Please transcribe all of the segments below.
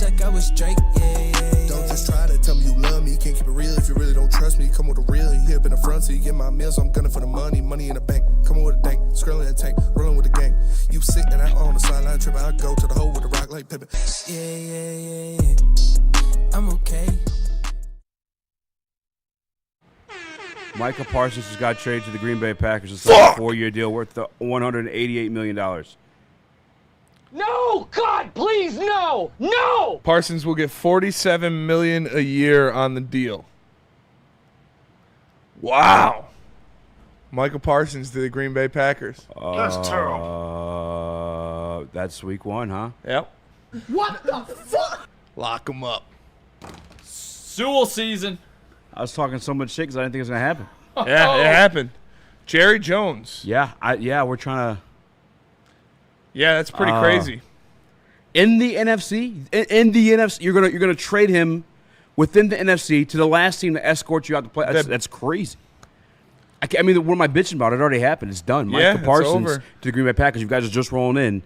like I was Drake, yeah. Don't just try to tell me you love me. Can't keep it real if you really don't trust me. Come with a real, here up in the front, so you get my meals. I'm gunning for the money in the bank. Come with a dank, scrolling in the tank, rolling with the gang. You sit and I on the sideline tripping. I go to the hole with the rock like Pippin. Yeah. I'm okay. Micah Parsons just got traded to the Green Bay Packers. It's like a 4-year deal worth $188 million. No! God, please, no! No! Parsons will get $47 million a year on the deal. Wow. Micah Parsons to the Green Bay Packers. That's terrible. That's week 1, huh? Yep. What the fuck? Lock him up. Sewell season. I was talking so much shit because I didn't think it was going to happen. Yeah, it happened. Jerry Jones. Yeah, we're trying to. Yeah, that's pretty crazy. In the NFC, you're gonna trade him within the NFC to the last team to escort you out to play. That's crazy. I mean, what am I bitching about? It already happened. It's done. Yeah, Micah Parsons over. to the Green Bay Packers. You guys are just rolling in.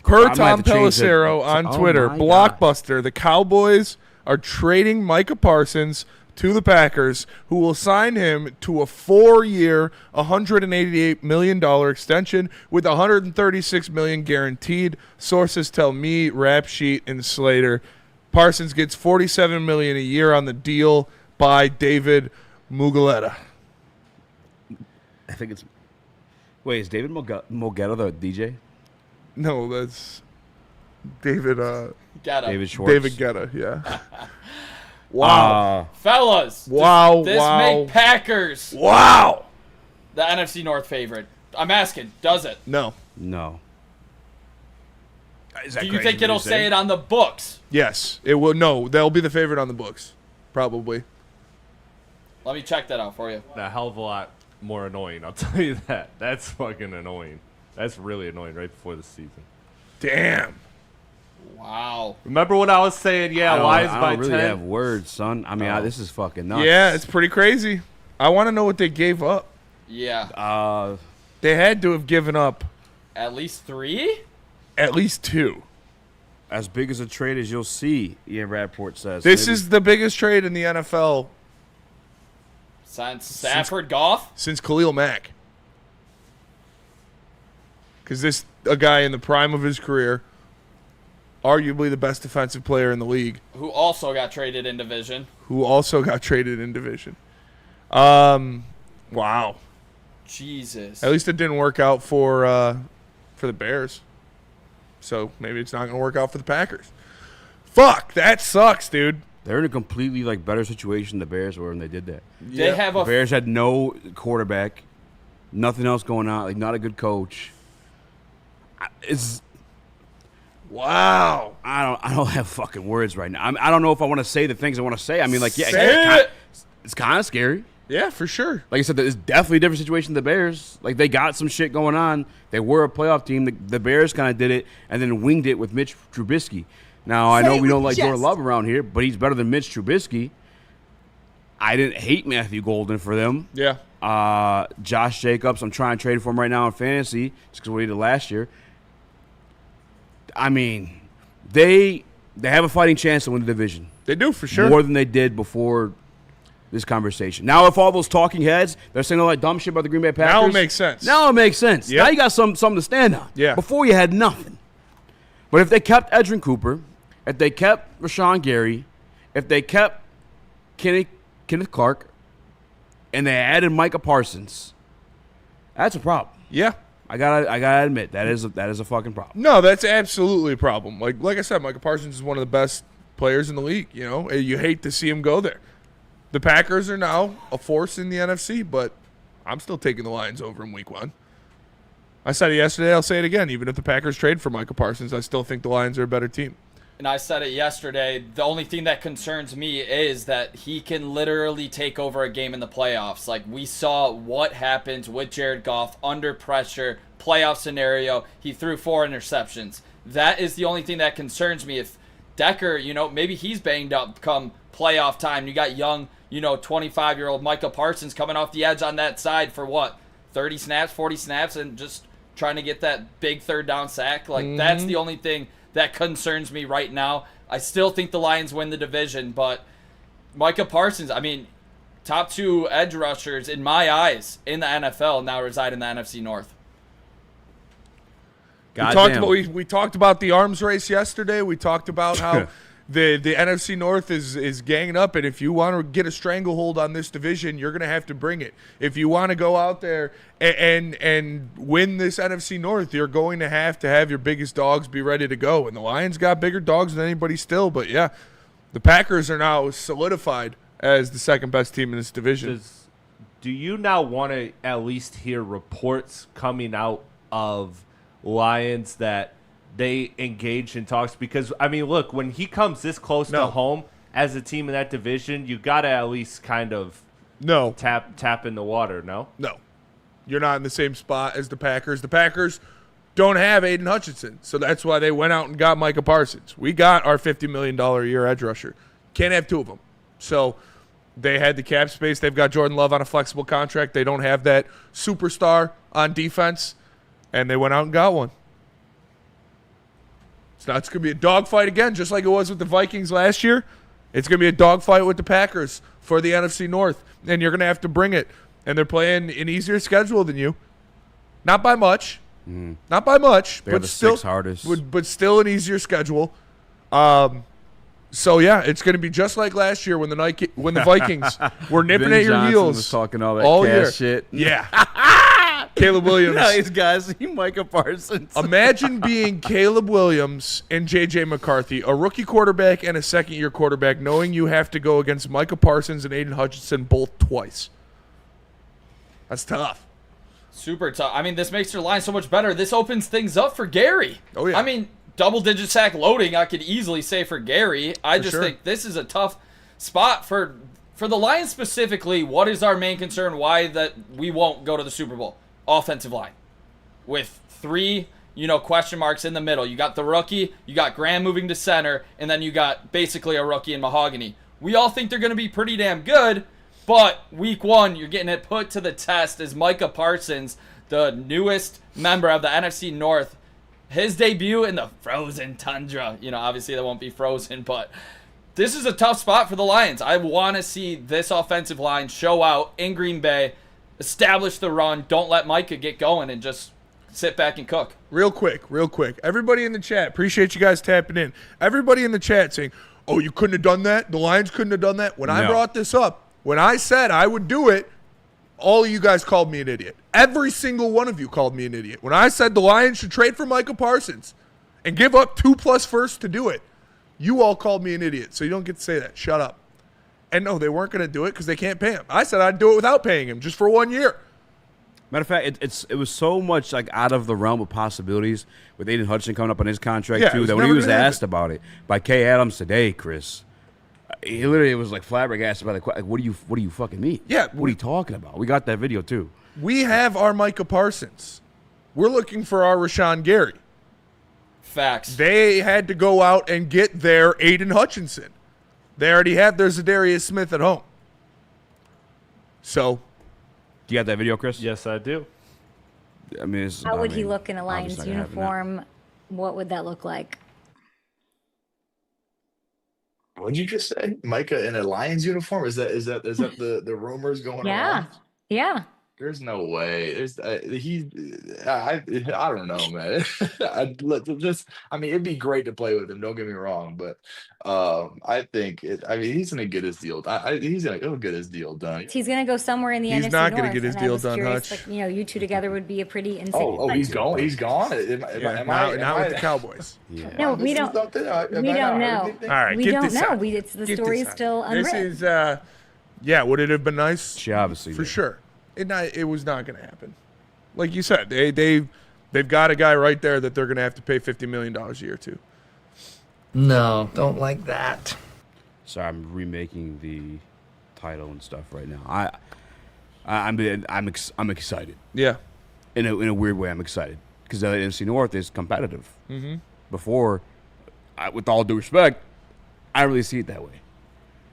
Per Tom Pelissero on Twitter, Blockbuster, the Cowboys are trading Micah Parsons to the Packers, who will sign him to a 4-year, $188 million extension with $136 million guaranteed. Sources tell me, Rap Sheet, and Slater. Parsons gets $47 million a year on the deal by David Mugheletta. I think it's. Wait, is David Mugheletta the DJ? No, that's David. David Schwartz. David Guetta, yeah. Wow. Fellas. Wow, this wow. make Packers Wow. the NFC North favorite. I'm asking, does it? No. No. Do you think it'll say it on the books? Yes, it will. No, they'll be the favorite on the books, probably. Let me check that out for you. A hell of a lot more annoying, I'll tell you that. That's fucking annoying. That's really annoying right before the season. Damn. Wow. Remember when I was saying, Lions by 10? I don't really have words, son. I mean, this is fucking nuts. Yeah, it's pretty crazy. I want to know what they gave up. Yeah. They had to have given up At least 3? at least 2. As big as a trade as you'll see, Ian Rappaport says. This is the biggest trade in the NFL Since Stafford Goff? since Khalil Mack. Because a guy in the prime of his career, arguably the best defensive player in the league, Who also got traded in division. who also got traded in division. Wow. Jesus. At least it didn't work out for the Bears. So maybe it's not going to work out for the Packers. Fuck, that sucks, dude. They're in a completely better situation than the Bears were when they did that. They have The Bears had no quarterback, nothing else going on, not a good coach. Wow. I don't have fucking words right now. I don't know if I want to say the things I want to say. I mean, Say it's kind of scary. Yeah, for sure. Like I said, it's definitely a different situation than the Bears. Like, they got some shit going on. They were a playoff team. The Bears kind of did it and then winged it with Mitch Trubisky. Now, I know we don't like Jordan Love around here, but he's better than Mitch Trubisky. I didn't hate Matthew Golden for them. Yeah. Josh Jacobs, I'm trying to trade for him right now in fantasy just because what he did last year. I mean, they have a fighting chance to win the division. They do, for sure. More than they did before this conversation. Now, if all those talking heads, they're saying all that dumb shit about the Green Bay Packers. Now it makes sense. Now it makes sense. Yep. Now you got something to stand on. Yeah. Before you had nothing. But if they kept Edgerrin Cooper, if they kept Rashawn Gary, if they kept Kenneth Clark, and they added Micah Parsons, that's a problem. Yeah. I gotta admit that is a fucking problem. No, that's absolutely a problem. Like I said, Micah Parsons is one of the best players in the league. You know, you hate to see him go there. The Packers are now a force in the NFC, but I'm still taking the Lions over in Week 1. I said it yesterday. I'll say it again. Even if the Packers trade for Micah Parsons, I still think the Lions are a better team. And I said it yesterday, the only thing that concerns me is that he can literally take over a game in the playoffs. Like, we saw what happens with Jared Goff under pressure, playoff scenario. He threw 4 interceptions. That is the only thing that concerns me. If Decker, maybe he's banged up come playoff time. You got young, 25-year-old Micah Parsons coming off the edge on that side for what, 30 snaps, 40 snaps, and just trying to get that big third down sack. Like, that's the only thing that concerns me right now. I still think the Lions win the division, but Micah Parsons, I mean, top 2 edge rushers in my eyes in the NFL now reside in the NFC North. We talked about the arms race yesterday. We talked about how the NFC North is ganging up, and if you want to get a stranglehold on this division, you're going to have to bring it. If you want to go out there and win this NFC North, you're going to have your biggest dogs be ready to go. And the Lions got bigger dogs than anybody still, but yeah, the Packers are now solidified as the second best team in this division. Do you now want to at least hear reports coming out of Lions that they engage in talks? Because, I mean, look, when he comes this close to home as a team in that division, you got to at least kind of tap in the water, no? No. You're not in the same spot as the Packers. The Packers don't have Aiden Hutchinson, so that's why they went out and got Micah Parsons. We got our $50 million a year edge rusher. Can't have 2 of them. So they had the cap space. They've got Jordan Love on a flexible contract. They don't have that superstar on defense, and they went out and got one. So it's going to be a dogfight again, just like it was with the Vikings last year. It's going to be a dogfight with the Packers for the NFC North, and you're going to have to bring it. And they're playing an easier schedule than you. Not by much. Not by much. They're the still, 6 hardest. But still an easier schedule. So, yeah, it's going to be just like last year when the Vikings were nipping at your heels. Was talking all that all cash year. shit. Yeah. Caleb Williams. Nice, guys. Micah Parsons. Imagine being Caleb Williams and J.J. McCarthy, a rookie quarterback and a second-year quarterback, knowing you have to go against Micah Parsons and Aiden Hutchinson both twice. That's tough. Super tough. I mean, this makes your line so much better. This opens things up for Gary. Oh, yeah. I mean, double-digit sack loading, I could easily say for Gary. I just think this is a tough spot for the Lions specifically. What is our main concern? Why that we won't go to the Super Bowl? Offensive line. With 3, question marks in the middle. You got the rookie, you got Graham moving to center, and then you got basically a rookie in Mahogany. We all think they're going to be pretty damn good, but week 1, you're getting it put to the test as Micah Parsons, the newest member of the NFC North. His debut in the frozen tundra. Obviously that won't be frozen, but this is a tough spot for the Lions. I want to see this offensive line show out in Green Bay, establish the run, don't let Micah get going, and just sit back and cook. Real quick. Everybody in the chat, appreciate you guys tapping in. Everybody in the chat saying, oh, you couldn't have done that? The Lions couldn't have done that? When I brought this up, when I said I would do it, all of you guys called me an idiot. Every single one of you called me an idiot. When I said the Lions should trade for Micah Parsons and give up 2+ firsts to do it, you all called me an idiot. So you don't get to say that. Shut up. And no, they weren't going to do it because they can't pay him. I said I'd do it without paying him just for 1 year. Matter of fact, it was so much like out of the realm of possibilities with Aiden Hutchinson coming up on his contract too that when he was asked about it by Kay Adams today, Chris, he literally was like flabbergasted by the question. Like, what do you fucking mean? Yeah, what are you talking about? We got that video too. We have our Micah Parsons. We're looking for our Rashawn Gary. Facts. They had to go out and get their Aiden Hutchinson. They already have their ZaDarius Smith at home. So, do you have that video, Chris? Yes, I do. I mean, how would he look in a Lions uniform? What would that look like? What did you just say? Micah in a Lions uniform? Is that the rumors going around? Yeah. There's no way. I don't know, man. It'd be great to play with him. Don't get me wrong, but I think he's gonna get his deal. He'll get his deal done. He's gonna go somewhere in the NFC North. He's not gonna get his deal done, Hutch. Like, you two together would be a pretty insane. Oh, he's gone. He's gone. Not with the Cowboys. Yeah. No, we don't. We don't know. All right, we don't know. The story is still unwritten. This is, would it have been nice? She obviously for did. Sure. It was not going to happen. Like you said, they've got a guy right there that they're going to have to pay $50 million a year to. No, don't like that. Sorry, I'm remaking the title and stuff right now. I'm excited. Yeah. In a weird way, I'm excited because the NFC North is competitive. Mm-hmm. Before, with all due respect, I really see it that way.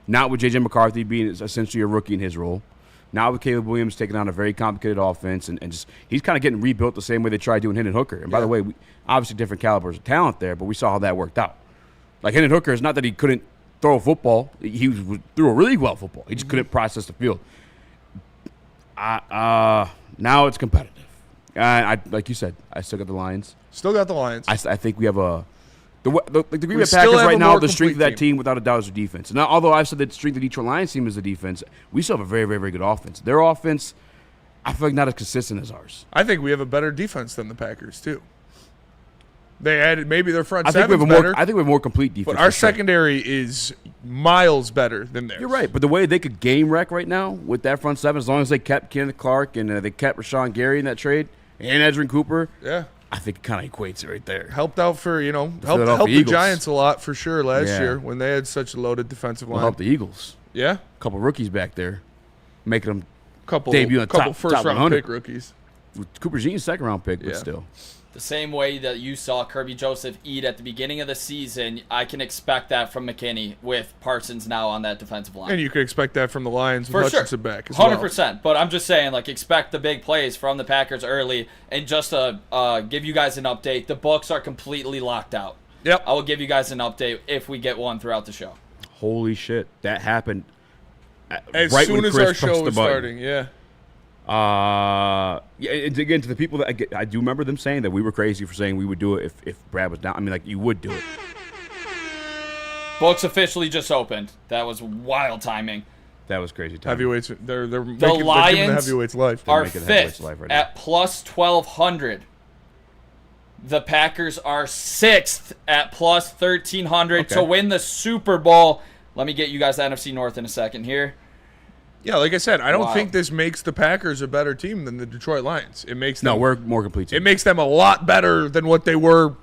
Not with J.J. McCarthy being essentially a rookie in his role. Now with Caleb Williams taking on a very complicated offense and just he's kind of getting rebuilt the same way they tried doing Hendon Hooker. And by the way, obviously different calibers of talent there, but we saw how that worked out. Like Hendon Hooker, it's not that he couldn't throw a football. He threw a really well football. He just couldn't process the field. Now it's competitive. Like you said, I still got the Lions. Still got the Lions. I think we have the Green Bay Packers right now. The strength of that team, without a doubt, is their defense. Now, although I've said that the strength of the Detroit Lions team is the defense, we still have a very, very, very good offense. Their offense, I feel like not as consistent as ours. I think we have a better defense than the Packers too. They added maybe their front seven's better. I think we have a more complete defense. But our secondary is miles better than theirs. You're right, but the way they could game wreck right now with that front seven, as long as they kept Kenneth Clark and they kept Rashawn Gary in that trade and Edgerrin Cooper, yeah, I think it kind of equates it right there. Helped out for helped the Giants a lot for sure last year when they had such a loaded defensive line. Helped the Eagles. Yeah, a couple rookies back there, making them debut on top first round pick rookies. Cooper Jean's second round pick, but still. The same way that you saw Kirby Joseph eat at the beginning of the season, I can expect that from McKinney with Parsons now on that defensive line. And you could expect that from the Lions with Hutchinson back as 100%. well. But I'm just saying, expect the big plays from the Packers early. And just to give you guys an update, the books are completely locked out. Yep. I will give you guys an update if we get one throughout the show. Holy shit. That happened as right soon as our show was starting, yeah. And again, to the people that I do remember them saying that we were crazy for saying we would do it if Brad was down. I mean, you would do it. Books officially just opened. That was wild timing. That was crazy timing. Heavyweights, they're the giving the heavyweights life. Are fifth right at plus 1,200. The Packers are sixth at plus 1,300 to win the Super Bowl. Let me get you guys the NFC North in a second here. Yeah, like I said, I don't think this makes the Packers a better team than the Detroit Lions. It makes them, we're more complete team. It makes them a lot better than what they were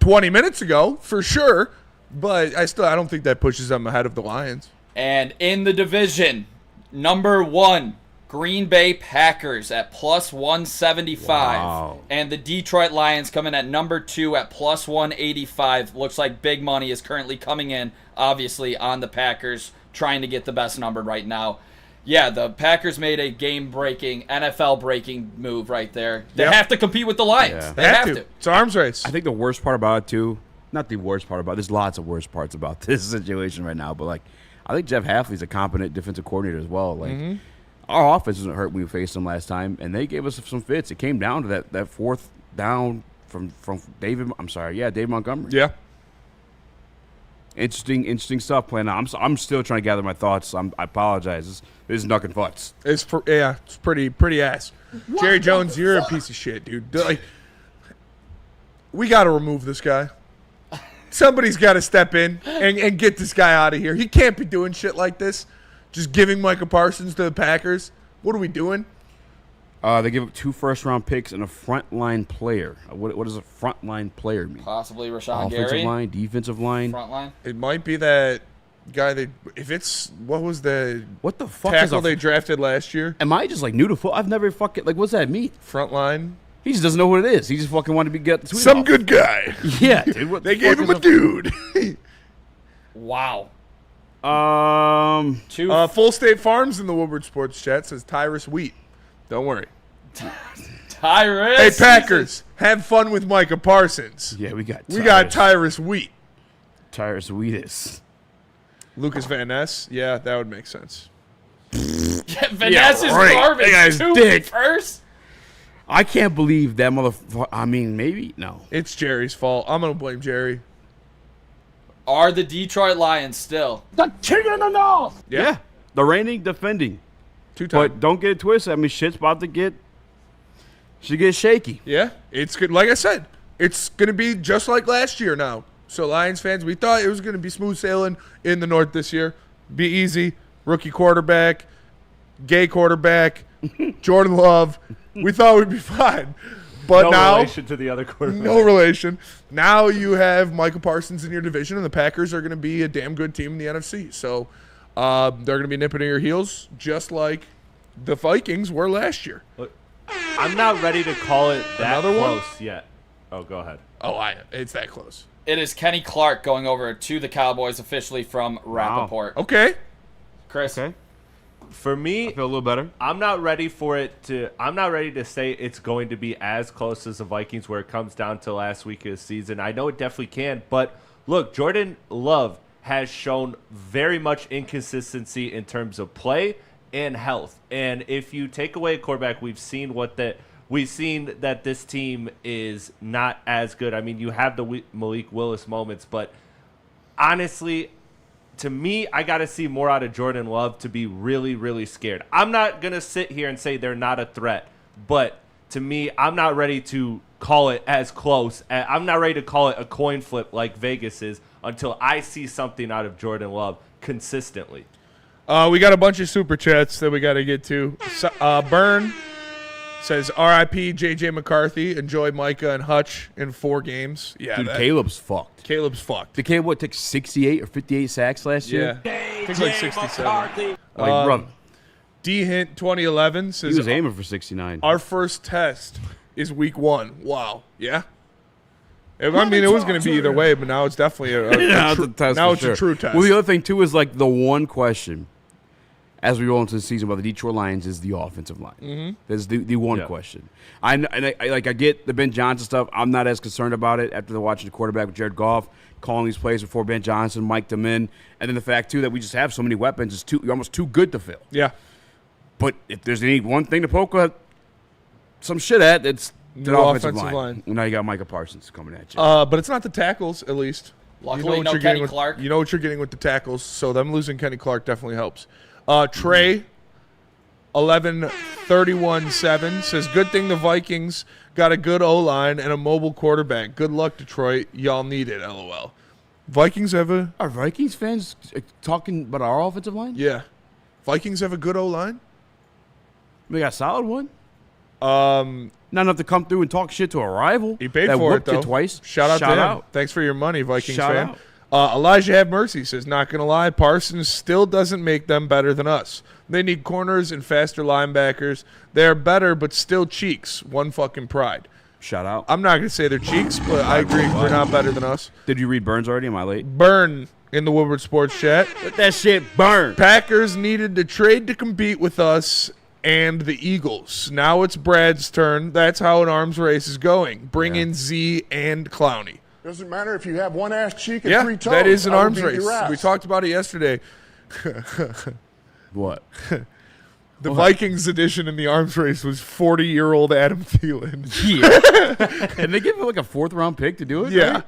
20 minutes ago, for sure. But I don't think that pushes them ahead of the Lions. And in the division, number 1, Green Bay Packers at plus 175. Wow. And the Detroit Lions coming at number 2 at plus 185. Looks like big money is currently coming in, obviously, on the Packers, trying to get the best number right now. Yeah, the Packers made a game-breaking, NFL-breaking move right there. They have to compete with the Lions. Yeah. They have to. It's an arms race. I think the worst part about it, too, not the worst part about it, there's lots of worst parts about this situation right now, but, I think Jeff Hafley's a competent defensive coordinator as well. Our offense wasn't hurt when we faced them last time, and they gave us some fits. It came down to that fourth down from David Montgomery. Yeah. Interesting stuff playing out. I'm still trying to gather my thoughts. I apologize. This is knuckin' futz. It's pretty ass. Jerry Jones, you're a piece of shit, dude. We got to remove this guy. Somebody's got to step in and get this guy out of here. He can't be doing shit like this. Just giving Micah Parsons to the Packers. What are we doing? They give up 2 first-round picks and a frontline player. What does a frontline player mean? Possibly Rashawn Gary. Offensive line, defensive line. Front line. It might be that guy what was the fuck tackle they drafted last year? Am I just new to football? I've never what's that mean? Front line. He just doesn't know what it is. He just fucking wanted to get some good guy. Yeah, dude. They gave him a dude. Wow. Full State Farms in the Woodward Sports Chat says Tyrus Wheat. Don't worry. Tyrus. Hey, Packers, have fun with Micah Parsons. Yeah, we got Tyrus Wheat. Tyrus Wheatus. Lucas Van Ness. Yeah, that would make sense. Van Ness is garbage. That guy's dick. First. I can't believe that motherfucker. I mean, maybe no. It's Jerry's fault. I'm gonna blame Jerry. Are the Detroit Lions still the king of the north? Yeah, the reigning, defending. 2-time. But don't get it twisted. I mean, shit's about to get shaky. Yeah, it's good. Like I said, it's gonna be just like last year now. So Lions fans, we thought it was gonna be smooth sailing in the North this year. Be easy. Rookie quarterback, gay quarterback, Jordan Love. We thought we'd be fine. But now, no relation to the other quarterback. No relation. Now you have Micah Parsons in your division, and the Packers are going to be a damn good team in the NFC. So they're going to be nipping at your heels, just like the Vikings were last year. Look, I'm not ready to call it that Another close one? yet. Oh, go ahead. It's that close. It is Kenny Clark going over to the Cowboys officially from Rappaport. Okay. Chris. Okay. For me, I feel a little better. I'm not ready to say it's going to be as close as the Vikings where it comes down to last week of the season. I know it definitely can, but look, Jordan Love has shown very much inconsistency in terms of play and health. And if you take away a quarterback, we've seen that this team is not as good. I mean, you have the Malik Willis moments, but honestly, to me, I got to see more out of Jordan Love to be really, really scared. I'm not going to sit here and say they're not a threat, but to me, I'm not ready to call it as close. I'm not ready to call it a coin flip like Vegas is until I see something out of Jordan Love consistently. We got a bunch of super chats that we got to get to. Burn says, R.I.P. J.J. McCarthy. Enjoy Micah and Hutch in 4 games. Yeah, dude, Caleb's fucked. The Caleb, took 68 or 58 sacks last year? Yeah. I think like 67. Brother. D-Hint 2011 says, he was aiming for 69. Our first test is week 1. Wow. Yeah? I mean, it was going to be either way, but now it's definitely a true test. Well, the other thing, too, is like the one question as we roll into the season about the Detroit Lions is the offensive line. Mm-hmm. There's the one question. I get the Ben Johnson stuff. I'm not as concerned about it after watching the quarterback with Jared Goff, calling these plays before Ben Johnson mic'd them in, and then the fact, too, that we just have so many weapons. You're almost too good to fail. Yeah. But if there's any one thing to poke some shit at, it's the offensive line. Now you got Micah Parsons coming at you. But it's not the tackles, at least. Luckily, no Kenny Clark. You know what you're getting with the tackles, so them losing Kenny Clark definitely helps. Trey, 11-31-7, says, good thing the Vikings got a good O-line and a mobile quarterback. Good luck, Detroit. Y'all need it, LOL. Vikings have a... Are Vikings fans talking about our offensive line? Yeah. Vikings have a good O-line? They got a solid one. Not enough to come through and talk shit to a rival. He paid for it, though. Twice. Shout out to him. Thanks for your money, Vikings fan. Elijah Have Mercy says, not going to lie, Parsons still doesn't make them better than us. They need corners and faster linebackers. They're better, but still cheeks. One fucking pride. Shout out. I'm not going to say they're cheeks, but I agree. They're not better than us. Did you read Burns already? Am I late? Burn in the Woodward Sports Chat. Let that shit burn. Packers needed to trade to compete with us and the Eagles. Now it's Brad's turn. That's how an arms race is going. Bring in Z and Clowney. Doesn't matter if you have one ass cheek and 3 toes. That is an arms race. We talked about it yesterday. What? The Vikings edition in the arms race was 40-year-old Adam Thielen. Yeah. And they give him like a 4th-round pick to do it? Yeah. Right?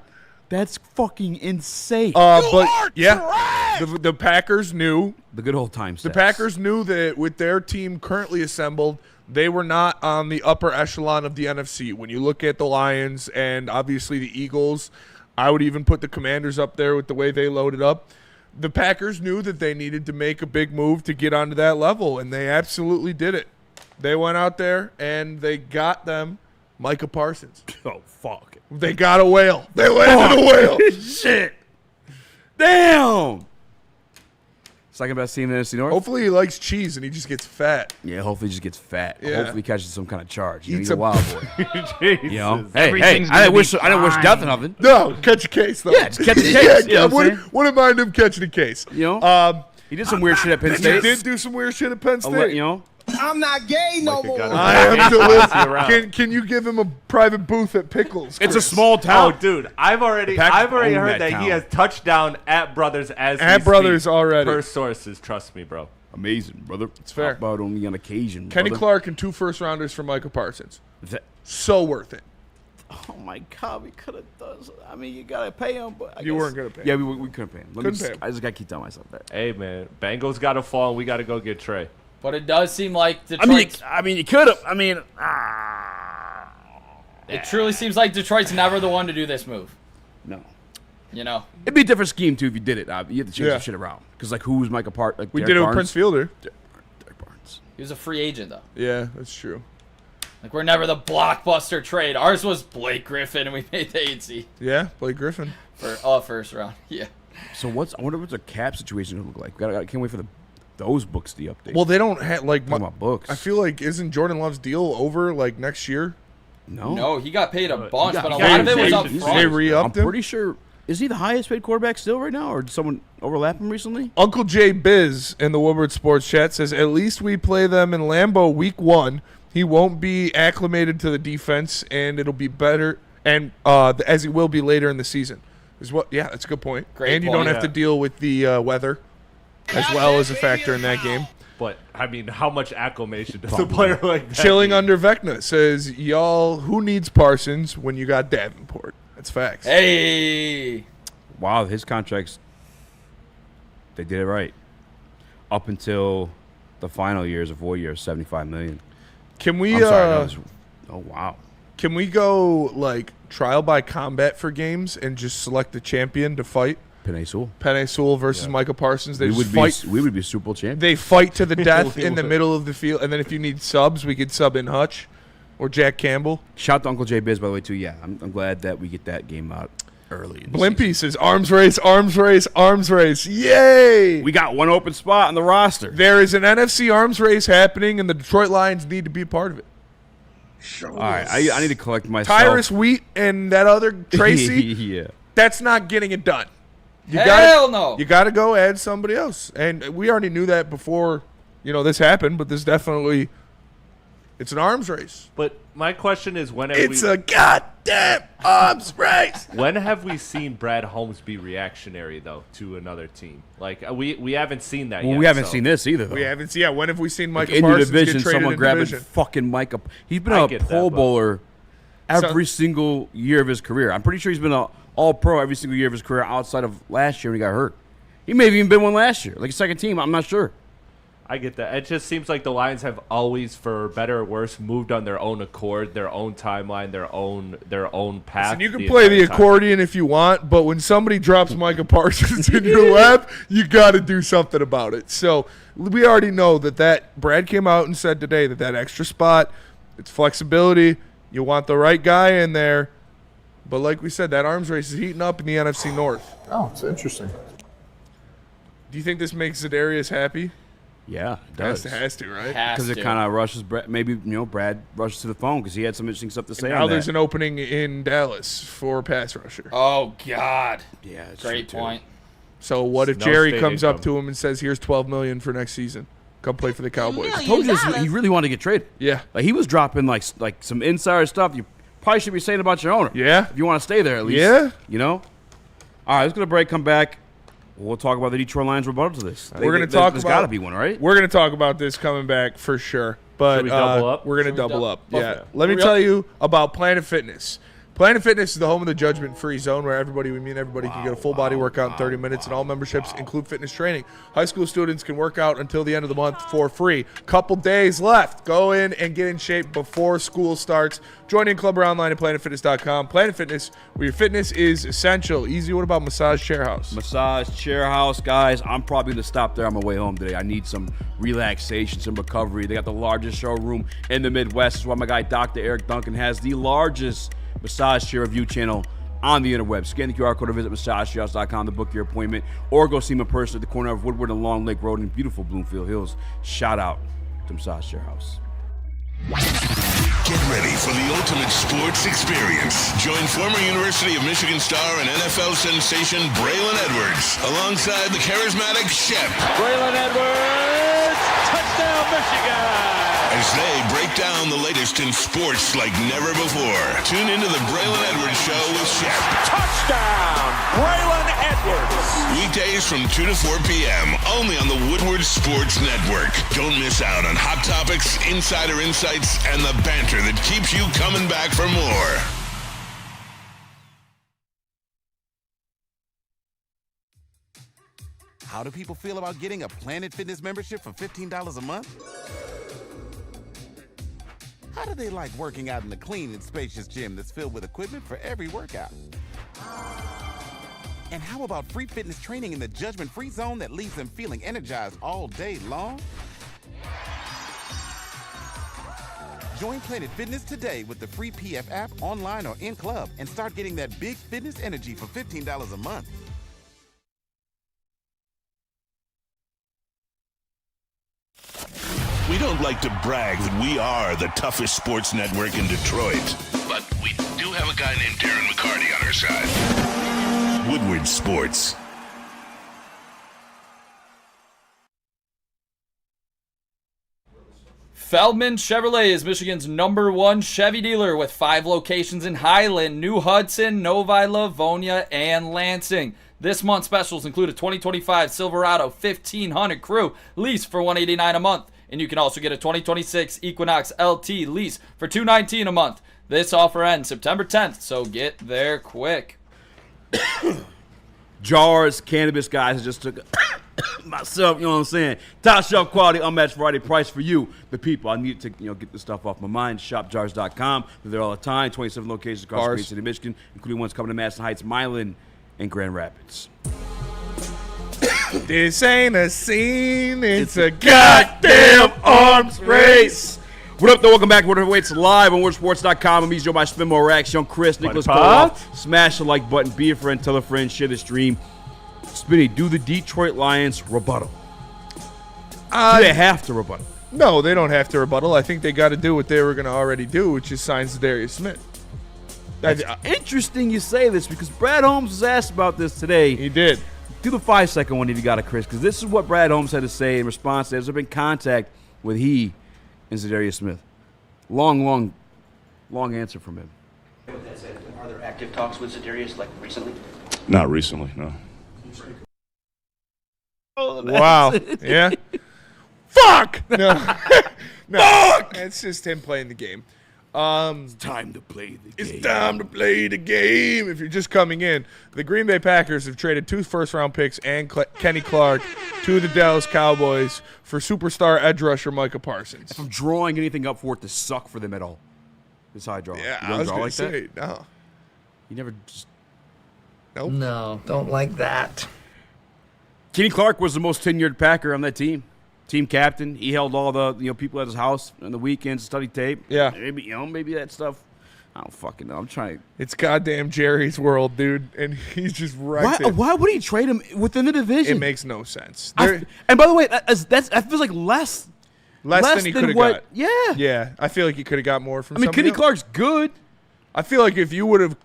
That's fucking insane. The Packers knew. The good old times. The Packers knew that with their team currently assembled, they were not on the upper echelon of the NFC. When you look at the Lions and obviously the Eagles, I would even put the Commanders up there with the way they loaded up. The Packers knew that they needed to make a big move to get onto that level, and they absolutely did it. They went out there and they got them Micah Parsons. Oh, fuck. They got a whale. They landed a whale. Shit. Damn. Second best team in the NFC North. Hopefully he likes cheese and he just gets fat. Yeah, hopefully he just gets fat. Yeah. Hopefully he catches some kind of charge. Eats he's a wild boy. You know? Hey, Everything's I didn't wish fine. death on nothing. No, catch a case though. Yeah, just catch a case. You know what I'm saying? Wouldn't mind him catching a case. You know? He did some weird shit at Penn State. He did do some weird shit at Penn State. You know? I'm not gay no more. I am delicious. Can you give him a private booth at Pickles? It's a small town. Oh, dude, I've already heard that he has touchdown at Brothers already. Per sources, trust me, bro. Amazing, brother. It's fair. Talk about only on occasion. Kenny brother. Clark and 2 first-rounders for Micah Parsons. So worth it. Oh my God, we could have done. I mean, you gotta pay him, but you weren't gonna pay him. Yeah, we couldn't pay him. I just gotta keep telling myself that. Hey man, Bengals gotta fall, and we gotta go get Trey. But it does seem like Detroit. I mean, you could have. I mean, it truly seems like Detroit's never the one to do this move. No. You know, it'd be a different scheme too if you did it. You have to change some shit around because like who's Micah Part? Like we Derek did it with Barnes? Prince Fielder. Derek Barnes. He was a free agent though. Yeah, that's true. Like we're never the blockbuster trade. Ours was Blake Griffin, and we made the 8C. Yeah, Blake Griffin for first round. Yeah. So I wonder what the cap situation will look like. Can't wait for those books to be updated. Well, they don't have like about books. I feel like isn't Jordan Love's deal over like next year? No, he got paid a bunch, but a he lot of it was got- up he's- front. They re-upped I'm him? pretty sure. Is he the highest paid quarterback still right now, or did someone overlap him recently? Uncle J Biz in the Woodward Sports Chat says, at least we play them in Lambeau week 1. He won't be acclimated to the defense, and it'll be better, and as he will be later in the season. Yeah, that's a good point. Great and you point. don't have to deal with the weather as well as a factor in that game. But, I mean, how much acclimation does a player like that Chilling need? under Vecna says, y'all, who needs Parsons when you got Davenport? That's facts. Hey. Wow, his contracts, they did it right. Up until the final years of 4 years, $75 million. Can we? I'm sorry, oh wow. Can we go like trial by combat for games and just select the champion to fight? Penei Sewell. Penei Sewell versus Micah Parsons. They We just would fight. we would be Super Bowl champions. They fight to the death in the middle of the field, and then if you need subs, we could sub in Hutch or Jack Campbell. Shout out to Uncle J Biz, by the way, too. Yeah, I'm glad that we get that game out early. In the Blimpie season. says arms race, arms race, arms race. Yay! We got one open spot on the roster. There is an NFC arms race happening, and the Detroit Lions need to be part of it. All right, I need to collect myself. Tyrus Wheat and that other Tracy, yeah. that's not getting it done. No. You got to go add somebody else. And we already knew that before, this happened, but this definitely, it's an arms race. But my question is, when have It's a goddamn arms race. When have we seen Brad Holmes be reactionary, though, to another team? Like, we haven't seen that yet. Well, we haven't seen this either, though. We haven't seen, when have we seen Micah in the Parsons division, get traded someone in grabbing division? fucking Micah. He's been I a get that, Pro but- Bowler every single year of his career. I'm pretty sure he's been an All-Pro every single year of his career outside of last year when he got hurt. He may have even been one last year, like a second team. I'm not sure. I get that. It just seems like the Lions have always, for better or worse, moved on their own accord, their own timeline, their own path. And you can play the entire time. accordion if you want, but when somebody drops Micah Parsons in your lap, you got to do something about it. So we already know that Brad came out and said today that extra spot, it's flexibility. You want the right guy in there. But like we said, that arms race is heating up in the NFC North. Oh, it's interesting. Do you think this makes ZaDarius happy? Yeah, it does. Has to, right? Because it kind of rushes Brad. Maybe Brad rushes to the phone because he had some interesting stuff to say. Now on there's that. an opening in Dallas for pass rusher. Oh, God. Yeah, it's Great true, too. point. So what if No Jerry state comes up income. to him and says, "Here's $12 million for next season. Come play for the Cowboys." I told you this, he really wanted to get traded. Yeah. Like he was dropping like some insider stuff. You probably should be saying about your owner. Yeah. If you want to stay there at least. Yeah. All right, let's go to break. Come back. We'll talk about the Detroit Lions rebuttal to this. We're going to talk There's about. got to be one, right? We're going to talk about this coming back for sure. But Should we double up? we're going to double up. Yeah. Okay. Let me tell you about Planet Fitness. Planet Fitness is the home of the judgment-free zone where everybody can get a full-body workout in 30 minutes, and all memberships include fitness training. High school students can work out until the end of the month for free. Couple days left. Go in and get in shape before school starts. Join in club or online at planetfitness.com. Planet Fitness, where your fitness is essential. Easy. What about Massage Chair House? Massage Chair House, guys. I'm probably going to stop there on my way home today. I need some relaxation, some recovery. They got the largest showroom in the Midwest. That's why my guy Dr. Eric Duncan has the largest massage chair review channel on the interweb. Scan the QR code or visit massagechairhouse.com to book your appointment, or go see him in person at the corner of Woodward and Long Lake Road in beautiful Bloomfield Hills. Shout out to Massage Chair House. Get ready for the ultimate sports experience. Join former University of Michigan star and NFL sensation Braylon Edwards alongside the charismatic Shep. Braylon Edwards, touchdown Michigan! As they break down the latest in sports like never before. Tune into the Braylon Edwards Show with Shep. Touchdown, Braylon Edwards! Weekdays from 2 to 4 p.m. only on the Woodward Sports Network. Don't miss out on hot topics, insider insights, and the banter that keeps you coming back for more. How do people feel about getting a Planet Fitness membership for $15 a month? How do they like working out in a clean and spacious gym that's filled with equipment for every workout? And how about free fitness training in the judgment-free zone that leaves them feeling energized all day long? Join Planet Fitness today with the free PF app, online or in club, and start getting that big fitness energy for $15 a month. We don't like to brag that we are the toughest sports network in Detroit, but we do have a guy named Darren McCarty on our side. Woodward Sports. Feldman Chevrolet is Michigan's #1 Chevy dealer with 5 locations in Highland, New Hudson, Novi, Livonia, and Lansing. This month's specials include a 2025 Silverado 1500 Crew lease for $189 a month, and you can also get a 2026 Equinox LT lease for $219 a month. This offer ends September 10th, so get there quick. Jars, cannabis guys, I just took myself, you know what I'm saying? Top shelf quality, unmatched variety, price for you, the people. I need to get this stuff off my mind. ShopJars.com. They're there all the time. 27 locations across the great city of Michigan, including ones coming to Madison Heights, Milan, and Grand Rapids. This ain't a scene, it's a goddamn arms race. What up, though? Welcome back to Woodward Waits live on WoodSports.com. I'm Eazy, by Spinmo Rax, Young Chris, Nicholas Cole. Smash the like button, be a friend, tell a friend, share the stream. Spinny, do the Detroit Lions rebuttal? Do they have to rebuttal? No, they don't have to rebuttal. I think they got to do what they were going to already do, which is sign ZaDarius Smith. That's interesting you say this because Brad Holmes was asked about this today. He did. Do the 5-second one if you got it, Chris, because this is what Brad Holmes had to say in response to, has there been contact with he and ZaDarius Smith? Long answer from him. With that said, are there active talks with ZaDarius, like recently? Not recently, no. Wow. Yeah. Fuck! No. Fuck! It's just him playing the game. It's time to play the game. It's time to play the game. If you're just coming in, the Green Bay Packers have traded 2 first-round picks and Kenny Clark to the Dallas Cowboys for superstar edge rusher Micah Parsons. If I'm drawing anything up for it to suck for them at all, this is how I draw. Yeah, you I was draw going like to say, that? no. You never just... Nope. No, don't like that. Kenny Clark was the most tenured Packer on that team. Team captain. He held all the people at his house on the weekends, study tape. Yeah. Maybe that stuff. I don't fucking know. I'm trying. It's goddamn Jerry's world, dude, and he's just wrecked it. Why would he trade him within the division? It makes no sense. And by the way, that feels like less than he could have got. Yeah. Yeah. I feel like he could have got more from. I mean, Kenny Clark's good. I feel like if you would have,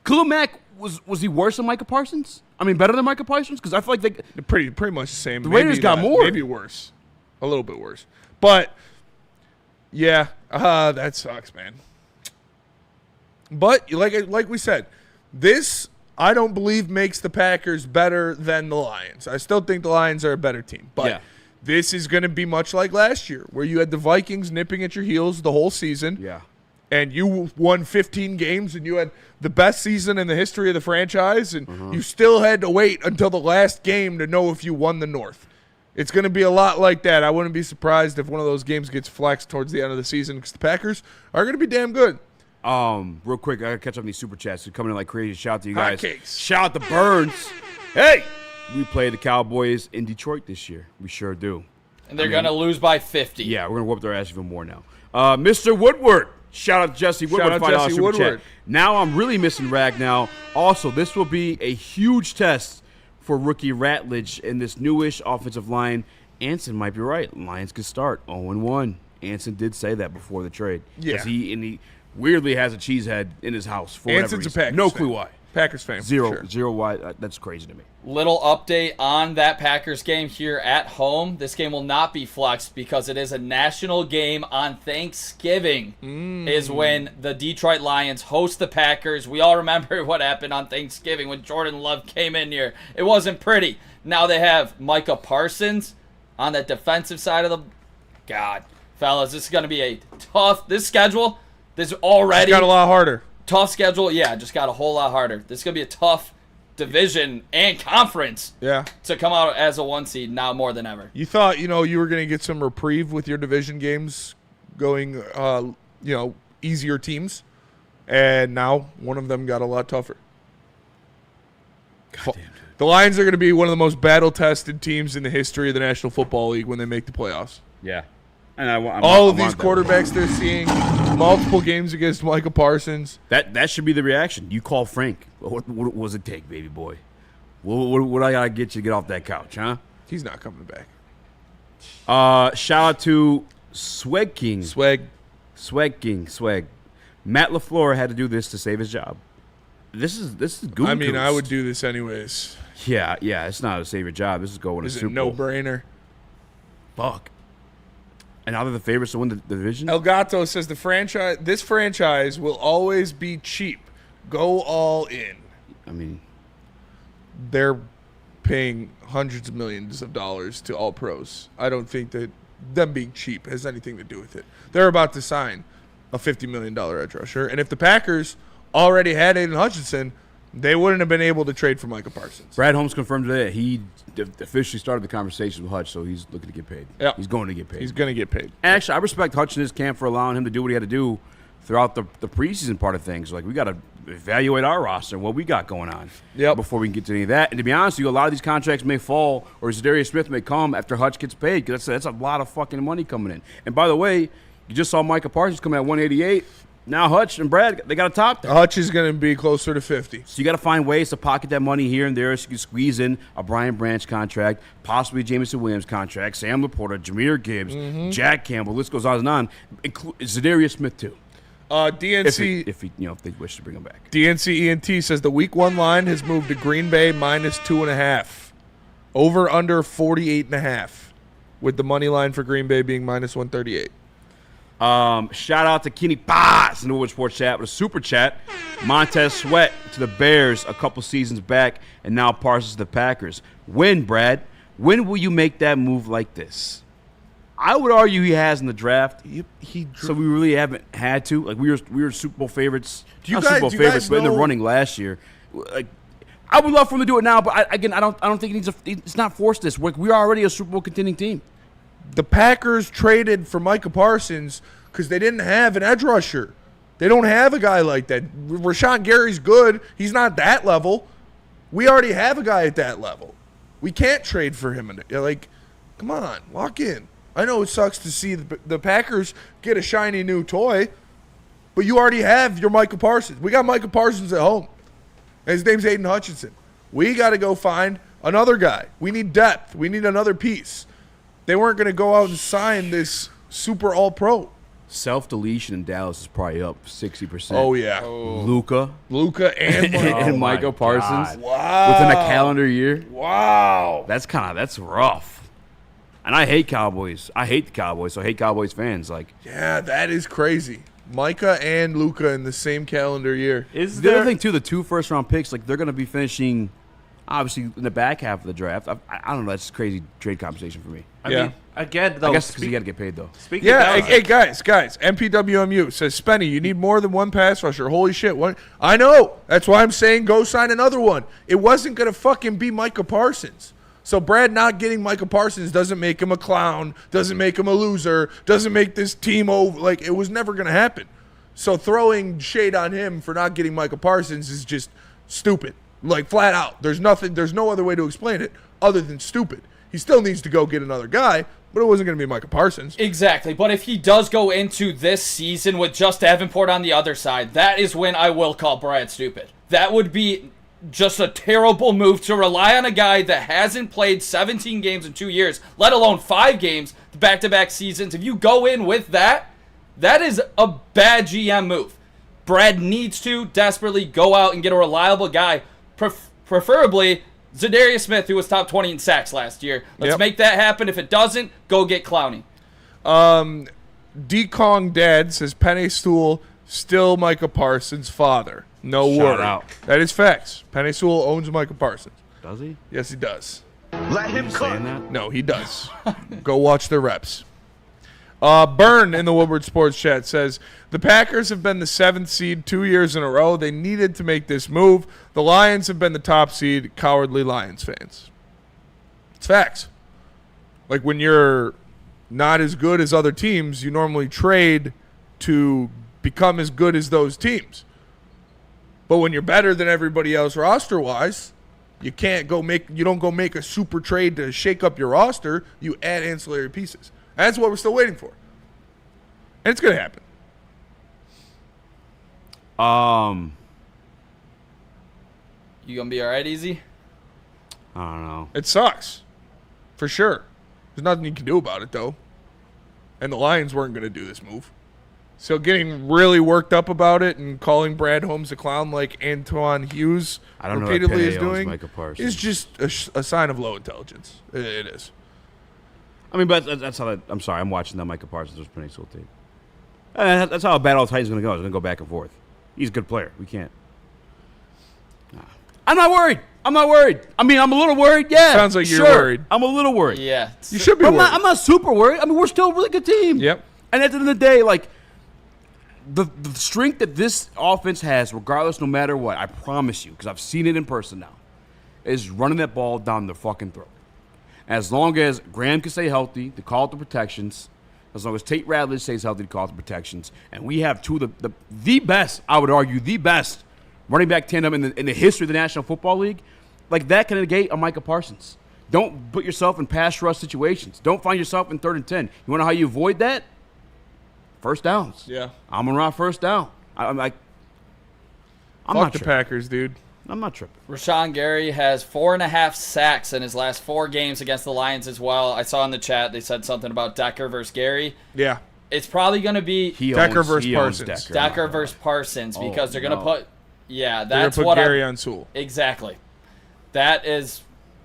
Khalil Mack was he worse than Micah Parsons? I mean, better than Micah Parsons? Because I feel like they're pretty much the same. The Raiders got more. Maybe worse. A little bit worse. But, yeah, that sucks, man. But, like we said, this, I don't believe, makes the Packers better than the Lions. I still think the Lions are a better team. But this is going to be much like last year, where you had the Vikings nipping at your heels the whole season. Yeah. And you won 15 games, and you had the best season in the history of the franchise, and you still had to wait until the last game to know if you won the North. It's going to be a lot like that. I wouldn't be surprised if one of those games gets flexed towards the end of the season because the Packers are going to be damn good. Real quick, I got to catch up on these super chats. They're coming in like crazy. Shout out to you guys. Hotcakes. Shout out to Burns. Hey, we play the Cowboys in Detroit this year. We sure do. And they're going to lose by 50. Yeah, we're going to whoop their ass even more now. Mr. Woodward. Shout out to Jesse Woodward. Shout out Jesse Woodward. Now I'm really missing Ragnow. Also, this will be a huge test for rookie Ratledge in this newish offensive line. Anson might be right. Lions could start 0-1. Anson did say that before the trade. Yeah. He weirdly has a cheesehead in his house for whatever Anson's reason. a Packers No fan. clue why. Packers fan. Zero why. That's crazy to me. Little update on that Packers game here at home. This game will not be flexed because it is a national game on Thanksgiving is when the Detroit Lions host the Packers. We all remember what happened on Thanksgiving when Jordan Love came in here. It wasn't pretty. Now they have Micah Parsons on the defensive side of the... God, fellas, this is going to be a tough... This schedule, this already... It's got a lot harder. Tough schedule, just got a whole lot harder. This is going to be a tough division and conference to come out as a 1 seed now more than ever. You thought, you were going to get some reprieve with your division games going, easier teams, and now one of them got a lot tougher. God damn, dude. The Lions are going to be one of the most battle-tested teams in the history of the National Football League when they make the playoffs. Yeah. And all of these quarterbacks they're seeing, multiple games against Micah Parsons. That should be the reaction. You call Frank. What does it take, baby boy? What I got to get you to get off that couch, huh? He's not coming back. Shout out to Swag King. Swag King. Matt LaFleur had to do this to save his job. This is Goose. I mean, I would do this anyways. Yeah, it's not to save your job. This is going to Super Bowl. No-brainer. Fuck. And now they're the favorites to win the division? Elgato says this franchise will always be cheap. Go all in. I mean, they're paying hundreds of millions of dollars to all pros. I don't think that them being cheap has anything to do with it. They're about to sign a $50 million edge rusher. And if the Packers already had Aiden Hutchinson, they wouldn't have been able to trade for Micah Parsons. Brad Holmes confirmed today that he officially started the conversation with Hutch, so he's looking to get paid. Yeah. He's going to get paid. He's going to get paid. And actually, I respect Hutch in his camp for allowing him to do what he had to do throughout the preseason part of things. Like, we got to evaluate our roster and what we got going on before we can get to any of that. And to be honest with you, a lot of these contracts may fall, or ZaDarius Smith may come after Hutch gets paid, because that's a lot of fucking money coming in. And by the way, you just saw Micah Parsons come at 188. Now Hutch and Brad, they got a top there. Hutch is going to be closer to 50. So you got to find ways to pocket that money here and there so you can squeeze in a Brian Branch contract, possibly Jameson Williams contract, Sam Laporta, Jameer Gibbs, Jack Campbell. List goes on and on. ZaDarius Smith too. DNC, if they wish to bring him back. DNC ENT says the week 1 line has moved to Green Bay -2.5. Over under 48.5, with the money line for Green Bay being -138. Shout out to Kenny Paz in the Woodward Sports Chat with a super chat. Montez Sweat to the Bears a couple seasons back, and now Parsons to the Packers. When, Brad? When will you make that move like this? I would argue he has in the draft. So we really haven't had to. Like, we were Super Bowl favorites. Not Super Bowl favorites, but in the running last year. Like, I would love for him to do it now, but I don't think it's not forced this. We're already a Super Bowl contending team. The Packers traded for Micah Parsons because they didn't have an edge rusher. They don't have a guy like that. Rashawn Gary's good. He's not that level. We already have a guy at that level. We can't trade for him. Like, come on, lock in. I know it sucks to see the Packers get a shiny new toy, but you already have your Micah Parsons. We got Micah Parsons at home. His name's Aiden Hutchinson. We got to go find another guy. We need depth. We need another piece. They weren't going to go out and sign this super all-pro. Self-deletion in Dallas is probably up 60%. Oh, yeah. Luka and Micah Parsons. Wow. Within a calendar year. Wow. That's rough. And I hate Cowboys. I hate the Cowboys, so I hate Cowboys fans. Like, yeah, that is crazy. Micah and Luka in the same calendar year. The other thing, too, the 2 first-round picks, like, they're going to be finishing, obviously, in the back half of the draft. I don't know. That's crazy trade compensation for me. I mean, again, though. I guess because you got to get paid, though. Hey, guys. MPWMU says, Spenny, you need more than one pass rusher. Holy shit. What? I know. That's why I'm saying go sign another one. It wasn't going to fucking be Micah Parsons. So Brad not getting Micah Parsons doesn't make him a clown, doesn't make him a loser, doesn't make this team over. Like, it was never going to happen. So throwing shade on him for not getting Micah Parsons is just stupid. Like, flat out. There's no other way to explain it other than stupid. He still needs to go get another guy, but it wasn't going to be Micah Parsons. Exactly. But if he does go into this season with just Davenport on the other side, that is when I will call Brad stupid. That would be just a terrible move to rely on a guy that hasn't played 17 games in 2 years, let alone 5 games, back-to-back seasons. If you go in with that, that is a bad GM move. Brad needs to desperately go out and get a reliable guy, preferably ZaDarius Smith, who was top 20 in sacks last year. Let's make that happen. If it doesn't, go get Clowney. D-Kong Dad says Penny Sewell still Micah Parsons' father. No Shout worry. out. That is facts. Penny Sewell owns Micah Parsons. Does he? Yes, he does. Let him cook. No, he does. Go watch the reps. Byrne in the Woodward Sports Chat says, the Packers have been the 7th seed 2 years in a row. They needed to make this move. The Lions have been the top seed. Cowardly Lions fans. It's facts. Like, when you're not as good as other teams, you normally trade to become as good as those teams. But when you're better than everybody else roster-wise, you don't go make a super trade to shake up your roster. You add ancillary pieces. That's what we're still waiting for. And it's going to happen. You going to be all right, Easy? I don't know. It sucks. For sure. There's nothing you can do about it, though. And the Lions weren't going to do this move. So getting really worked up about it and calling Brad Holmes a clown like Antoine Hughes repeatedly is doing is just a sign of low intelligence. It is. I mean, but that's how. I'm sorry, I'm watching that Micah Parsons was pretty cool tape. That's how a battle Titans going to go. It's going to go back and forth. He's a good player. We can't. I'm not worried. I mean, I'm a little worried. Yeah. Sounds like you're worried. I'm a little worried. Yeah. You should be worried. I'm not super worried. I mean, we're still a really good team. Yep. And at the end of the day, like, the strength that this offense has, regardless, no matter what, I promise you, because I've seen it in person now, is running that ball down their fucking throat. As long as Graham can stay healthy to call out the protections, as long as Tate Radley stays healthy to call out the protections, and we have two of the best, I would argue, the best running back tandem in the history of the National Football League, like that can negate a Micah Parsons. Don't put yourself in pass rush situations. Don't find yourself in 3rd and 10. You want to know how you avoid that? First downs. Yeah. Amon-Ra first down. I'm Fuck not the tripping. Packers, dude. I'm not tripping. Rashawn Gary has 4.5 sacks in his last 4 games against the Lions as well. I saw in the chat they said something about Decker versus Gary. Yeah. It's probably going to be Decker versus Parsons. Decker versus Parsons because they're going to put – yeah, They're that's gonna put what Gary on Sewell. Exactly. That is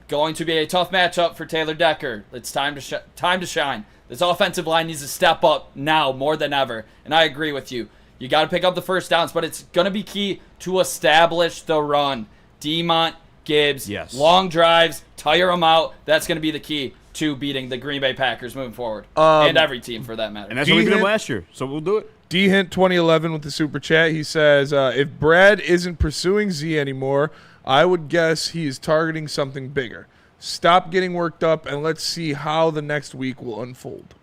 going to be a tough matchup for Taylor Decker. It's time to shine. This offensive line needs to step up now more than ever. And I agree with you. You got to pick up the first downs, but it's going to be key to establish the run. Demont, Gibbs, long drives, tire them out. That's going to be the key to beating the Green Bay Packers moving forward. And every team for that matter. And that's what we did last year, so we'll do it. D-Hint 2011 with the super chat. He says, if Brad isn't pursuing Z anymore, I would guess he is targeting something bigger. Stop getting worked up, and let's see how the next week will unfold.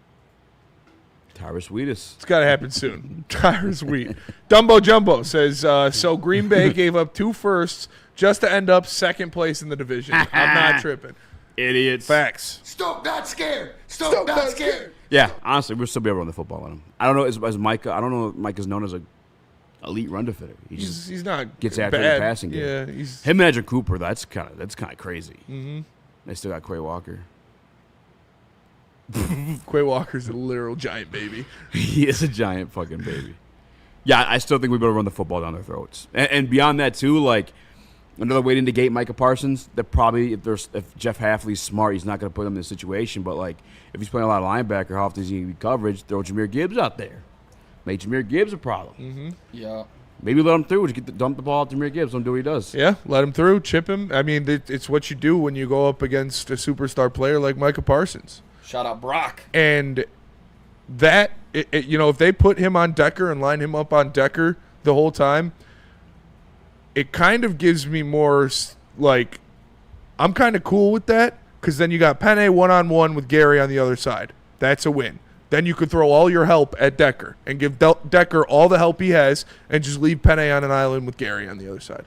Tyrus Wheatus. It's got to happen soon. Tyrus Wheat. Dumbo Jumbo says, so Green Bay gave up 2 firsts just to end up 2nd place in the division. I'm not tripping. Idiots. Facts. Stop not scared. Stop not scared. Yeah, honestly, we'll still be able to run the football on him. I don't know as Micah. I don't know if Micah's known as a elite run defender. He's not gets after bad. the passing game. Yeah, him and Edger Cooper. That's kind of crazy. Mm-hmm. They still got Quay Walker. Quay Walker's a literal giant baby. He is a giant fucking baby. Yeah, I still think we better run the football down their throats. And beyond that too, like another way to negate Micah Parsons. That probably if Jeff Hafley's smart, he's not going to put him in this situation. But like if he's playing a lot of linebacker, how often is he going to be coverage? Throw Jahmyr Gibbs out there. Make Jahmyr Gibbs a problem. Mm-hmm. Yeah. Maybe let him through. Just dump the ball out to Jahmyr Gibbs. Don't do what he does. Yeah, let him through, chip him. I mean, it's what you do when you go up against a superstar player like Micah Parsons. Shout out Brock. And that, if they put him on Decker and line him up on Decker the whole time, it kind of gives me more, like, I'm kind of cool with that because then you got Penny one-on-one with Gary on the other side. That's a win. Then you could throw all your help at Decker and give Decker all the help he has and just leave Penny on an island with Gary on the other side.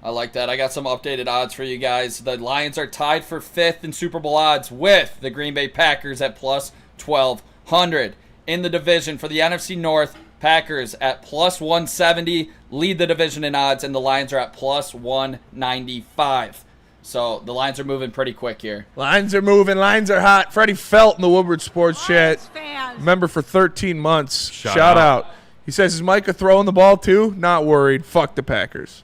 I like that. I got some updated odds for you guys. The Lions are tied for 5th in Super Bowl odds with the Green Bay Packers at plus 1,200. In the division for the NFC North, Packers at plus 170 lead the division in odds, and the Lions are at plus 195. So the lines are moving pretty quick here. Lines are moving. Lines are hot. Freddie Felt in the Woodward Sports Chat. Member for 13 months. Shout out. He says, is Micah throwing the ball too? Not worried. Fuck the Packers.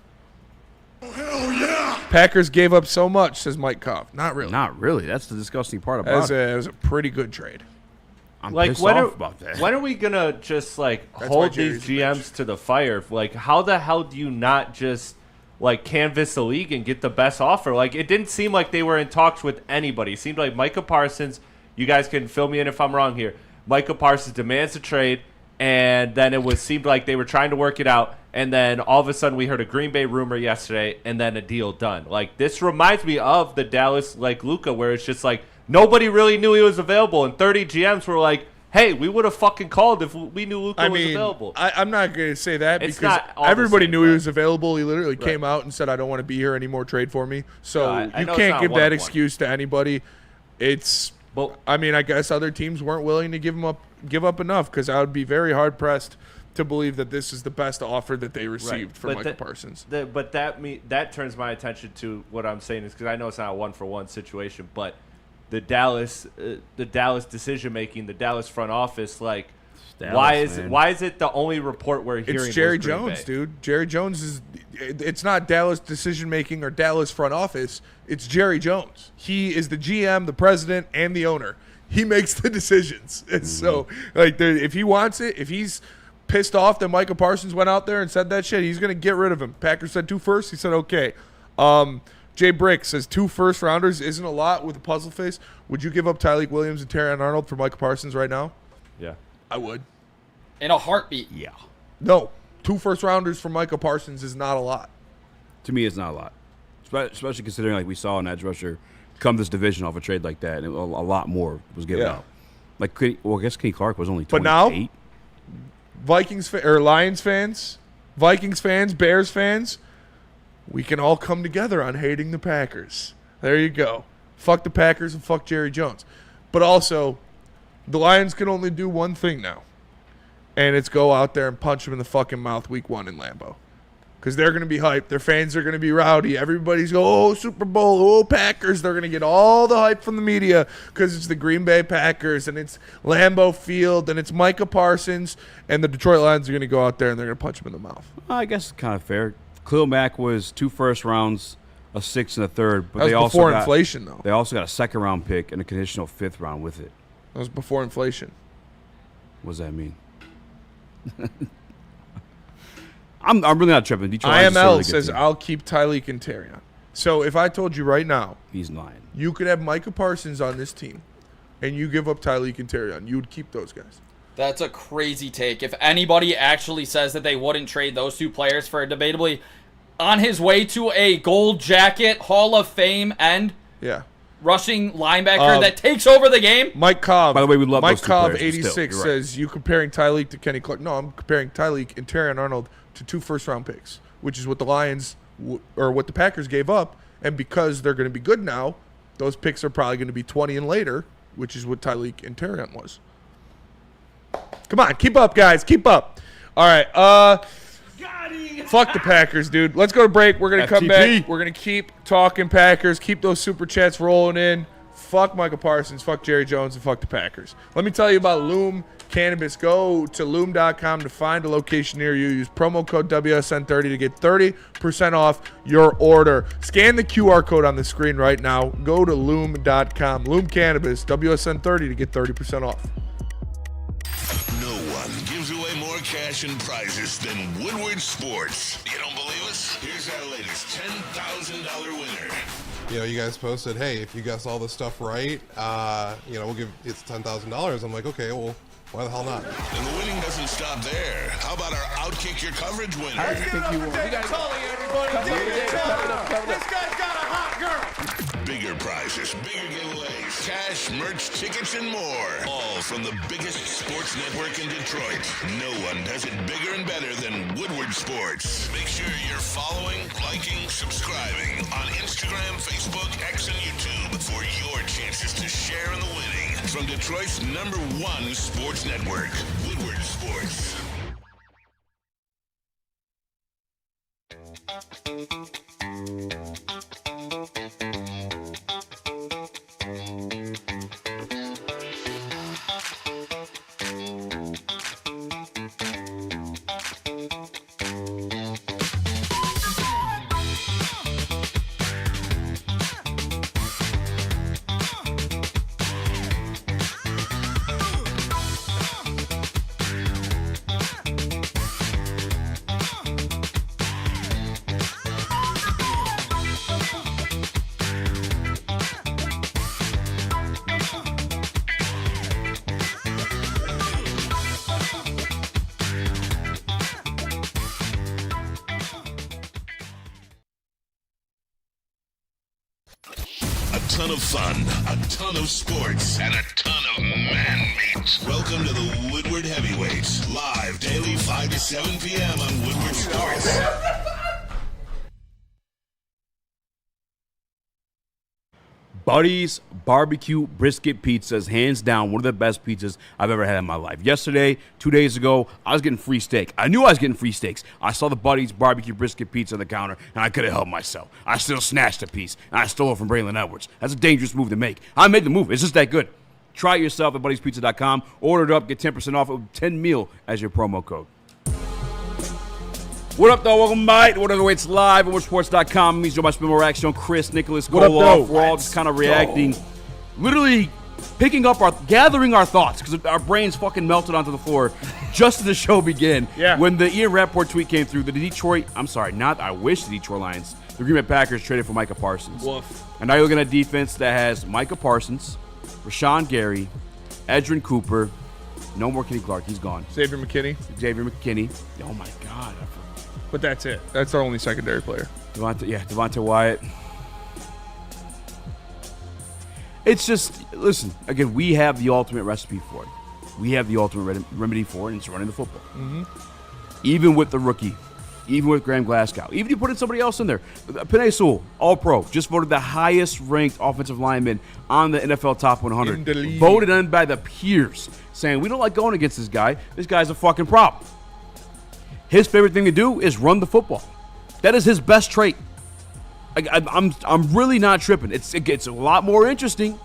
Hell yeah. Packers gave up so much, says Mike Koff. Not really. Not really. That's the disgusting part about it. It was a pretty good trade. I'm like, pissed off about that. When are we going to just, like, That's hold why these Jerry's GMs to the fire? Like, how the hell do you not just, like, canvass the league and get the best offer? Like, it didn't seem like they were in talks with anybody. It seemed like Micah Parsons, you guys can fill me in if I'm wrong here, Micah Parsons demands a trade, and then seemed like they were trying to work it out, and then all of a sudden we heard a Green Bay rumor yesterday, and then a deal done. Like, this reminds me of the Dallas, like, Luka, where it's just like nobody really knew he was available, and 30 GMs were like, hey, we would have fucking called if we knew Luka was available. I'm not going to say that It's because not all everybody the same, knew he but- was available. He literally came out and said, I don't want to be here anymore, trade for me. So I you know it's can't not give one that of one. excuse to anybody. I mean, I guess other teams weren't willing to give up enough because I would be very hard-pressed to believe that this is the best offer that they received from Micah Parsons. But that turns my attention to what I'm saying is because I know it's not a one-for-one situation, but the Dallas decision making, the Dallas front office, like Dallas, why is it the only report we're hearing? It's Jerry was Green Jones, Bay? dude. Jerry Jones is. It's not Dallas decision making or Dallas front office. It's Jerry Jones. He is the GM, the president, and the owner. he makes the decisions. And so, like, if he wants it, if he's pissed off that Micah Parsons went out there and said that shit, he's going to get rid of him. Packers said 2 firsts. He said, okay. Jay Brick says 2 first-rounders isn't a lot with a puzzle face. Would you give up Tyreek Williams and Terrion Arnold for Micah Parsons right now? Yeah. I would. In a heartbeat. Yeah. No. 2 first-rounders for Micah Parsons is not a lot. To me, it's not a lot. Especially considering, like, we saw an edge rusher come this division off a trade like that, and a lot more was given out. Like, I guess Kenny Clark was only 28. But now, Lions fans, Vikings fans, Bears fans, we can all come together on hating the Packers. There you go. Fuck the Packers and fuck Jerry Jones. But also, the Lions can only do one thing now, and it's go out there and punch them in the fucking mouth week 1 in Lambeau. Because they're going to be hyped. Their fans are going to be rowdy. Everybody's going, oh, Super Bowl, oh, Packers. They're going to get all the hype from the media because it's the Green Bay Packers and it's Lambeau Field and it's Micah Parsons. And the Detroit Lions are going to go out there and they're going to punch him in the mouth. I guess it's kind of fair. Khalil Mack was 2 first rounds, a 6th and a 3rd. But that was they before also inflation, though. They also got a 2nd-round pick and a conditional 5th round with it. That was before inflation. What does that mean? I'm really not tripping. Detroit IML says I'll keep Tyreek and Terrion. So if I told you right now, he's lying. You could have Micah Parsons on this team, and you give up Tyreek and Terrion. You would keep those guys. That's a crazy take. If anybody actually says that they wouldn't trade those 2 players for a debatably on his way to a gold jacket Hall of Fame and rushing linebacker that takes over the game. Mike Cobb. By the way, we love Mike those 2 Cobb, players, 86 says you comparing Tyreek to Kenny Clark. No, I'm comparing Tyreek and Terrion Arnold to 2 first-round picks, which is what the Lions or what the Packers gave up. And because they're going to be good now, those picks are probably going to be 20 and later, which is what Tyreek and Terrion was. Come on, keep up, guys. Keep up. All right. Fuck the Packers, dude. Let's go to break. We're going to come back. We're going to keep talking Packers, keep those super chats rolling in. Fuck Micah Parsons, fuck Jerry Jones, and fuck the Packers. Let me tell you about Loom Cannabis. Go to Loom.com to find a location near you. Use promo code WSN30 to get 30% off your order. Scan the QR code on the screen right now. Go to Loom.com. Loom Cannabis, WSN30 to get 30% off. No one gives away more cash and prizes than Woodward Sports. You don't believe us? Here's our latest $10,000 winner. You know, you guys posted, hey, if you guess all this stuff right, we'll give it's $10,000. I'm like, okay, well, why the hell not? And the winning doesn't stop there. How about our Outkick Your Coverage winner? I think you won. We got Tully, everybody. David Tully. This guy's got a hot girl. Bigger prizes, bigger giveaways, cash, merch, tickets, and more. All from the biggest sports network in Detroit. No one does it bigger and better than Woodward Sports. Make sure you're following, liking, subscribing on Instagram, Facebook, X, and YouTube for your chances to share in the winning. From Detroit's #1 sports network, Woodward Sports. A ton of fun, a ton of sports, and a ton of man-meat. Welcome to the Woodward Heavyweights, live daily 5 to 7 p.m. on Woodward Sports. Buddy's Barbecue Brisket Pizza is hands down one of the best pizzas I've ever had in my life. Yesterday, 2 days ago, I was getting free steak. I knew I was getting free steaks. I saw the Buddy's Barbecue Brisket Pizza on the counter, and I couldn't help myself. I still snatched a piece, and I stole it from Braylon Edwards. That's a dangerous move to make. I made the move. It's just that good. Try it yourself at buddyspizza.com. Order it up, get 10% off with 10 meal as your promo code. What up, though? Welcome back to Woodward Heavyweights Live at WoodsportsCom. Means Joe, my Spin More Action, Chris, Nicholas, Goloff. We're all just kind of reacting. Literally gathering our thoughts, because our brains fucking melted onto the floor just as the show began. Yeah. When the Ian Rappaport tweet came through, I wish the Detroit Lions, the Green Bay Packers traded for Micah Parsons. Woof. And now you're looking at a defense that has Micah Parsons, Rashawn Gary, Edgerrin Cooper, no more Kenny Clark, he's gone. Xavier McKinney. Oh my God. But that's it. That's our only secondary player. Devontae Wyatt. It's just, listen, again, we have the ultimate recipe for it. We have the ultimate remedy for it, and it's running the football. Mm-hmm. Even with the rookie, even with Graham Glasgow, even if you put in somebody else in there. Penei Sewell, All-Pro, just voted the highest-ranked offensive lineman on the NFL Top 100. In the league. Voted in by the peers, saying, we don't like going against this guy. This guy's a fucking problem. His favorite thing to do is run the football. That is his best trait. I'm really not tripping. It gets a lot more interesting,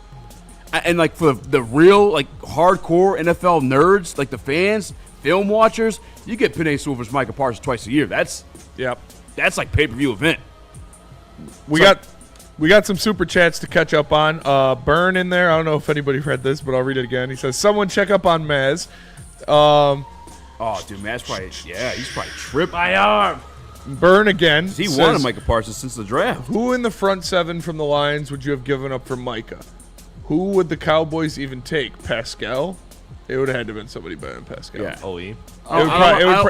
and like for the real like hardcore NFL nerds, like the fans, film watchers, you get Penei Sewell versus Micah Parsons twice a year. That's like pay-per-view event. We got some super chats to catch up on. Burn in there. I don't know if anybody read this, but I'll read it again. He says, "Someone check up on Maz." Oh, dude, Maz he's probably tripped. My arm. Burn again. He wanted Micah Parsons since the draft. Who in the front seven from the Lions would you have given up for Micah? Who would the Cowboys even take? Pascal? It would have had to have been somebody better than Pascal. Yeah, Aleem.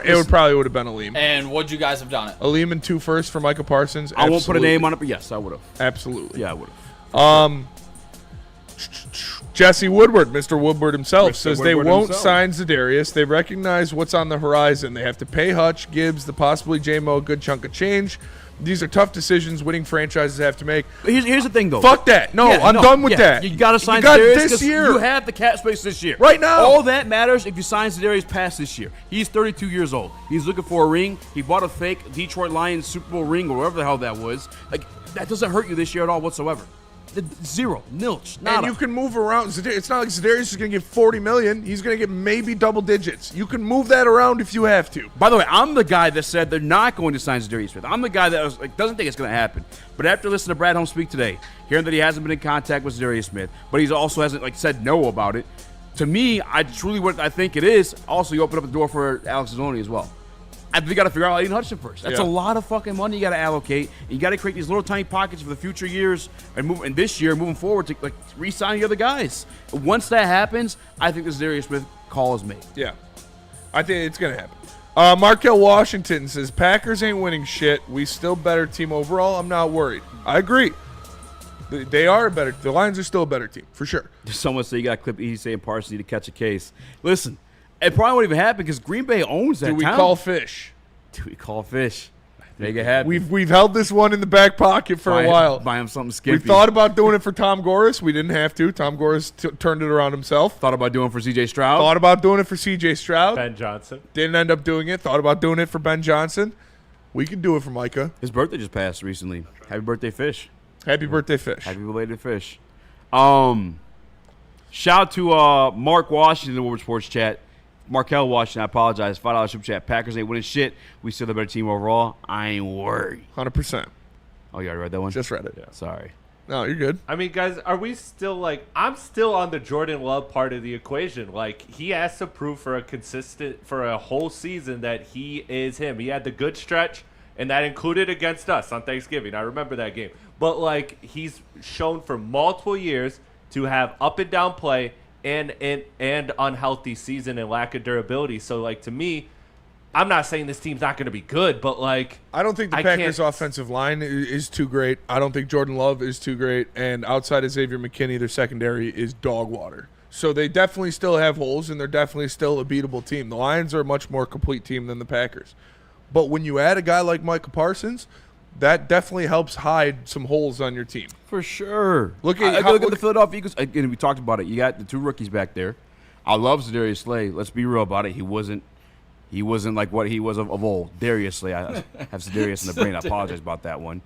It would probably would have been Aleem. And would you guys have done it? Aleem and 2 firsts for Micah Parsons. I won't put a name on it, but yes, I would have. Absolutely. Yeah, I would have. Jesse Woodward, Mr. Woodward himself, says they won't sign ZaDarius. They recognize what's on the horizon. They have to pay Hutch, Gibbs, the possibly J-Mo a good chunk of change. These are tough decisions winning franchises have to make. Here's the thing, though. Fuck that. No, I'm done with that. You got to sign ZaDarius this year. You have the cap space this year. Right now. All that matters if you sign ZaDarius past this year. He's 32 years old. He's looking for a ring. He bought a fake Detroit Lions Super Bowl ring or whatever the hell that was. Like, that doesn't hurt you this year at all whatsoever. Zero. Nilch. Nada. And you can move around. It's not like ZaDarius is going to get $40 million. He's going to get maybe double digits. You can move that around if you have to. By the way, I'm the guy that said they're not going to sign ZaDarius Smith. I'm the guy that doesn't think it's going to happen. But after listening to Brad Holmes speak today, hearing that he hasn't been in contact with ZaDarius Smith, but he also hasn't said no about it, to me, what I think it is, also you open up the door for Alex Zaloni as well. We got to figure out Aiden Hutchinson first. That's a lot of fucking money you got to allocate. You got to create these little tiny pockets for the future years and this year moving forward to re-sign the other guys. Once that happens, I think the ZaDarius Smith call is made. Yeah, I think it's gonna happen. Markel Washington says Packers ain't winning shit. We still better team overall. I'm not worried. I agree. They are a better. The Lions are still a better team for sure. Someone say you got a clip Eazy saying Parsons to catch a case. Listen. It probably won't even happen because Green Bay owns that town. Do we call fish? Make it happen. We've held this one in the back pocket for a while. Buy him something skimpy. We thought about doing it for Tom Gorris. We didn't have to. Tom Gorris turned it around himself. Thought about doing it for C.J. Stroud. Thought about doing it for C.J. Stroud. Ben Johnson. Didn't end up doing it. Thought about doing it for Ben Johnson. We could do it for Micah. His birthday just passed recently. Happy birthday, Fish. Happy birthday, Fish. Happy belated Fish. Shout out to Mark Washington in the Woodward Sports Chat. Markel Washington, I apologize. $5 super chat. Packers ain't winning shit. We still the better team overall. I ain't worried. 100%. Oh, you already read that one? Just read it. Yeah. Sorry. No, you're good. I mean, guys, are we still I'm still on the Jordan Love part of the equation. He has to prove for a whole season that he is him. He had the good stretch, and that included against us on Thanksgiving. I remember that game. But he's shown for multiple years to have up and down play and unhealthy season and lack of durability. So to me, I'm not saying this team's not going to be good, but I don't think the Packers' offensive line is too great. I don't think Jordan Love is too great, and outside of Xavier McKinney, their secondary is dog water. So they definitely still have holes, and they're definitely still a beatable team. The Lions are a much more complete team than the Packers. But when you add a guy like Micah Parsons, that definitely helps hide some holes on your team. For sure. Look at the Philadelphia Eagles. Again, we talked about it. You got the 2 rookies back there. I love ZaDarius Slay. Let's be real about it. He wasn't like what he was of old. Darius Slay. I have ZaDarius in the brain. I apologize about that one.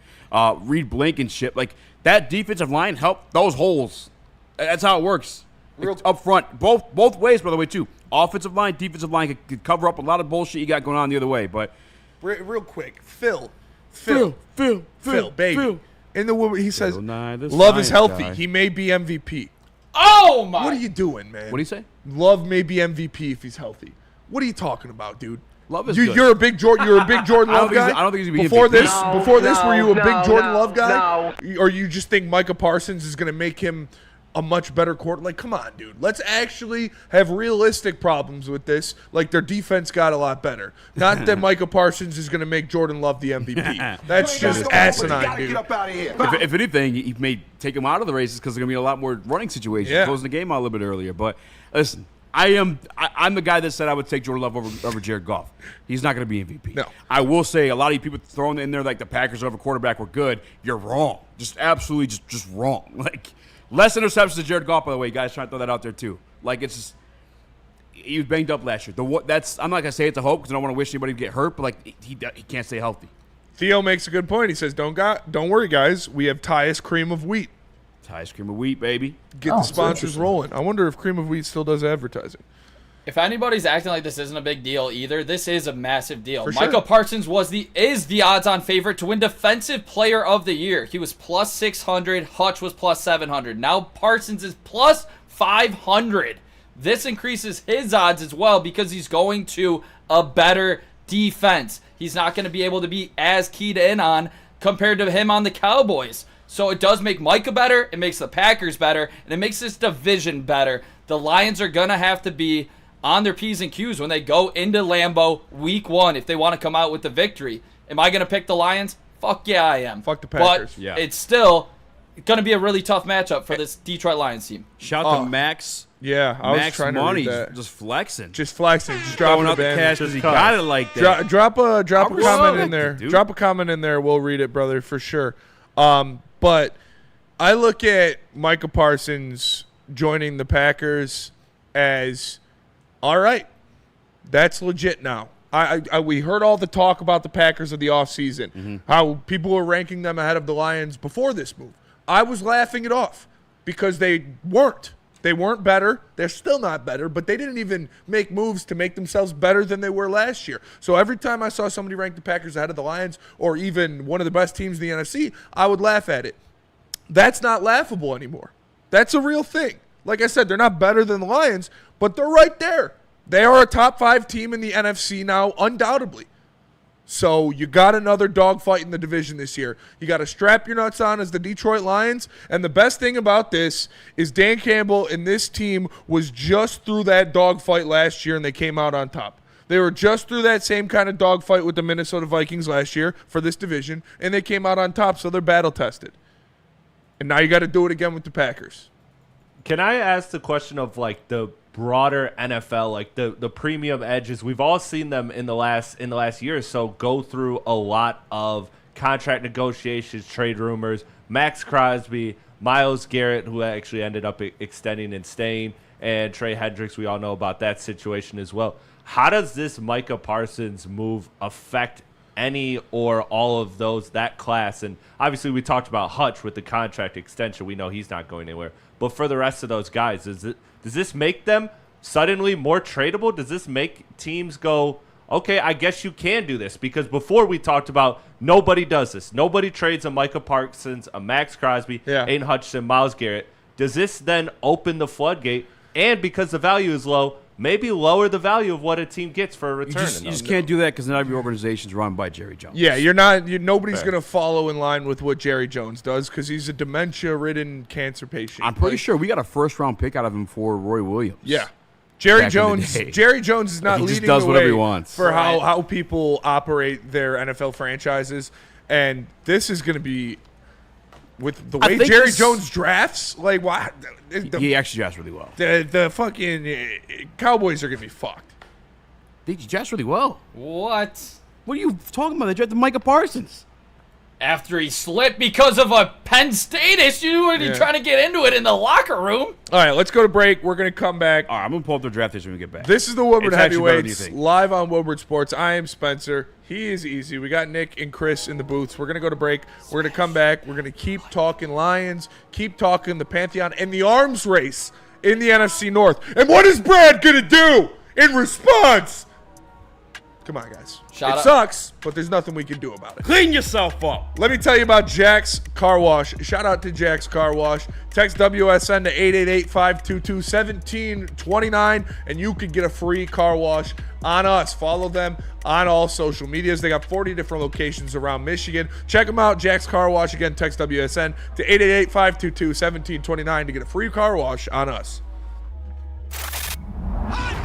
Reed Blankenship. That defensive line helped those holes. That's how it works. Up front. Both ways, by the way, too. Offensive line, defensive line could cover up a lot of bullshit you got going on the other way. But real quick, Phil, baby. Phil. In the he says, Love is healthy. Guy. He may be MVP. Oh, my. What are you doing, man? What do you say? Love may be MVP if he's healthy. What are you talking about, dude? Love is good. You're a big Jordan Love guy? I don't think he's going to be Before MVP. this, were you a big Jordan Love guy? Or you just think Micah Parsons is going to make him a much better quarter? Like, come on, dude. Let's actually have realistic problems with this. Like, their defense got a lot better. Not that Micah Parsons is going to make Jordan Love the MVP. That's just asinine, dude. If anything, you may take him out of the races because there's going to be a lot more running situations, closing the game out a little bit earlier. But listen, I'm the guy that said I would take Jordan Love over Jared Goff. He's not going to be MVP. No. I will say a lot of you people throwing in there like the Packers over quarterback were good. You're wrong. Just absolutely just wrong. Like, less interceptions than Jared Goff, by the way, guys. Trying to throw that out there too. Like, it's just, he was banged up last year. I'm not gonna say it's a hope because I don't want to wish anybody to get hurt, but like he can't stay healthy. Theo makes a good point. He says, "Don't worry, guys. We have Tyus Cream of Wheat. Tyus Cream of Wheat, baby. Get the sponsors rolling." I wonder if Cream of Wheat still does advertising. If anybody's acting like this isn't a big deal either, this is a massive deal. For Micah sure. Parsons is the odds-on favorite to win Defensive Player of the Year. He was plus 600. Hutch was plus 700. Now Parsons is plus 500. This increases his odds as well because he's going to a better defense. He's not going to be able to be as keyed in on compared to him on the Cowboys. So it does make Micah better. It makes the Packers better. And it makes this division better. The Lions are going to have to be on their P's and Q's when they go into Lambeau week 1 if they want to come out with the victory. Am I going to pick the Lions? Fuck yeah, I am. Fuck the Packers. But it's still going to be a really tough matchup for this Detroit Lions team. Shout to Max. Yeah, I was Max trying Money to read that. just flexing. Just dropping out the cash because he got it like that. Drop a comment in it, there. dude. Drop a comment in there. We'll read it, brother, for sure. But I look at Micah Parsons joining the Packers as, all right, that's legit now. We heard all the talk about the Packers of the offseason, how people were ranking them ahead of the Lions before this move. I was laughing it off because they weren't. They weren't better. They're still not better, but they didn't even make moves to make themselves better than they were last year. So every time I saw somebody rank the Packers ahead of the Lions or even one of the best teams in the NFC, I would laugh at it. That's not laughable anymore. That's a real thing. Like I said, they're not better than the Lions, but they're right there. They are a top 5 team in the NFC now, undoubtedly. So you got another dogfight in the division this year. You got to strap your nuts on as the Detroit Lions. And the best thing about this is Dan Campbell and this team was just through that dogfight last year, and they came out on top. They were just through that same kind of dogfight with the Minnesota Vikings last year for this division, and they came out on top, so they're battle-tested. And now you got to do it again with the Packers. Can I ask the question of, like, the broader NFL, like the premium edges? We've all seen them in the last year or so go through a lot of contract negotiations, trade rumors. Max Crosby, Myles Garrett, who actually ended up extending and staying, and Trey Hendricks, we all know about that situation as well. How does this Micah Parsons move affect any or all of that class? And obviously we talked about Hutch with the contract extension. We know he's not going anywhere. But for the rest of those guys, does this make them suddenly more tradable? Does this make teams go, okay, I guess you can do this? Because before we talked about nobody does this. Nobody trades a Micah Parsons, a Max Crosby, Aiden Hutchinson, Myles Garrett. Does this then open the floodgate? And because the value is low, maybe lower the value of what a team gets for a return. You just can't do that because not every organization is run by Jerry Jones. Yeah, nobody's going to follow in line with what Jerry Jones does because he's a dementia-ridden cancer patient. I'm pretty sure we got a first-round pick out of him for Roy Williams. Yeah. Jerry Jones is not leading the way for how people operate their NFL franchises. And this is going to be, with the way Jerry Jones drafts, like, why? He actually drafts really well. The fucking Cowboys are going to be fucked. They drafts really well. What? What are you talking about? They drafted Micah Parsons. After he slipped because of a Penn State issue and he's trying to get into it in the locker room. All right, let's go to break. We're going to come back. All right, I'm going to pull up the draft issue when we get back. This is the Woodward Heavyweights live on Woodward Sports. I am Spencer. He is Easy. We got Nick and Chris in the booths. We're going to go to break. We're going to come back. We're going to keep talking Lions, keep talking the Pantheon, and the arms race in the NFC North. And what is Brad going to do in response? Come on, guys. Shout it out. sucks, but there's nothing we can do about it. Clean yourself up. Let me tell you about Jack's Car Wash. Shout out to Jack's Car Wash. Text WSN to 888-522-1729, and you could get a free car wash on us. Follow them on all social medias. They got 40 different locations around Michigan. Check them out, Jack's Car Wash. Again, text WSN to 888-522-1729 to get a free car wash on us.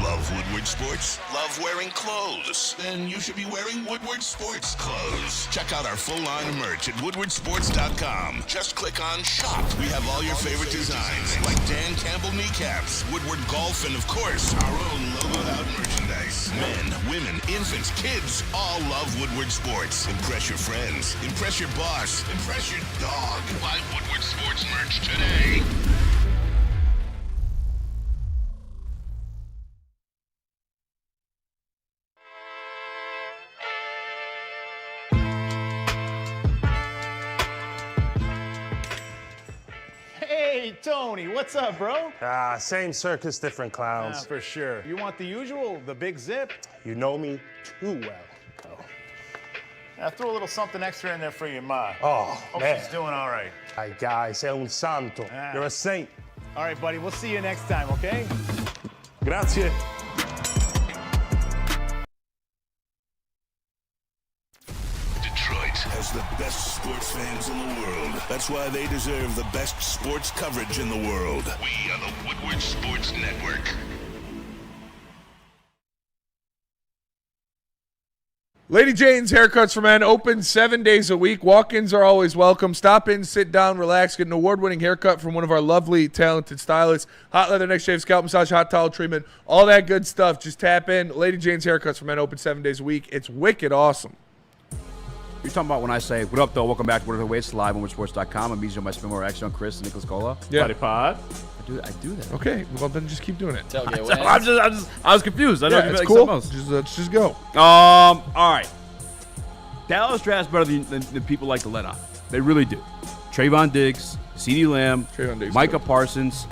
Love Woodward Sports? Love wearing clothes? Then you should be wearing Woodward Sports clothes. Check out our full line of merch at woodwardsports.com. Just click on Shop. We have all your favorite designs, like Dan Campbell kneecaps, Woodward Golf, and of course, our own logoed out merchandise. Men, women, infants, kids, all love Woodward Sports. Impress your friends. Impress your boss. Impress your dog. Buy Woodward Sports merch today. Hey, Tony, what's up, bro? Same circus, different clowns. For sure. You want the usual, the big zip? You know me too well. I threw a little something extra in there for your ma. Oh, Hope man. she's doing all right. Ay, guy, sei un santo. You're a saint. All right, buddy, we'll see you next time, okay? Grazie. Detroit has the best sports fans in the world. That's why they deserve the best sports coverage in the world. We are the Woodward Sports Network. Lady Jane's Haircuts for Men, open 7 days a week. Walk-ins are always welcome. Stop in, sit down, relax, get an award-winning haircut from one of our lovely, talented stylists. Hot leather, neck shave, scalp massage, hot towel treatment, all that good stuff. Just tap in. Lady Jane's Haircuts for Men, open 7 days a week. It's wicked awesome. You're talking about when I say, what up, though? Welcome back to What Are the Ways, live on WoodSports.com. I'm Eazy on my spin more action on Chris and Nicholas Cola. Yeah. Buddy Pod. I do that. Okay, well, then just keep doing it. I was confused. I know Yeah, it's it's cool. cool. Let's just go. All right. Dallas drafts better than people like to let on. They really do. Trayvon Diggs, CeeDee Lamb, Micah Parsons.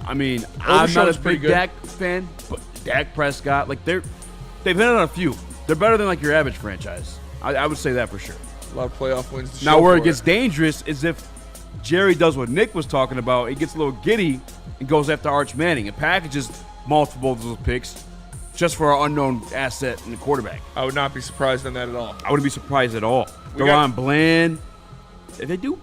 I mean, I'm not a big Dak fan, but Dak Prescott, like they've hit on a few. They're better than like your average franchise. I would say that for sure. A lot of playoff wins. Now, where it gets dangerous is if Jerry does what Nick was talking about. He gets a little giddy and goes after Arch Manning and packages multiple of those picks just for our unknown asset in the quarterback. I would not be surprised on that at all. I wouldn't be surprised at all. Deron Bland, they do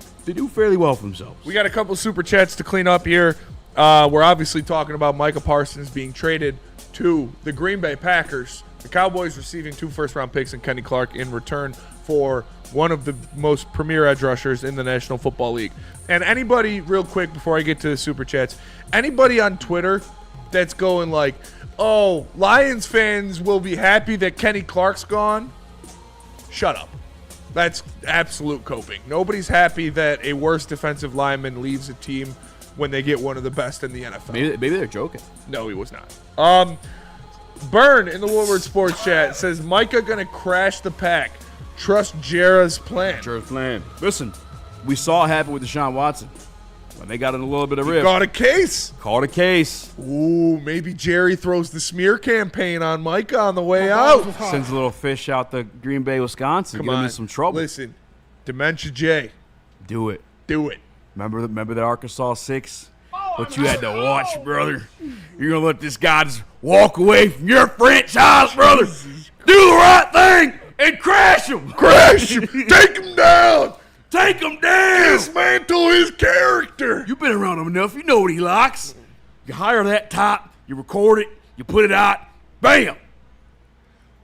fairly well for themselves. We got a couple super chats to clean up here. We're obviously talking about Micah Parsons being traded to the Green Bay Packers. The Cowboys receiving 2 first-round picks and Kenny Clark in return for one of the most premier edge rushers in the National Football League. And anybody, real quick before I get to the super chats, anybody on Twitter that's going like, oh, Lions fans will be happy that Kenny Clark's gone, shut up. That's absolute coping. Nobody's happy that a worse defensive lineman leaves a team when they get one of the best in the NFL. Maybe they're joking. No, he was not. Burn in the Woodward Sports Chat says, Micah going to crash the pack. Trust Jera's plan. Jera's plan. Listen, we saw it happen with Deshaun Watson. When they got in a little bit of rift. Got a case. Caught a case. Ooh, maybe Jerry throws the smear campaign on Micah on the way out. Sends a little fish out to Green Bay, Wisconsin. Come Get him on. in some trouble. Listen, Dementia J. Do it. Do it. Remember the Arkansas 6? What you had to watch, brother. You're going to let this guy just walk away from your franchise, brother. Do the right thing and crash him. Crash him. Take him down. Take him down. Dismantle his character. You've been around him enough. You know what he likes. You hire that top. You record it. You put it out. Bam.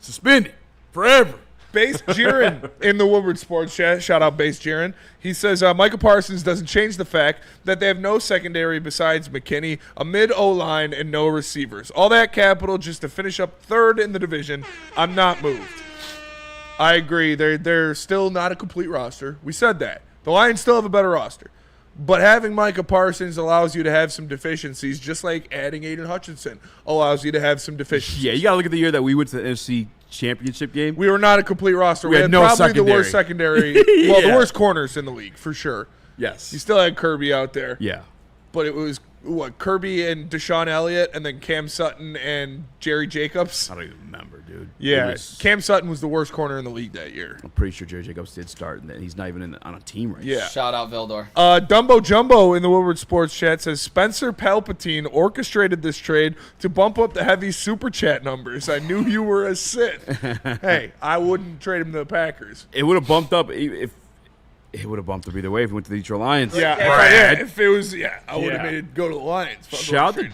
Suspended forever. Base Jiren in the Woodward Sports Chat. Shout out Base Jiren. He says, Micah Parsons doesn't change the fact that they have no secondary besides McKinney, a mid O-line, and no receivers. All that capital just to finish up third in the division. I'm not moved. I agree. They're still not a complete roster. We said that. The Lions still have a better roster. But having Micah Parsons allows you to have some deficiencies, just like adding Aiden Hutchinson allows you to have some deficiencies. Yeah, you got to look at the year that we went to the NFC Championship game. We were not a complete roster. We had no probably secondary. the worst secondary. Well, the worst corners in the league, for sure. Yes. You still had Kirby out there. Yeah. But it was Kirby and Deshaun Elliott, and then Cam Sutton and Jerry Jacobs. I don't even remember, dude. Yeah, Cam Sutton was the worst corner in the league that year. I'm pretty sure Jerry Jacobs did start, and he's not even on a team right now. Yeah. Shout out Vildor. Dumbo Jumbo in the Woodward Sports Chat says Spencer Palpatine orchestrated this trade to bump up the heavy super chat numbers. I knew you were a Sith. Hey, I wouldn't trade him to the Packers. It would have bumped up if it would have bumped up either way if he went to the Detroit Lions. If it was, I would have made it go to the Lions. Shout out to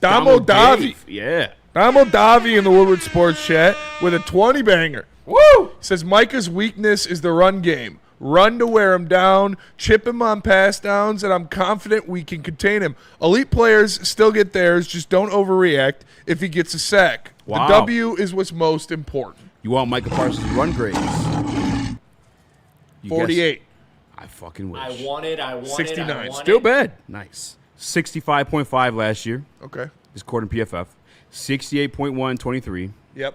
Damo Davi. Yeah. Damo Davi in the Woodward Sports Chat with a 20 banger. Woo! Says Micah's weakness is the run game. Run to wear him down, chip him on pass downs, and I'm confident we can contain him. Elite players still get theirs, just don't overreact if he gets a sack. Wow. The W is what's most important. You want Micah Parsons' run grades? 48. I fucking wish. I want it. 69. Still bad. Nice. 65.5 last year. Okay. His court in PFF. 68.1 in 23. Yep.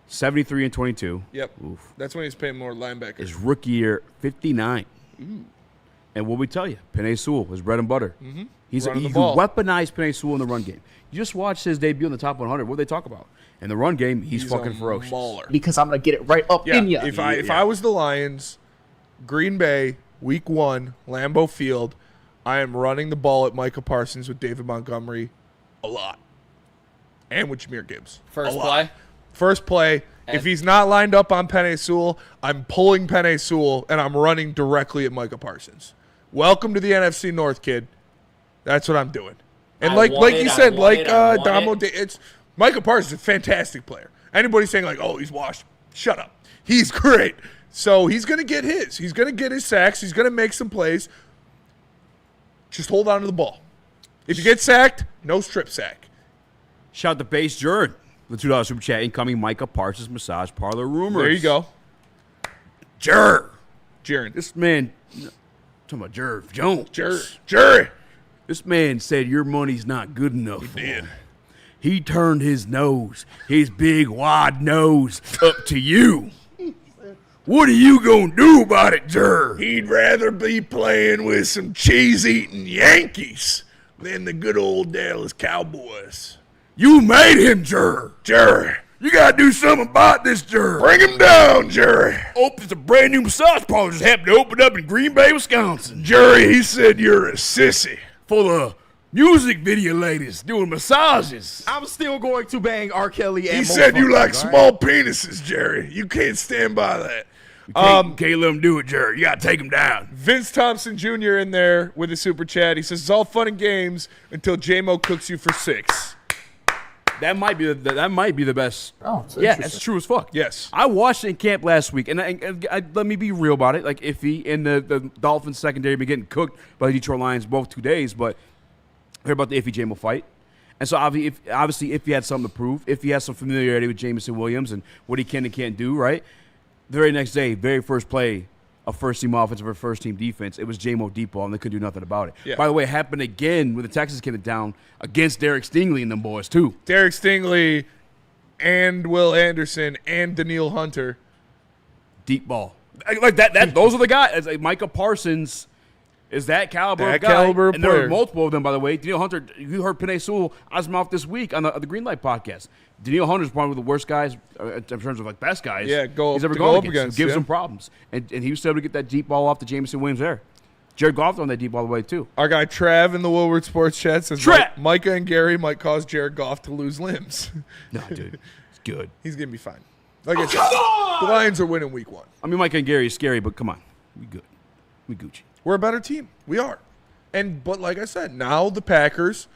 73 and 22. Yep. Oof. That's when he's paying more linebackers. His rookie year, 59. Ooh. And what we tell you, Penei Sewell, his bread and butter. Mm-hmm. He weaponized Penei Sewell in the run game. You just watched his debut in the top 100. What do they talk about? In the run game, he's fucking ferocious. Mauler. Because I'm going to get it right up in you. If I was the Lions, Green Bay, week 1, Lambeau Field, I am running the ball at Micah Parsons with David Montgomery a lot. And with Jahmyr Gibbs. First play. If he's not lined up on Penei Sewell, I'm pulling Penei Sewell, and I'm running directly at Micah Parsons. Welcome to the NFC North, kid. That's what I'm doing. And like you said, it's Micah Parsons is a fantastic player. Anybody saying like, oh, he's washed, shut up. He's great. So he's going to get his. He's going to get his sacks. He's going to make some plays. Just hold on to the ball. If you get sacked, no strip sack. Shout out to Base Jordan. The $2 super chat. Incoming Micah Parsons massage parlor rumors. There you go. Jaron. This man, talking about Jerv Jones. Jerry. This man said your money's not good enough for him. He turned his big wide nose, up to you. What are you gonna do about it, Jerv? He'd rather be playing with some cheese-eating Yankees than the good old Dallas Cowboys. You made him, Jerry. You gotta do something about this, Jerry. Bring him down, Jerry. There's a brand new massage parlor just happened to open up in Green Bay, Wisconsin. Jerry, he said you're a sissy. Full of music video ladies doing massages. I'm still going to bang R. Kelly and He said you like small penises, Jerry. You can't stand by that. Can't let him do it, Jerry. You gotta take him down. Vince Thompson Jr. in there with a super chat. He says it's all fun and games until J-Mo cooks you for 6. That might be the best. Oh, yeah, that's true as fuck. Yes, I watched it in camp last week, and I let me be real about it. Like Iffy and the Dolphins secondary been getting cooked by the Detroit Lions both 2 days, but I heard about the Iffy J-Mo fight, and so obviously Iffy had something to prove. Iffy has some familiarity with Jameson Williams and what he can and can't do. Right, the very next day, very first play of first-team offense or first-team defense, it was J-Mo deep ball, and they couldn't do nothing about it. Yeah. By the way, it happened again when the Texans came down against Derek Stingley and them boys, too. Derek Stingley and Will Anderson and Daniil Hunter. Deep ball. Like that. Those are the guys. Like Micah Parsons is that caliber of guy. Caliber and there player. are multiple of them, by the way. Daniil Hunter, you heard Penei Sewell out his mouth this week on the Greenlight podcast. Daniil Hunter's probably one of the worst guys in terms of like best guys he's ever gone against. Gives him problems. And he was able to get that deep ball off to Jameson Williams there. Jared Goff on that deep all the way, too. Our guy Trav in the Woodward Sports Chat says Micah and Gary might cause Jared Goff to lose limbs. No, dude. It's good. He's going to be fine. Like I said, the Lions are winning week 1. I mean, Micah and Gary is scary, but come on. We good. We Gucci. We're a better team. We are. But like I said, now the Packers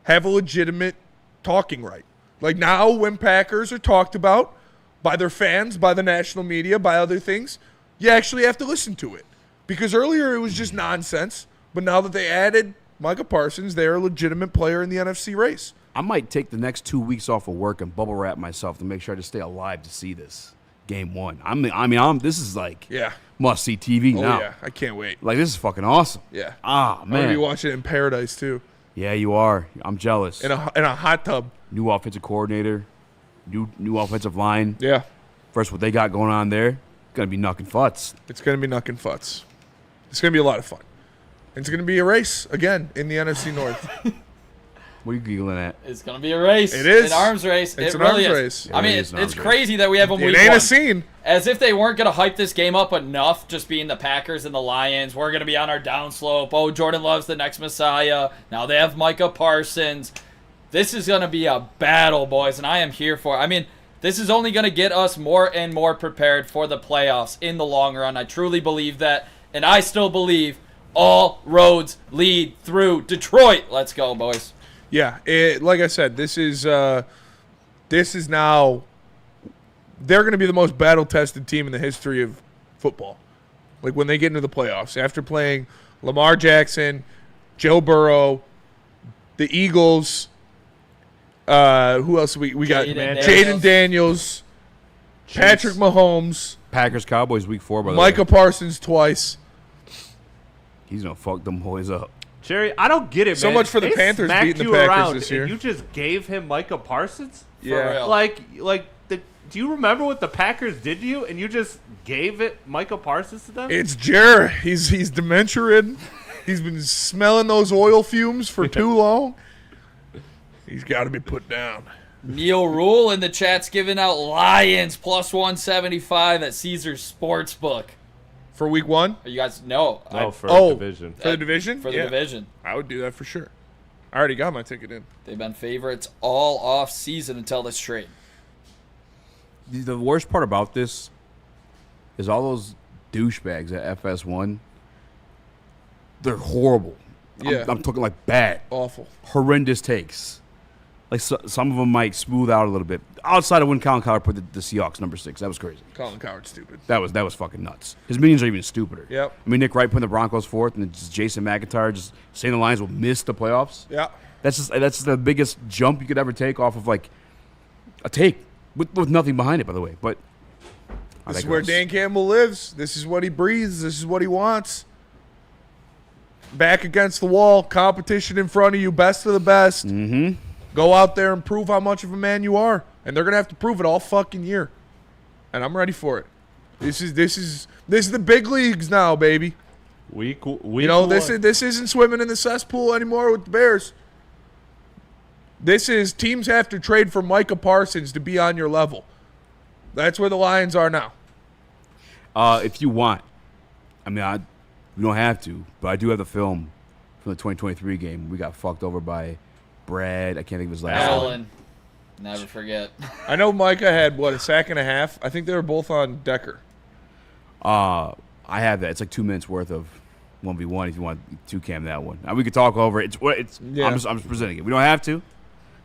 have a legitimate talking right. Like now when Packers are talked about by their fans, by the national media, by other things, you actually have to listen to it. Because earlier it was just nonsense, but now that they added Micah Parsons, they're a legitimate player in the NFC race. I might take the next 2 weeks off of work and bubble wrap myself to make sure I just stay alive to see this game 1. This is like must see TV now. Oh yeah, I can't wait. Like this is fucking awesome. Yeah. Man, I'm gonna be watching it in paradise too. Yeah, you are. I'm jealous. In a hot tub. New offensive coordinator, new offensive line. Yeah. First, what they got going on there, gonna be knucking futz. It's gonna be knucking futz. It's gonna be a lot of fun. It's going to be a race again in the NFC North. What are you giggling at? It's going to be a race. It is. An arms race. It's it an really arms is. race. I mean, it's crazy that we have them week It ain't one. a scene. As if they weren't going to hype this game up enough, just being the Packers and the Lions. We're going to be on our downslope. Oh, Jordan Love's the next Messiah. Now they have Micah Parsons. This is going to be a battle, boys, and I am here for it. I mean, this is only going to get us more and more prepared for the playoffs in the long run. I truly believe that, and I still believe all roads lead through Detroit. Let's go, boys. Yeah, like I said, this is now they're going to be the most battle-tested team in the history of football. Like when they get into the playoffs, after playing Lamar Jackson, Joe Burrow, the Eagles, who else we got? Jaden Daniels, Patrick Mahomes, Packers Cowboys week 4 by the Micah way. Parsons twice. He's gonna fuck them boys up. Jerry, I don't get it, So man. much for the They Panthers smacked beating the you Packers around, this year. And you just gave him Micah Parsons? Yeah. real. Like do you remember what the Packers did to you, and you just gave it Micah Parsons to them? It's Jer. He's dementia-ridden. He's been smelling those oil fumes for too long. He's got to be put down. Neil Rule in the chat's giving out Lions plus 175 at Caesars Sportsbook. For week 1? Are you guys know? For the division. For the division? For the division. I would do that for sure. I already got my ticket in. They've been favorites all off season until this trade. The worst part about this is all those douchebags at FS1. They're horrible. Yeah. I'm talking like bad. Awful. Horrendous takes. Like some of them might smooth out a little bit. Outside of when Colin Cowherd put the Seahawks number 6. That was crazy. Colin Cowherd's stupid. That was fucking nuts. His minions are even stupider. Yep. I mean, Nick Wright putting the Broncos 4th, and then just Jason McIntyre just saying the Lions will miss the playoffs. Yeah. That's the biggest jump you could ever take off of like a take with nothing behind it, by the way. But This is where Dan Campbell lives. This is what he breathes. This is what he wants. Back against the wall, competition in front of you, best of the best. Mm-hmm. Go out there and prove how much of a man you are. And they're going to have to prove it all fucking year. And I'm ready for it. This is the big leagues now, baby. Week you know, this isn't swimming in the cesspool anymore with the Bears. This is teams have to trade for Micah Parsons to be on your level. That's where the Lions are now. If you want, I mean, we don't have to, but I do have the film from the 2023 game. We got fucked over by Brad. I can't think of his last name. Allen. Never forget. I know Micah had, a sack and a half? I think they were both on Decker. I have that. It's like 2 minutes worth of 1v1 if you want to cam that one. Now, we could talk over it. Yeah. I'm just presenting it. We don't have to.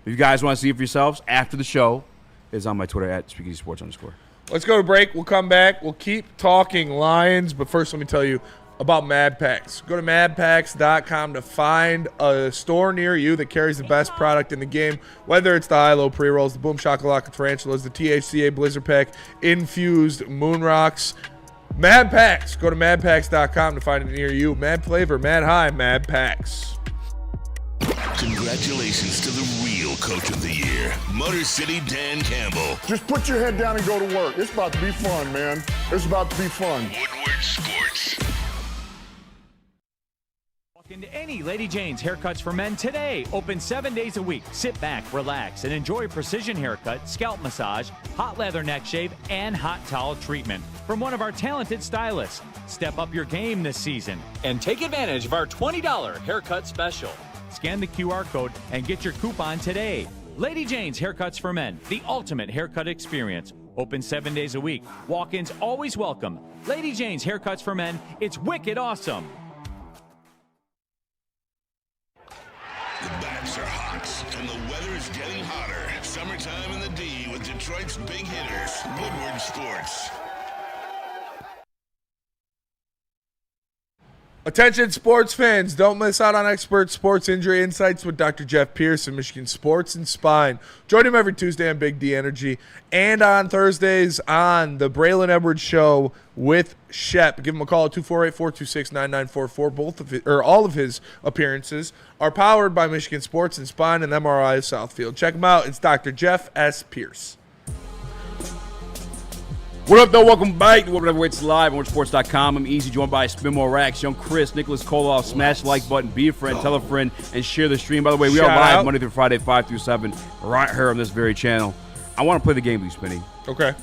If you guys want to see it for yourselves after the show, it's on my Twitter at @SpeakeasySports_. Let's go to break. We'll come back. We'll keep talking Lions, but first let me tell you about Mad Packs. Go to madpacks.com to find a store near you that carries the best product in the game, whether it's the high-low pre-rolls, the Boom Shakalaka Tarantulas, the THCA Blizzard Pack, infused Moon Rocks. Mad Packs. Go to madpacks.com to find it near you. Mad flavor, mad high, Mad Packs. Congratulations to the real coach of the year, Motor City Dan Campbell. Just put your head down and go to work. It's about to be fun, man. It's about to be fun. Woodward Sports. Walk into any Lady Jane's Haircuts for Men today. Open 7 days a week. Sit back, relax, and enjoy precision haircut, scalp massage, hot leather neck shave, and hot towel treatment from one of our talented stylists. Step up your game this season and take advantage of our $20 haircut special. Scan the QR code and get your coupon today. Lady Jane's Haircuts for Men, the ultimate haircut experience. Open 7 days a week. Walk-ins always welcome. Lady Jane's Haircuts for Men, it's wicked awesome. The bats are hot, and the weather is getting hotter. Summertime in the D with Detroit's big hitters, Woodward Sports. Attention sports fans, don't miss out on expert sports injury insights with Dr. Jeff Pierce in Michigan Sports and Spine. Join him every Tuesday on Big D Energy and on Thursdays on the Braylon Edwards Show with Shep. Give him a call at 248-426-9944. All of his appearances are powered by Michigan Sports and Spine and MRI of Southfield. Check him out. It's Dr. Jeff S. Pierce. What up, though? Welcome back to Woodward Heavyweights Live on WoodwardSports.com. I'm Easy, joined by Spinmo Rax, Young Chris, Nicholas Koloff. Smash the like button, be a friend, tell a friend, and share the stream. By the way, we are live Monday through Friday, 5 through 7, right here on this very channel. I want to play the game with you, Spinny. Okay.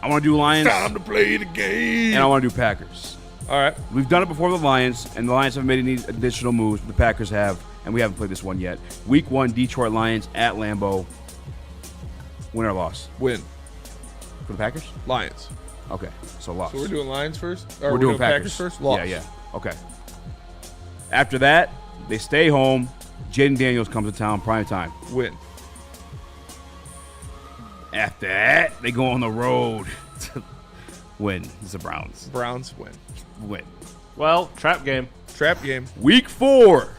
I want to do Lions. Time to play the game. And I want to do Packers. All right. We've done it before with the Lions, and the Lions haven't made any additional moves, but the Packers have, and we haven't played this one yet. Week 1, Detroit Lions at Lambeau. Win or loss? Win. For the Packers? Lions. Okay, so loss. So we're doing Lions first? Or we're doing Packers first? Loss. Yeah. Okay. After that, they stay home. Jaden Daniels comes to town, prime time. Win. After that, they go on the road to win. It's the Browns. Browns win. Well, trap game. Trap game. Week 4,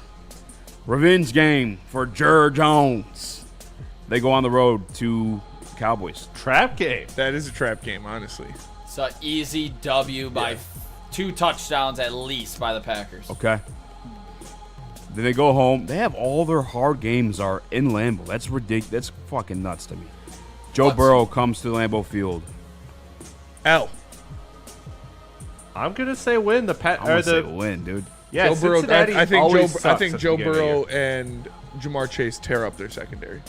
revenge game for Jer Jones. They go on the road to Cowboys. Trap game. That is a trap game, honestly. It's an easy W by 2 touchdowns at least by the Packers. Okay. Then they go home. They have all their hard games are in Lambeau. That's ridiculous. That's fucking nuts to me. Joe Burrow comes to Lambeau Field. L. I'm gonna say win. I'm gonna say win, dude. Yeah, Joe Burrow. I think Joe Burrow Burrow and Jamar Chase tear up their secondary.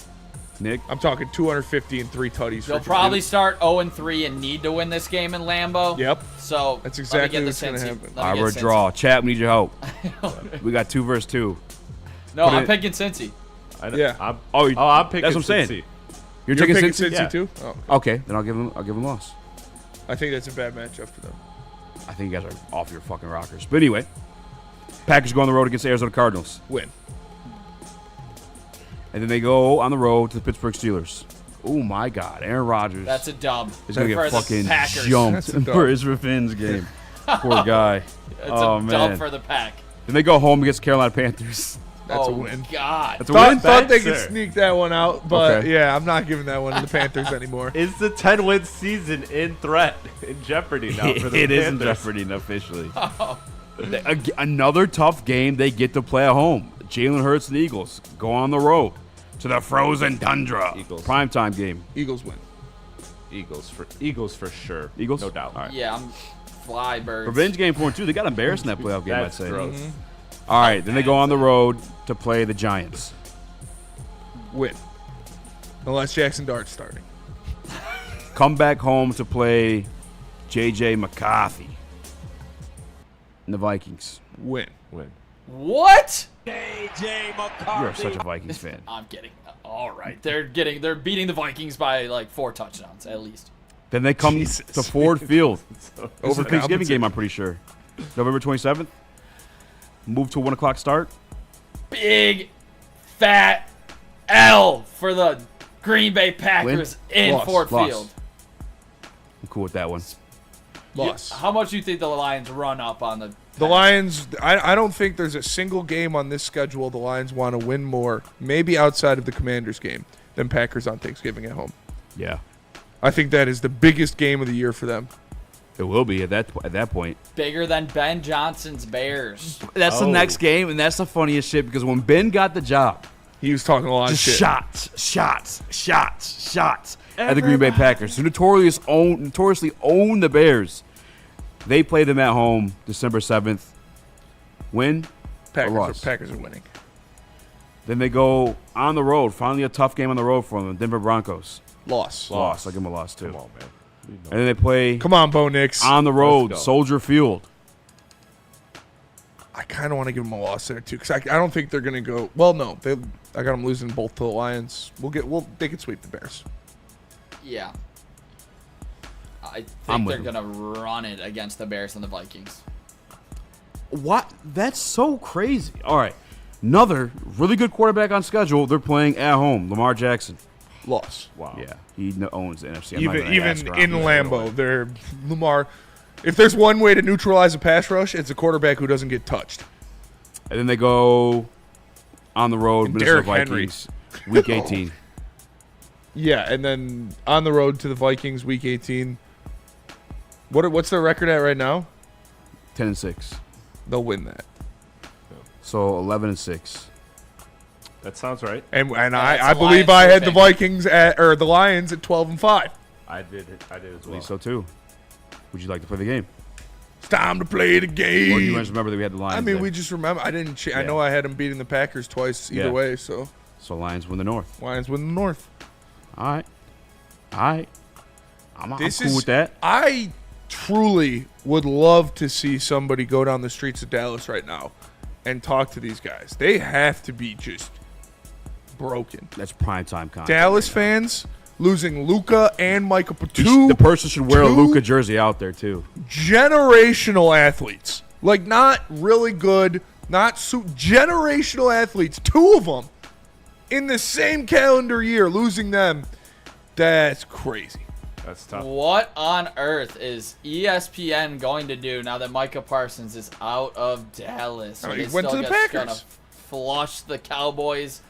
Nick, I'm talking 250 and 3 tutties. They'll probably start 0-3 and need to win this game in Lambeau. Yep. So that's exactly what's going to happen. All right, we're a draw. Chat, we need your help. We got 2 versus 2. No, I'm picking Cincy. Yeah. I'm picking. That's what I'm saying. Cincy. You're picking Cincy? Cincy too? Oh, okay, then I'll give him loss. I think that's a bad matchup for them. I think you guys are off your fucking rockers. But anyway, Packers go on the road against the Arizona Cardinals. Win. And then they go on the road to the Pittsburgh Steelers. Oh, my God. Aaron Rodgers. That's a dub. He's going to get fucking Packers. jumped for his revenge game. Poor guy. It's a dub for the Pack. Then they go home against Carolina Panthers. That's a win. God. That's a win? Thought they could sneak that one out, but Okay. yeah, I'm not giving that one to the Panthers anymore. Is the 10-win season in threat, in jeopardy now for the It is in Panthers? jeopardy officially. Another tough game they get to play at home. Jalen Hurts and the Eagles go on the road to the frozen tundra. Eagles. Primetime game. Eagles win. Eagles for sure. Eagles? No doubt. All right. Yeah, I'm fly birds. Revenge game 4-2. They got embarrassed in that playoff game, That's I'd say. gross. All right, then they go on the road to play the Giants. Win. Unless Jackson Dart's starting. Come back home to play J.J. McCarthy and the Vikings. Win. What? J.J. McCarthy. You're such a Vikings fan. I'm kidding. All right. They're beating the Vikings by like 4 touchdowns at least. Then they come to Ford Field. Over Overcompensating. Thanksgiving game, I'm pretty sure. November 27th. Move to a 1 o'clock start. Big fat L for the Green Bay Packers in Ford Field. I'm cool with that one. Loss. How much do you think the Lions run up on the Lions, I don't think there's a single game on this schedule the Lions want to win more, maybe outside of the Commanders game, than Packers on Thanksgiving at home. Yeah. I think that is the biggest game of the year for them. It will be at that point. bigger than Ben Johnson's Bears? That's the next game, and that's the funniest shit because when Ben got the job, he was talking a lot of just shit. shots at the Green Bay Packers, who notoriously own the Bears. They play them at home December 7th. Win or loss? Packers are winning. Then they go on the road. Finally a tough game on the road for them. Denver Broncos. Loss. I'll give them a loss, too. Come on, man. And then they play Come on, Bo Nix. on the road, Soldier Field. I kind of want to give them a loss there, too, because I don't think they're going to go. Well, no. I got them losing both to the Lions. They could sweep the Bears. Yeah. I think they're going to run it against the Bears and the Vikings. What? That's so crazy. All right. Another really good quarterback on schedule. They're playing at home. Lamar Jackson. Loss. Wow. Yeah. He owns the NFC. Even in Lambeau, they're Lamar. If there's one way to neutralize a pass rush, it's a quarterback who doesn't get touched. And then they go on the road, Minnesota Vikings, Week 18. Yeah, and then on the road to the Vikings, Week 18. What's their record at right now? 10-6. They'll win that. So 11-6. That sounds right. And I believe I had the Vikings the Lions at 12-5. I did as well. I believe so too. Would you like to play the game? It's time to play the game. Or do you guys remember that we had the Lions? I mean, we just remember. I didn't. I know I had them beating the Packers twice either way. So Lions win the North. Lions win the North. All right. I'm cool with that. I truly would love to see somebody go down the streets of Dallas right now and talk to these guys. They have to be just broken. That's primetime content. Dallas fans losing Luka and Micah. The person should wear a Luka jersey out there, too. Generational athletes. Like, not really good, generational athletes. 2 of them in the same calendar year, losing them. That's crazy. That's tough. What on earth is ESPN going to do now that Micah Parsons is out of Dallas? He went to the Packers. Gonna flush the Cowboys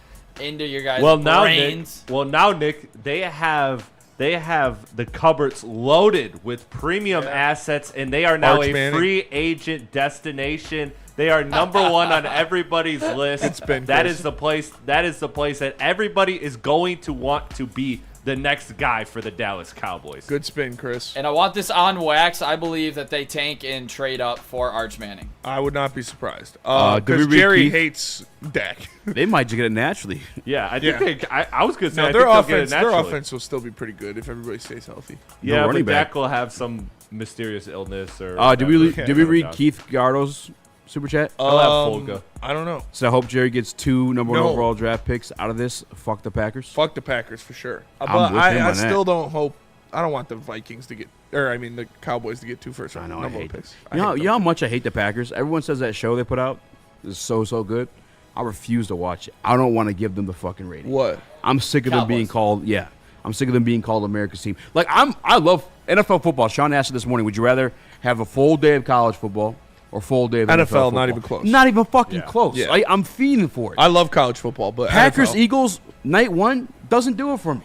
into your guys' brains. Now, Nick, they have the cupboards loaded with premium assets, and they are now free agent destination. They are number 1 on everybody's list. That is the place that everybody is going to want to be the next guy for the Dallas Cowboys. Good spin, Chris. And I want this on wax. I believe that they tank and trade up for Arch Manning. I would not be surprised. Because Jerry hates Dak. They might just get it naturally. Yeah, I think I was going to say their offense will still be pretty good if everybody stays healthy. Yeah, but Dak will have some mysterious illness or. Did we read Keith Gardo's super chat? I don't know. So I hope Jerry gets 2 number 1 overall draft picks out of this. Fuck the Packers. Fuck the Packers for sure. But I still don't hope. I don't want the Vikings to get, the Cowboys to get 2 first round number 1 picks. You know how much I hate the Packers? Everyone says that show they put out is so good. I refuse to watch it. I don't want to give them the fucking rating. What? I'm sick of them being called. Yeah, I'm sick of them being called America's team. Like I love NFL football. Sean asked it this morning. Would you rather have a full day of college football or full day of NFL football? Not even close. Not even fucking close. Yeah. I'm feeding for it. I love college football, but Packers NFL. Eagles night 1 doesn't do it for me.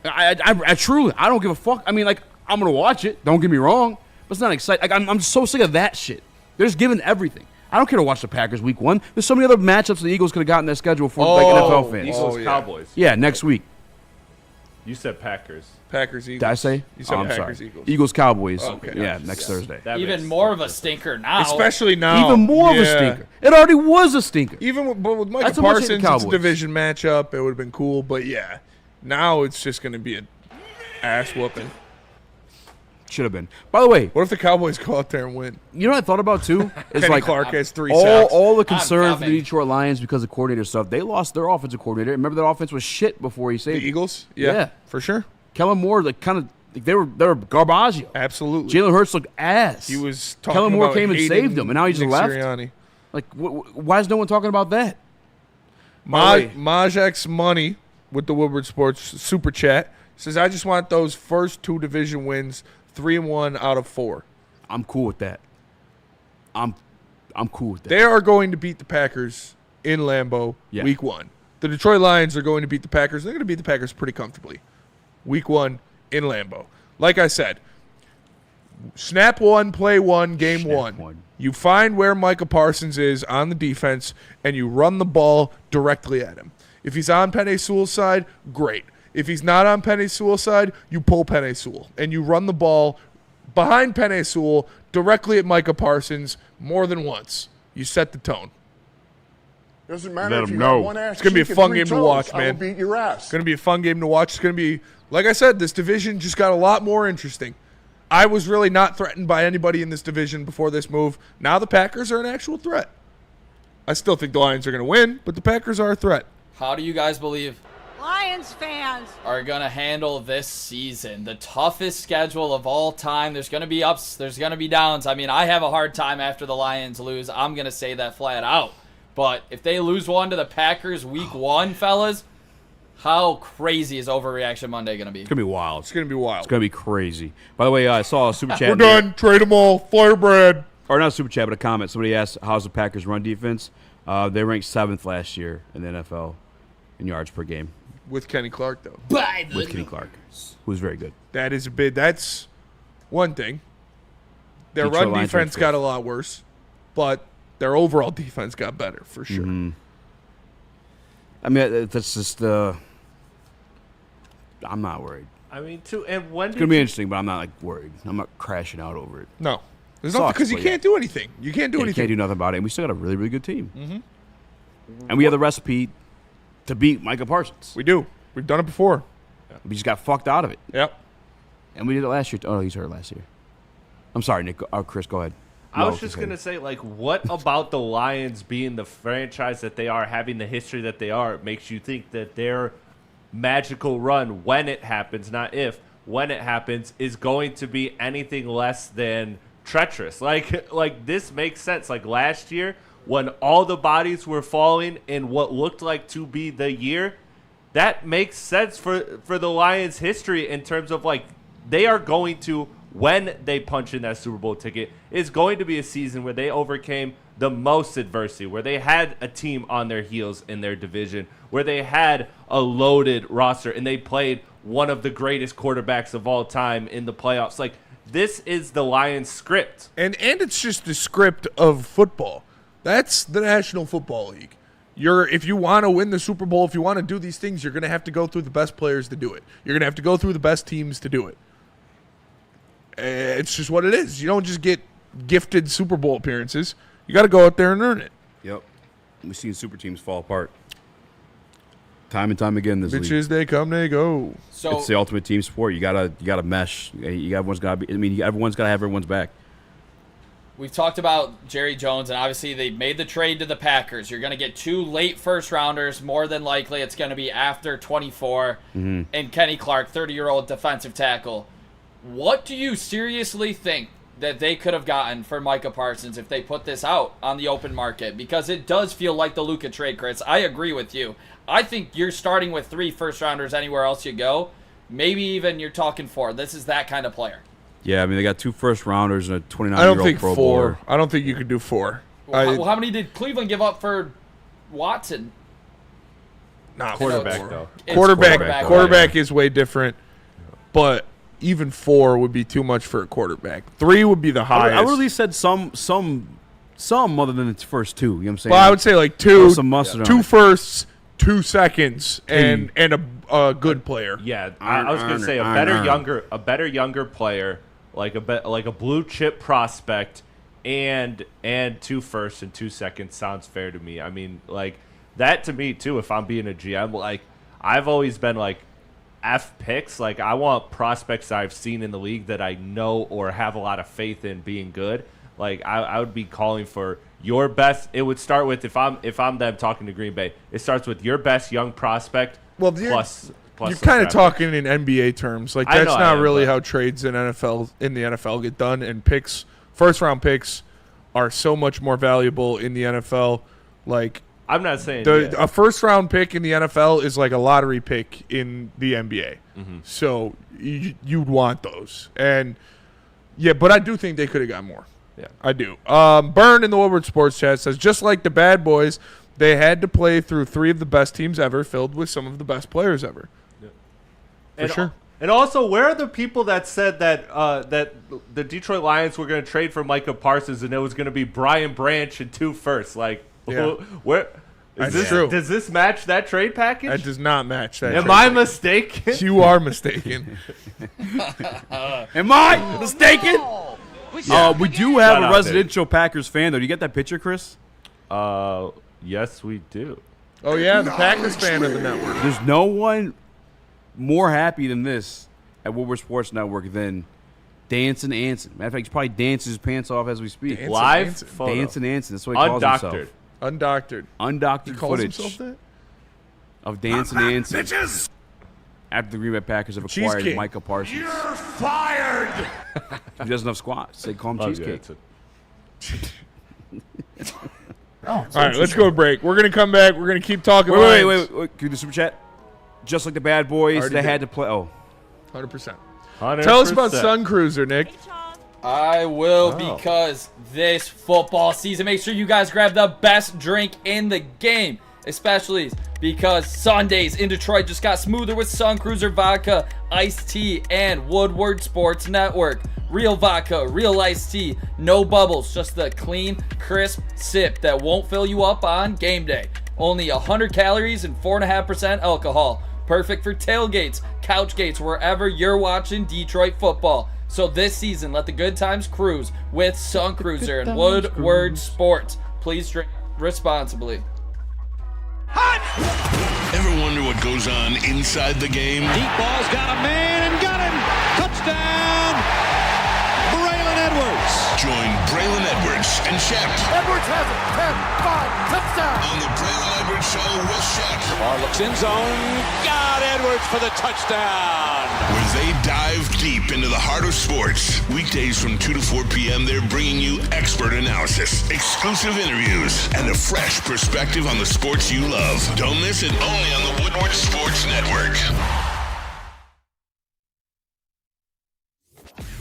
I truly don't give a fuck. I mean, like, I'm gonna watch it. Don't get me wrong, but it's not exciting. Like, I'm so sick of that shit. They're just giving everything. I don't care to watch the Packers week 1. There's so many other matchups the Eagles could have gotten their schedule for NFL fans. Eagles Cowboys. Yeah, next week. You said Packers. Packers Eagles. Did I say? You said Packers sorry. Eagles. Eagles Cowboys. Okay. Yeah, next Thursday. Even more of a stinker now. Especially now. Even more of a stinker. It already was a stinker. Even with Micah Parsons, it's a division matchup. It would have been cool, but yeah, now it's just going to be an ass whooping. Should have been. By the way, what if the Cowboys go out there and win? You know what I thought about too? It's Kenny like Clark has 3 sacks. All the concern for the Detroit Lions because of coordinator stuff. They lost their offensive coordinator. Remember that offense was shit before he saved the Eagles. Yeah, for sure. Kellen Moore, they were garbage. Absolutely. Jalen Hurts looked ass. He was talking Kellen Moore about came and saved him, and now he just left. Sirianni. Like, why is no one talking about that? Majek's money with the Woodward Sports super chat says, "I just want those first 2 division wins, 3-1 out of 4." I'm cool with that. I'm cool with that. They are going to beat the Packers in Lambeau week 1. The Detroit Lions are going to beat the Packers. They're going to beat the Packers pretty comfortably. Week 1 in Lambeau. Like I said, snap 1, play 1, game 1. You find where Micah Parsons is on the defense, and you run the ball directly at him. If he's on Penei Sewell's side, great. If he's not on Penei Sewell's side, you pull Penei Sewell, and you run the ball behind Penei Sewell directly at Micah Parsons more than once. You set the tone. Doesn't matter if you have one ass. It's going to be a fun game to watch, man. I will beat your ass. It's going to be a fun game to watch. It's going to be, like I said, this division just got a lot more interesting. I was really not threatened by anybody in this division before this move. Now the Packers are an actual threat. I still think the Lions are going to win, but the Packers are a threat. How do you guys believe Lions fans are going to handle this season? The toughest schedule of all time. There's going to be ups. There's going to be downs. I mean, I have a hard time after the Lions lose. I'm going to say that flat out. But if they lose one to the Packers week 1, fellas, how crazy is Overreaction Monday going to be? It's going to be wild. It's going to be wild. It's going to be crazy. By the way, I saw a super chat. We're done. Trade them all. Fire Brad. Or not a super chat, but a comment. Somebody asked, how's the Packers' run defense? They ranked 7th last year in the NFL in yards per game. With Kenny Clark, though. With Kenny Clark, who's very good. That is a bit. That's one thing. Their Detroit run Lions defense got a lot worse, but their overall defense got better, for sure. Mm-hmm. I mean, that's just I'm not worried. I mean, too. And when it's gonna be interesting, but I'm not like worried. I'm not crashing out over it. No, there's nothing because you can't do anything. You can't do anything. You can't do nothing about it. And we still got a really, really good team. Mm-hmm. And we have the recipe to beat Micah Parsons. We do. We've done it before. We just got fucked out of it. Yep. And we did it last year. Oh, he's hurt last year. I'm sorry, Nick. Chris, go ahead. I was just going to say, like, what about the Lions being the franchise that they are, having the history that they are, makes you think that their magical run, when it happens, not if, when it happens, is going to be anything less than treacherous? Like this makes sense. Like last year, when all the bodies were falling in what looked like to be the year, that makes sense for the Lions' history in terms of, like, they are going to, when they punch in that Super Bowl ticket, is going to be a season where they overcame the most adversity, where they had a team on their heels in their division, where they had a loaded roster, and they played one of the greatest quarterbacks of all time in the playoffs. Like, this is the Lions script. And it's just the script of football. That's the National Football League. If you want to win the Super Bowl, if you want to do these things, you're going to have to go through the best players to do it. You're going to have to go through the best teams to do it. It's just what it is. You don't just get gifted Super Bowl appearances. You got to go out there and earn it. Yep. We've seen super teams fall apart time and time again this league. Bitches, they come, they go. So it's the ultimate team sport. You gotta mesh. Everyone's got to have everyone's back. We've talked about Jerry Jones, and obviously they made the trade to the Packers. You're going to get 2 late first-rounders. More than likely, it's going to be after 24. Mm-hmm. And Kenny Clark, 30-year-old defensive tackle. What do you seriously think that they could have gotten for Micah Parsons if they put this out on the open market? Because it does feel like the Luka trade, Chris. I agree with you. I think you're starting with 3 first-rounders anywhere else you go. Maybe even you're talking 4. This is that kind of player. Yeah, I mean, they got 2 first-rounders and a 29-year-old I don't think Pro 4. Bowler. I don't think you could do 4. Well, how many did Cleveland give up for Watson? Nah, quarterback, though. Quarterback is way different, but even 4 would be too much for a quarterback. 3 would be the highest. I would at least said some other than its first 2. You know what I'm saying? Well, I would say like 2, some mustard 2 on it. firsts, 2 seconds, and a good player. Yeah, I was going to say a better younger player, like a blue chip prospect, and 2 firsts and 2 seconds sounds fair to me. I mean, like that to me too. If I'm being a GM, like I've always been like F picks. Like I want prospects I've seen in the league that I know or have a lot of faith in being good. Like I would be calling for your best. It would start with if I'm them talking to Green Bay. It starts with your best young prospect. Well, plus you're kind of talking in NBA terms. Like that's not really how trades in the NFL get done. And picks, first round picks, are so much more valuable in the NFL. Like I'm not saying a first round pick in the NFL is like a lottery pick in the NBA. Mm-hmm. So you'd want those. And yeah, but I do think they could have got more. Yeah, I do. Burn in the Woodward Sports Chat says, just like the Bad Boys, they had to play through 3 of the best teams ever, filled with some of the best players ever. Yeah. For sure. And also, where are the people that said that that the Detroit Lions were going to trade for Micah Parsons and it was going to be Brian Branch and 2 firsts? Like, where? That's true. Does this match that trade package? That does not match that. Am I mistaken? You are mistaken. Am I mistaken? We do have a residential Packers fan, though. Do you get that picture, Chris? Yes, we do. Oh, yeah, the Packers fan of the network. There's no one more happy than this at Woodward Sports Network than Dancing Anson. Matter of fact, he probably dances his pants off as we speak. Live photo. Dancing Anson. That's what he calls himself. Undoctored Undoctored footage that? of Dancing Anson. Bitches! After the Green Bay Packers have acquired Micah Parsons. You're fired! He doesn't have squats. They call him Cheesecake. All right, let's go to break. We're going to come back. We're going to keep talking. Wait. Can you do the super chat? Just like the Bad Boys, they had to play. 100%. Tell us about Sun Cruiser, Nick. I will, because this football season, make sure you guys grab the best drink in the game, especially because Sundays in Detroit just got smoother with Sun Cruiser vodka, iced tea, and Woodward Sports Network. Real vodka, real iced tea, no bubbles, just the clean, crisp sip that won't fill you up on game day. Only 100 calories and 4.5% alcohol. perfect for tailgates, couch gates, wherever you're watching Detroit football. So this season, let the good times cruise with Sun Cruiser and Woodward Sports. Please drink responsibly. Ever wonder what goes on inside the game? Deep ball's got a man and got him. Touchdown, Braylon Edwards. Join Braylon Edwards and Shep. Edwards has it. 10-5, touchdown. On the Braylon Edwards Show with Shep. Ball looks in zone. Got Edwards for the touchdown. Where they dive deep into the heart of sports. Weekdays from 2 to 4 p.m., they're bringing you expert analysis, exclusive interviews, and a fresh perspective on the sports you love. Don't miss it, only on the Woodward Sports Network.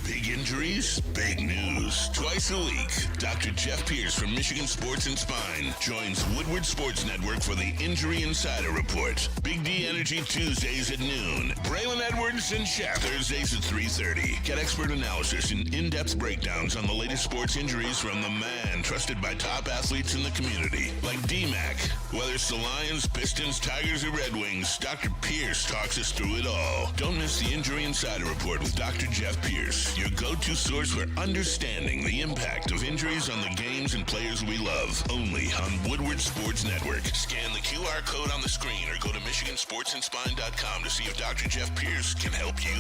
Big injuries, big news. Twice a week, Dr. Jeff Pierce from Michigan Sports and Spine joins Woodward Sports Network for the Injury Insider Report. Big D Energy Tuesdays at noon. Braylon Edwards and Shep Thursdays at 3:30. Get expert analysis and in-depth breakdowns on the latest sports injuries from the man trusted by top athletes in the community, like D-Mac. Whether it's the Lions, Pistons, Tigers, or Red Wings, Dr. Pierce talks us through it all. Don't miss the Injury Insider Report with Dr. Jeff Pierce, your go-to source for understanding the impact of injuries on the games and players we love. Only on Woodward Sports Network. Scan the QR code on the screen or go to MichiganSportsandSpine.com to see if Dr. Jeff Pierce can help you.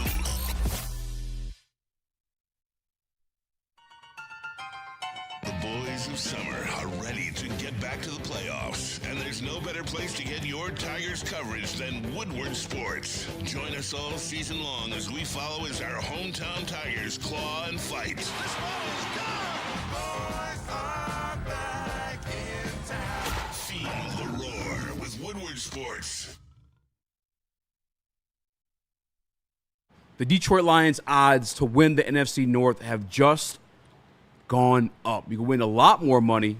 The boys of summer are ready to get back to the playoffs, and there's no better place to get your Tigers coverage than Woodward Sports. Join us all season long as we follow as our hometown Tigers claw and fight. Feel the roar with Woodward Sports. The Detroit Lions' odds to win the NFC North have just gone up. You can win a lot more money.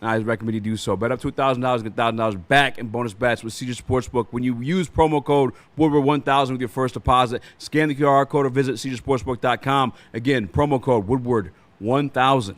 I recommend you do so. Bet up to $1,000, get $1,000 back in bonus bets with Caesars Sportsbook when you use promo code Woodward1000 with your first deposit. Scan the QR code or visit CaesarsSportsbook.com. Again, promo code Woodward1000.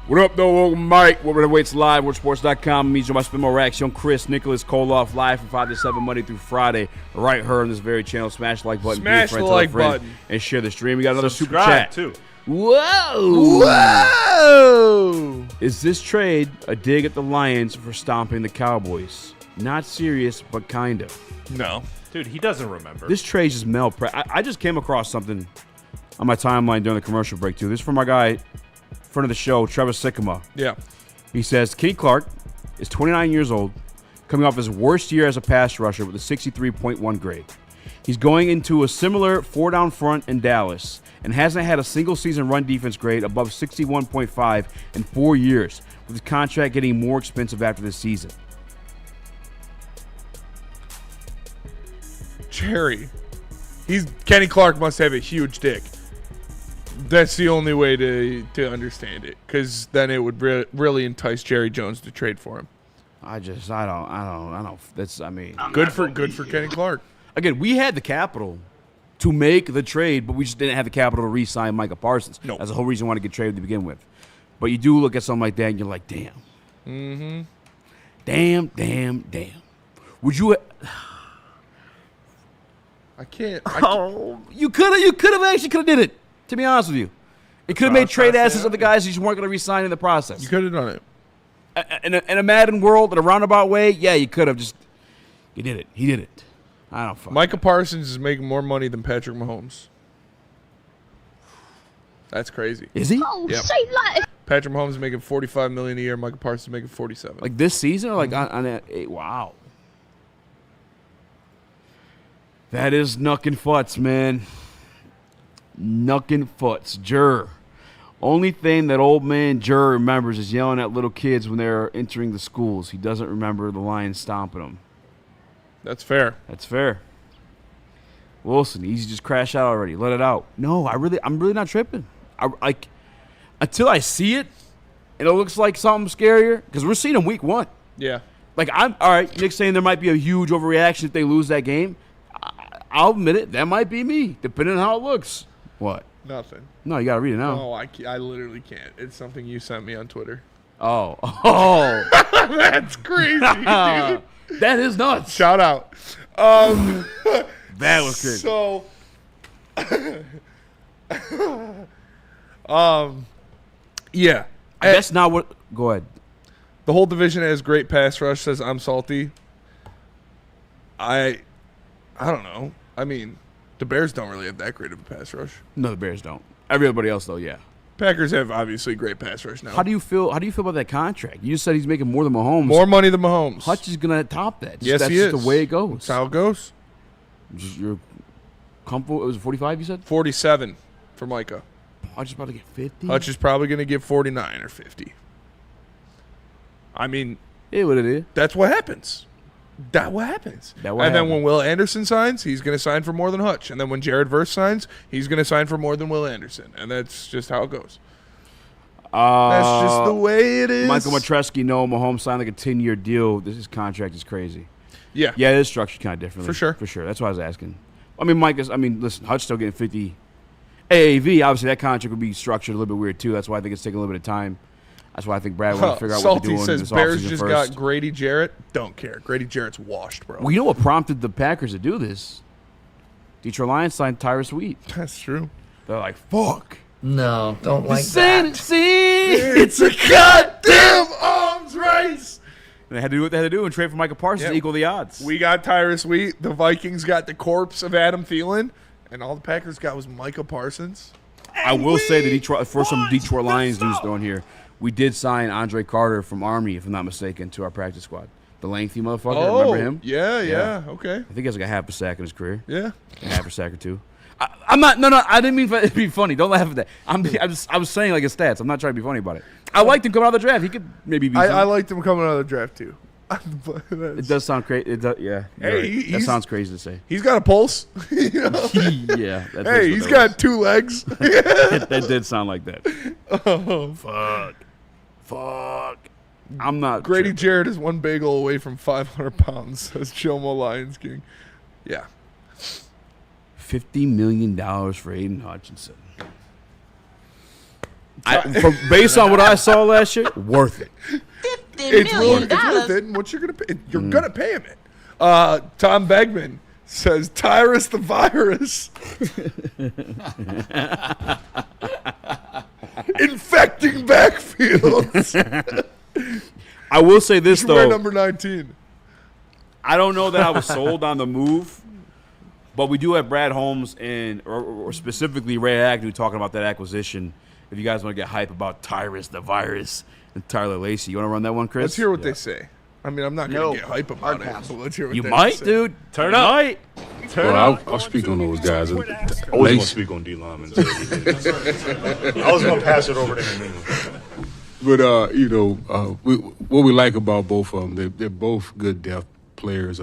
What up, though, Mike? Woodward Waits Live, WoodSports.com. Me, Joe, my spin more racks. Young Chris, Nicholas, Koloff, live from 5 to 7 Monday through Friday. Right here on this very channel. Smash the like button. Smash the like button. And share the stream. We got another Subscribe, super chat. too. Whoa! Whoa! Is this trade a dig at the Lions for stomping the Cowboys? Not serious, but kind of. No. Dude, he doesn't remember. This trade is I just came across something on my timeline during the commercial break, too. This is from my guy, friend of the show, Trevor Sycamore. Yeah. He says, Kenny Clark is 29 years old, coming off his worst year as a pass rusher with a 63.1 grade. He's going into a similar four-down front in Dallas and hasn't had a single season run defense grade above 61.5 in 4 years, with his contract getting more expensive after this season. Jerry. Kenny Clark must have a huge dick. That's the only way to understand it, because then it would really entice Jerry Jones to trade for him. I don't. That's, I mean, good for Kenny Clark. Again, we had the capital to make the trade, but we just didn't have the capital to re-sign Micah Parsons. No. That's the whole reason I wanted to get traded to begin with. But you do look at something like that, and you're like, damn. Mm-hmm. Damn. Would you? I can't. You could have actually did it. To be honest with you, it could have made trade assets of the guys you just weren't going to re-sign in the process. You could have done it. In a Madden world, in a roundabout way, yeah, you could have just. You did it. He did it. I don't. Micah Parsons is making more money than Patrick Mahomes. That's crazy. Is he? Oh, yep. say that. Patrick Mahomes is making $45 million a year. Micah Parsons is making $47. Like this season, or like on that? Wow. That is knuckin' futs, man. Knuckin' futs. Jur. Only thing that old man Jur remembers is yelling at little kids when they're entering the schools. He doesn't remember the Lions stomping them. That's fair. That's fair. Wilson, Easy just crashed out already. Let it out. No, I'm really not tripping. Until I see it, and it looks like something scarier, because we're seeing them week 1. Yeah. Like, I'm all right. Nick's saying there might be a huge overreaction if they lose that game. I'll admit it. That might be me, depending on how it looks. What? Nothing. No, you got to read it now. No, I literally can't. It's something you sent me on Twitter. Oh. That's crazy, dude. That is nuts. Shout out. That was crazy. So, yeah. That's not what. Go ahead. The whole division has great pass rush. Says I'm salty. I don't know. I mean, the Bears don't really have that great of a pass rush. No, the Bears don't. Everybody else though, yeah. Packers have obviously great pass rush now. How do you feel? How do you feel about that contract? You just said he's making more than Mahomes. More money than Mahomes. Hutch is gonna top that. Yes, that's he just is. the way it goes. That's how it goes. You're comfortable. It was 45. You said 47 for Micah. Hutch is about to get 50. Hutch is probably going to get 49 or 50. I mean, what it is. That's what happens. Then when Will Anderson signs, he's going to sign for more than Hutch. And then when Jared Verse signs, he's going to sign for more than Will Anderson. And that's just how it goes. That's just the way it is. Michael Matreski, no, Mahomes signed like a 10-year deal. His contract is crazy. Yeah. Yeah, it is structured kind of differently. For sure. That's why I was asking. Listen, Hutch still getting 50. AAV, obviously that contract would be structured a little bit weird too. That's why I think it's taking a little bit of time. That's why I think Brad wants to figure out what to do. Salty says Bears just got Grady Jarrett. Don't care. Grady Jarrett's washed, bro. Well, you know what prompted the Packers to do this? Detroit Lions signed Tyrus Wheat. That's true. They're like, fuck. No, don't like that. It's a goddamn arms race. And they had to do what they had to do and trade for Micah Parsons to equal the odds. We got Tyrus Wheat. The Vikings got the corpse of Adam Thielen. And all the Packers got was Micah Parsons. I will say that for some Detroit Lions news thrown here, we did sign Andre Carter from Army, if I'm not mistaken, to our practice squad. The lengthy motherfucker. Remember him? Yeah. Okay. I think he has like a half a sack in his career. Yeah. A half a sack or two. I'm not. No. I didn't mean for it to be funny. Don't laugh at that. I was saying like his stats. I'm not trying to be funny about it. I liked him coming out of the draft. He could maybe be. I liked him coming out of the draft too. It does sound crazy. It does, yeah. Hey, that sounds crazy to say. He's got a pulse. Yeah. Hey, he's got 2 legs. That did sound like that. Oh, fuck. I'm not. Grady Jarrett is one bagel away from 500 pounds, says Jomo Lions King. Yeah. $50 million for Aiden Hutchinson. Based on what I saw last year, worth it. It's worth it. And what you're gonna pay? You're gonna pay him it. Tom Begman says Tyrus the Virus, infecting backfields. I will say this though. Wear number 19. I don't know that I was sold on the move, but we do have Brad Holmes and or specifically Ray Agnew talking about that acquisition. If you guys want to get hype about Tyrus the Virus and Tyler Lacey, you want to run that one, Chris? Let's hear what they say. I mean, I'm not going to get hype about it, but let's hear what you they might, say. dude. Turn up. I'll speak on those guys. I always want to speak on D linemen. I was going to pass it over to him. But what we like about both of them, they're both good depth players.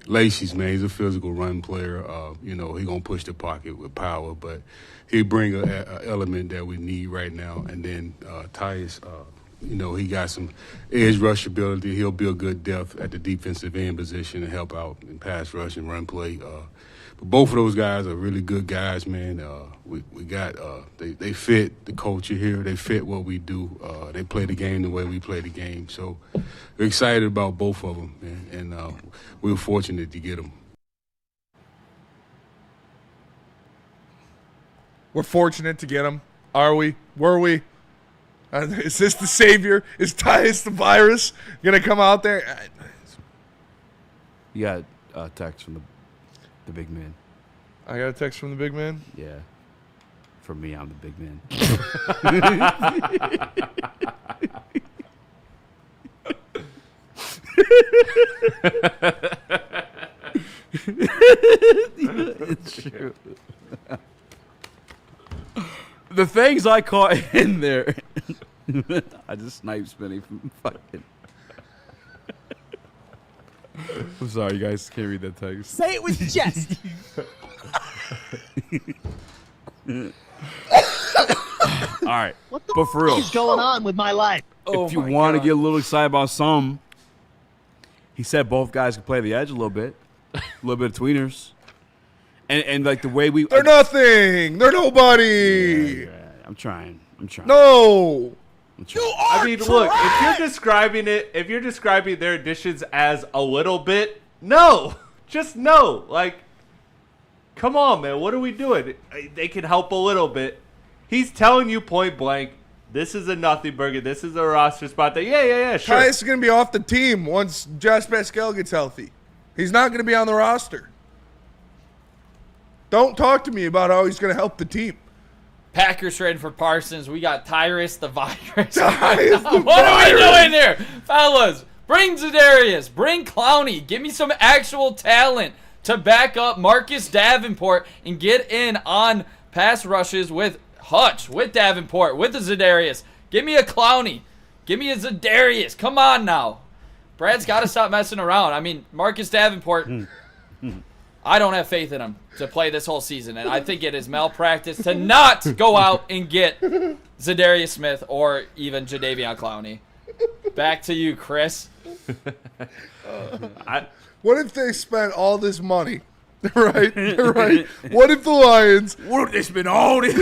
Lacey's, man, he's a physical run player. He gonna push the pocket with power, but he bring an element that we need right now. And then Tyus, he got some edge rush ability. He'll be a good depth at the defensive end position and help out in pass rush and run play. But both of those guys are really good guys, man. We got they fit the culture here. They fit what we do. They play the game the way we play the game. So we're excited about both of them, man. And we're fortunate to get them. We're fortunate to get them. Are we? Were we? Is this the savior? Is Tyus the Virus gonna come out there? You got a text from the big man. I got a text from the big man? Yeah. For me, I'm the big man. It's true. The things I caught in there, I just sniped Spinny from fucking. I'm sorry, you guys can't read that text. Say it with your chest. All right, What the but for real, is going on with my life? If you want to get a little excited about some, he said both guys can play the edge a little bit of tweeners, and like the way we. They're nothing. They're nobody. Yeah, I'm trying. No. I mean, look, if you're describing their additions as a little bit, no. Just no. Like, come on, man. What are we doing? They can help a little bit. He's telling you point blank, this is a nothing burger. This is a roster spot. Yeah, sure. Tyus is going to be off the team once Josh Pascal gets healthy. He's not going to be on the roster. Don't talk to me about how he's going to help the team. Packers trading for Parsons. We got Tyrus the Virus. What are we doing here? Fellas, bring ZaDarius. Bring Clowney. Give me some actual talent to back up Marcus Davenport and get in on pass rushes with Hutch, with Davenport, with the ZaDarius. Give me a Clowney. Give me a ZaDarius. Come on now. Brad's got to stop messing around. I mean, Marcus Davenport, I don't have faith in him to play this whole season, and I think it is malpractice to not go out and get ZaDarius Smith or even Jadeveon Clowney. Back to you, Chris. What if they spent all this money? Right? What if the Lions... What if they spent all this...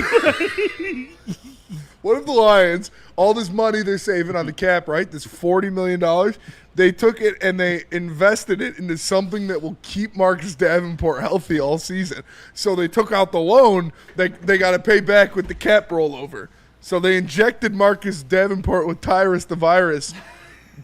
What if the Lions, all this money they're saving on the cap, right? This $40 million, they took it and they invested it into something that will keep Marcus Davenport healthy all season. So they took out the loan they got to pay back with the cap rollover. So they injected Marcus Davenport with Tyrus the Virus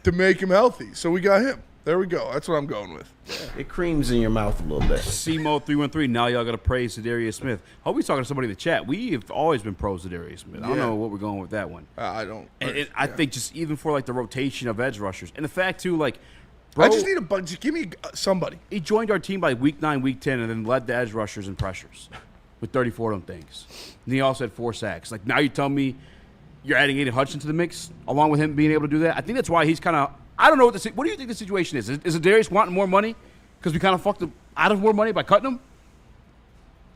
to make him healthy. So we got him. There we go. That's what I'm going with. It creams in your mouth a little bit. CMO313, now y'all got to praise ZaDarius Smith. Hope he's talking to somebody in the chat. We have always been pro ZaDarius Smith. I don't know what we're going with that one. I don't. I think just even for, like, the rotation of edge rushers. And the fact, too, like, bro, I just need a bunch. Just give me somebody. He joined our team by week 9, week 10, and then led the edge rushers and pressures with 34 of them things. And he also had 4 sacks. Like, now you tell me you're adding Aiden Hutchinson to the mix along with him being able to do that? I think that's why he's kind of – I don't know what do you think the situation is? Is ZaDarius wanting more money because we kind of fucked him out of more money by cutting him?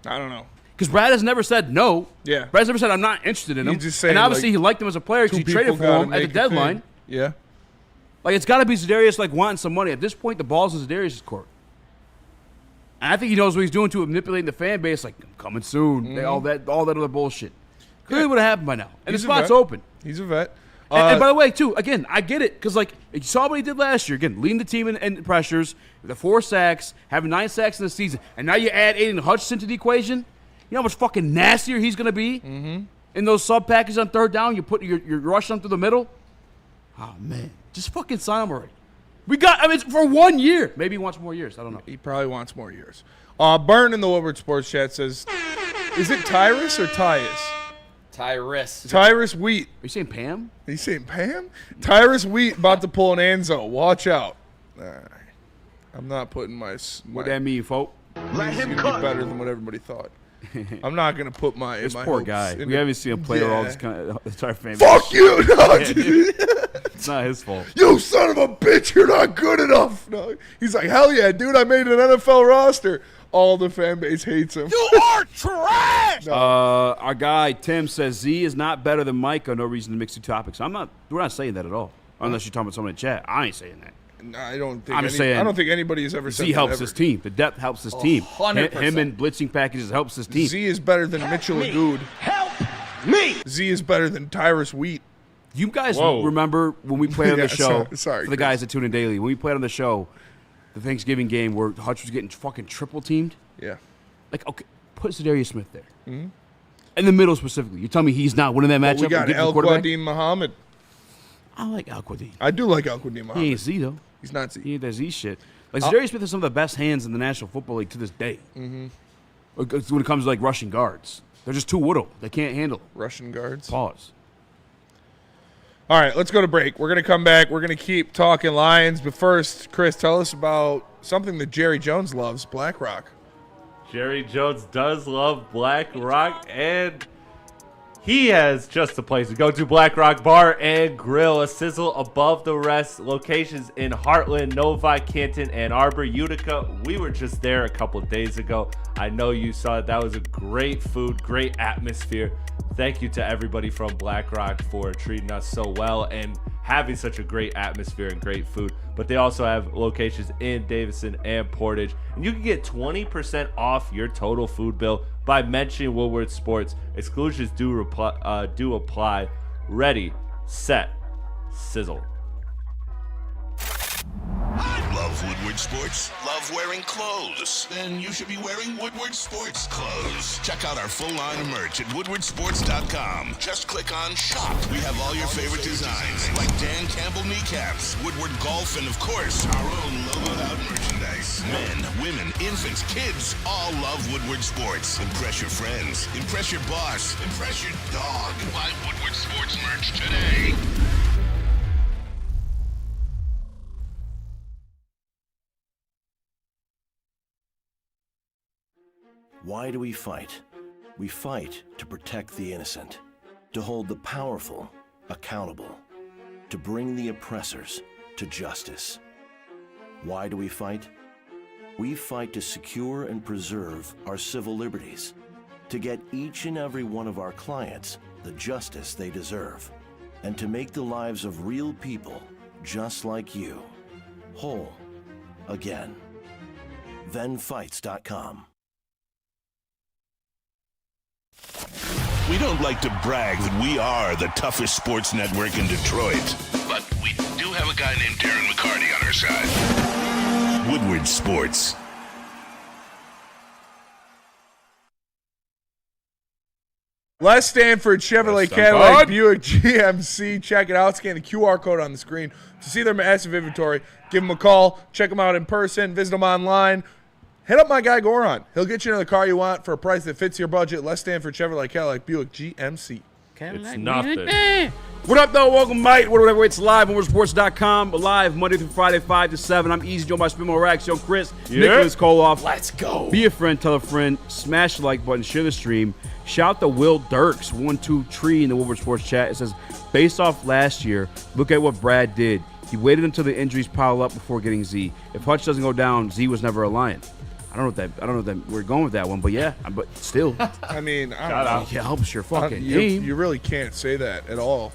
I don't know. Because Brad has never said no. Yeah. Brad's never said I'm not interested in him. He's just saying, and obviously like, he liked him as a player because he traded for him at the deadline. Yeah. Like, it's got to be ZaDarius, like, wanting some money. At this point, the ball's in ZaDarius' court. And I think he knows what he's doing to manipulating the fan base. Like, I'm coming soon. All that other bullshit. Clearly would have happened by now. And the spot's open. He's a vet. And by the way, too, again, I get it. Because, like, you saw what he did last year. Again, leading the team in pressures, the 4 sacks, having 9 sacks in the season. And now you add Aiden Hutchinson to the equation. You know how much fucking nastier he's going to be in those sub packages on third down? You're rushing them through the middle. Oh, man. Just fucking sign him already. It's for 1 year. Maybe he wants more years. I don't know. He probably wants more years. Burn in the Woodward Sports Chat says, is it Tyrus or Tyus? Tyrus Wheat. Are you saying Pam? Are you saying Pam? Tyrus Wheat about to pull an Anzo. Watch out. I'm not putting my what that mean, folk? Let him cook. Better than what everybody thought. I'm not gonna put my. This my poor guy. We haven't seen him play with all this kind of entire family. Fuck you! No, it's not his fault. You son of a bitch! You're not good enough. No, he's like, hell yeah, dude! I made an NFL roster. All the fan base hates him. You are trash. No. Our guy Tim says Z is not better than Micah. No reason to mix 2 topics. We're not saying that at all. Unless you're talking about someone in chat. I ain't saying that. No, I don't think anybody has ever said that. Z helps his team. The depth helps his team. 100%. Him in blitzing packages helps his team. Z is better than Mitchell Agood. Help me. Z is better than Tyrus Wheat. You guys remember when we played on the show? Sorry, for the guys that tune in daily. When we played on the show, the Thanksgiving game where Hutch was getting fucking triple teamed. Yeah. Like, okay, put ZaDarius Smith there. In the middle specifically. You tell me he's not winning that matchup? We got Al-Quadin Muhammad. I like Al-Quadin. I do like Al-Quadin Muhammad. He ain't Z, though. He's not Z. He ain't that Z shit. Like, ZaDarius Smith has some of the best hands in the National Football League to this day. When it comes to, like, rushing guards. They're just too little. They can't handle it. Rushing guards? Pause. All right, let's go to break. We're going to come back. We're going to keep talking Lions. But first, Chris, tell us about something that Jerry Jones loves, Black Rock. Jerry Jones does love Black Rock, and he has just the place to go to. Black Rock Bar and Grill, a sizzle above the rest. Locations in Heartland, Novi, Canton, Ann Arbor, Utica. We were just there a couple of days ago. I know you saw it. That was a great food, great atmosphere. Thank you to everybody from Black Rock for treating us so well and having such a great atmosphere and great food. But they also have locations in Davison and Portage. And you can get 20% off your total food bill by mentioning Woodward Sports. Exclusions do apply. Ready set, sizzle. Love Woodward Sports? Love wearing clothes? Then you should be wearing Woodward Sports clothes. Check out our full line of merch at woodwardsports.com. Just click on shop. We have all your favorite designs, like Dan Campbell kneecaps, Woodward Golf, and of course, our own logoed out merchandise. Men, women, infants, kids all love Woodward Sports. Impress your friends. Impress your boss. Impress your dog. Buy Woodward Sports merch today. Why do we fight? We fight to protect the innocent, to hold the powerful accountable, to bring the oppressors to justice. Why do we fight? We fight to secure and preserve our civil liberties, to get each and every one of our clients the justice they deserve, and to make the lives of real people just like you whole again. ThenFights.com. We don't like to brag that we are the toughest sports network in Detroit, but we do have a guy named Darren McCarty on our side. Woodward Sports. Les Stanford Chevrolet Cadillac Buick GMC. Check it out. Scan the QR code on the screen to see their massive inventory. Give them a call. Check them out in person. Visit them online. Hit up my guy Goron. He'll get you into the car you want for a price that fits your budget. Les Stanford Chevrolet Cadillac Buick GMC. It's nothing. What up, though? Welcome, Mike. Whatever, it's live on WoodwardSports.com. Live Monday through Friday, 5 to 7. I'm Easy, Joe, my Spimo Rax, Young Chris, Nicholas Koloff. Let's go. Be a friend, tell a friend, smash the like button, share the stream. Shout to Will Dirks, 1-2 tree in the Woodward Sports chat. It says, based off last year, look at what Brad did. He waited until the injuries pile up before getting Z. If Hutch doesn't go down, Z was never a Lion. I don't know that we're going with that one, but yeah, but still. I mean, I don't know. Yeah, helps your fucking game. You really can't say that at all.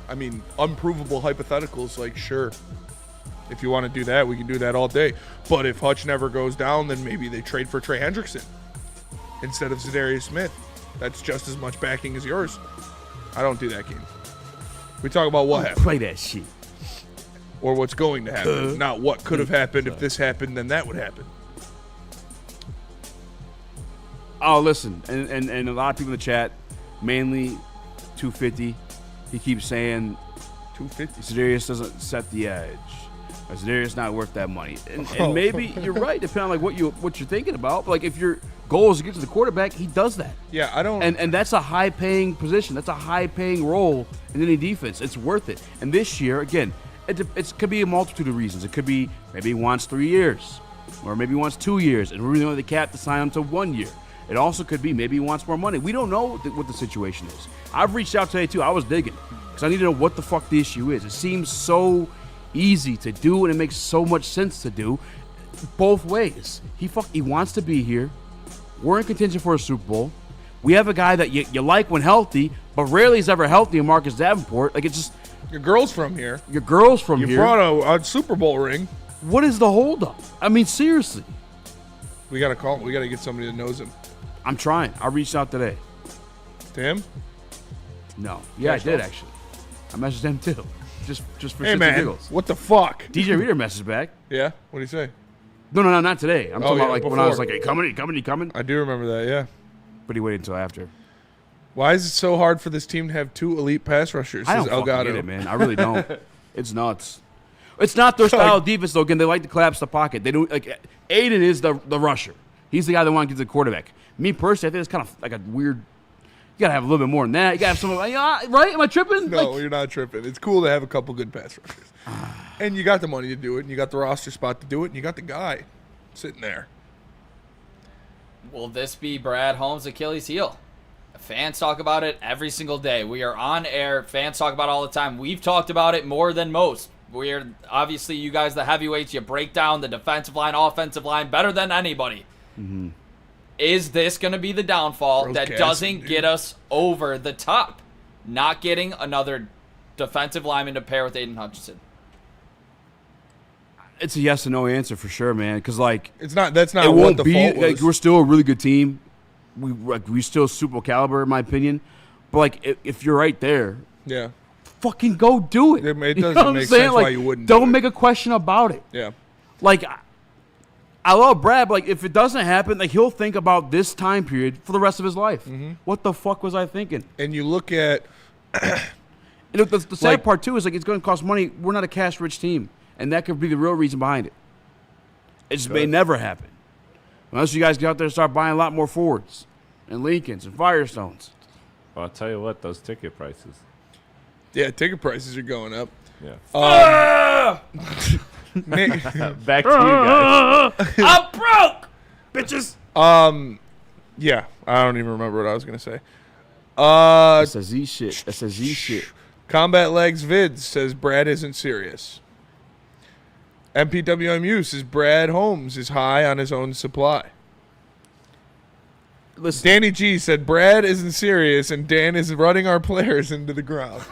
I mean, unprovable hypotheticals, like, sure. If you want to do that, we can do that all day. But if Hutch never goes down, then maybe they trade for Trey Hendrickson instead of ZaDarius Smith. That's just as much backing as yours. I don't do that game. We talk about what happened. Play that shit. Or what's going to happen, not what could have happened. If this happened, then that would happen. Oh, listen, and a lot of people in the chat, mainly 250. He keeps saying 250. ZaDarius doesn't set the edge. Or ZaDarius not worth that money. And maybe you're right, depending on like what you're thinking about. But like if your goal is to get to the quarterback, he does that. Yeah, I don't. And that's a high paying position. That's a high paying role in any defense. It's worth it. And this year, again. It could be a multitude of reasons. It could be maybe he wants 3 years, or maybe he wants 2 years, and we're really only the cap to sign him to 1 year. It also could be maybe he wants more money. We don't know what the situation is. I've reached out today too. I was digging because I need to know what the fuck the issue is. It seems so easy to do, and it makes so much sense to do both ways. He wants to be here. We're in contention for a Super Bowl. We have a guy that you like when healthy, but rarely is ever healthy in Marcus Davenport. Like it's just. Your girl's from here. Your girl's from here. You brought a Super Bowl ring. What is the holdup? I mean, seriously. We got to call him. We got to get somebody that knows him. I'm trying. I reached out today. To him? No. Yeah, I did, actually. I messaged him, too. Just for shits and giggles. What the fuck? DJ Reader messaged back. Yeah? What did he say? No, not today. I'm talking about like before. When I was like, hey, you coming? I do remember that, yeah. But he waited until after. Why is it so hard for this team to have 2 elite pass rushers? I don't fucking get it, man. I really don't. It's nuts. It's not their style of defense, though. Again, they like to collapse the pocket. They don't like. Aiden is the rusher. He's the guy that wants to get to the quarterback. Me personally, I think it's kind of like a weird. You gotta have a little bit more than that. You gotta have some. Right? Am I tripping? No, you're not tripping. It's cool to have a couple good pass rushers, and you got the money to do it, and you got the roster spot to do it, and you got the guy sitting there. Will this be Brad Holmes' Achilles heel? Fans talk about it every single day. We are on air. Fans talk about it all the time. We've talked about it more than most. We're obviously, you guys, the heavyweights, you break down the defensive line, offensive line better than anybody. Mm-hmm. Is this going to be the downfall that doesn't get us over the top? Not getting another defensive lineman to pair with Aiden Hutchinson. It's a yes or no answer for sure, man. Because like it's not. That's not. It what won't the be. fault was. Like, we're still a really good team. We still Super Bowl caliber, in my opinion. But like, if you're right there, Yeah. Fucking go do it. It You know doesn't what make I'm saying? sense why you wouldn't do Don't it. make a question about it. Yeah. Like, I love Brad, but like, if it doesn't happen, like, he'll think about this time period for the rest of his life. What the fuck was I thinking? And you look at the sad part too is like it's going to cost money. We're not a cash-rich team, and that could be the real reason behind it. It just may never happen unless you guys get out there and start buying a lot more Fords and Lincolns and Firestones. Well, I'll tell you what, those ticket prices. Yeah, ticket prices are going up. Yeah. Back to you guys. I'm broke, bitches. Yeah, I don't even remember what I was gonna say. That's a Z shit. That's a Z shit. Combat Legs Vids says Brad isn't serious. MPWMU says Brad Holmes is high on his own supply. Listen. Danny G said Brad isn't serious and Dan is running our players into the ground.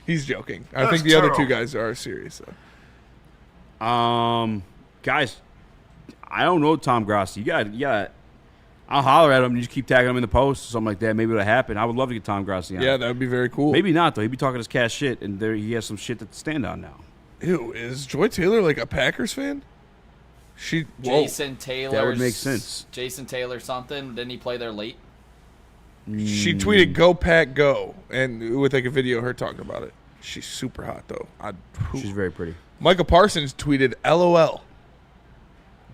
He's joking. I think the other two guys are serious though. Guys, I don't know Tom Grassi. You got. I'll holler at him and you just keep tagging him in the post or something like that. Maybe it'll happen. I would love to get Tom Grassi on. Yeah, that would be very cool. Maybe not though. He'd be talking his cash shit, and there he has some shit to stand on now. Ew, is Joy Taylor like a Packers fan? Jason Taylor. That would make sense. Jason Taylor something. Didn't he play there late? She tweeted "Go Pack Go" and with like a video of her talking about it. She's super hot though. She's very pretty. Micah Parsons tweeted "LOL."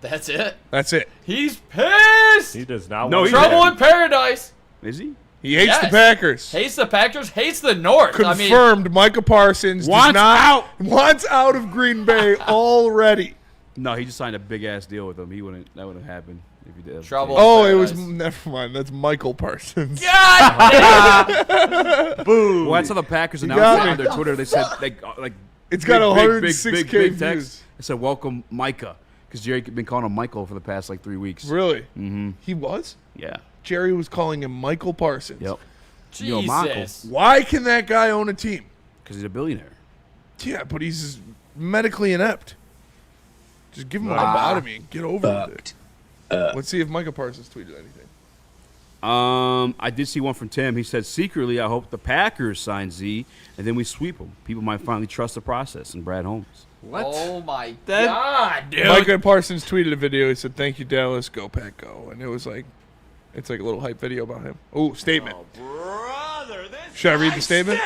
That's it. That's it. He's pissed. He does not. No, trouble in paradise. Is he? He hates the Packers. Hates the Packers. Hates the North. Confirmed. Micah Parsons wants out of Green Bay already. No, he just signed a big ass deal with them. That wouldn't happen if he did. Trouble. Oh, it was never mind. That's Michael Parsons. God. Boom. Well, that's how the Packers announced it on their Twitter. They said like it's got 106K big views. text. It said welcome Micah because Jerry had been calling him Michael for the past like 3 weeks. Really? Mm-hmm. He was? Yeah. Jerry was calling him Michael Parsons. Yep. Jesus. Why can that guy own a team? Because he's a billionaire. Yeah, but he's medically inept. Just give him a lobotomy and get over it. Let's see if Micah Parsons tweeted anything. I did see one from Tim. He said, secretly, I hope the Packers sign Z, and then we sweep them. People might finally trust the process. And Brad Holmes. What? Oh, my God, dude. Micah Parsons tweeted a video. He said, thank you, Dallas. Go, Pack, go. And it was like, it's like a little hype video about him. Oh, statement. Oh, brother, Should I read the statement?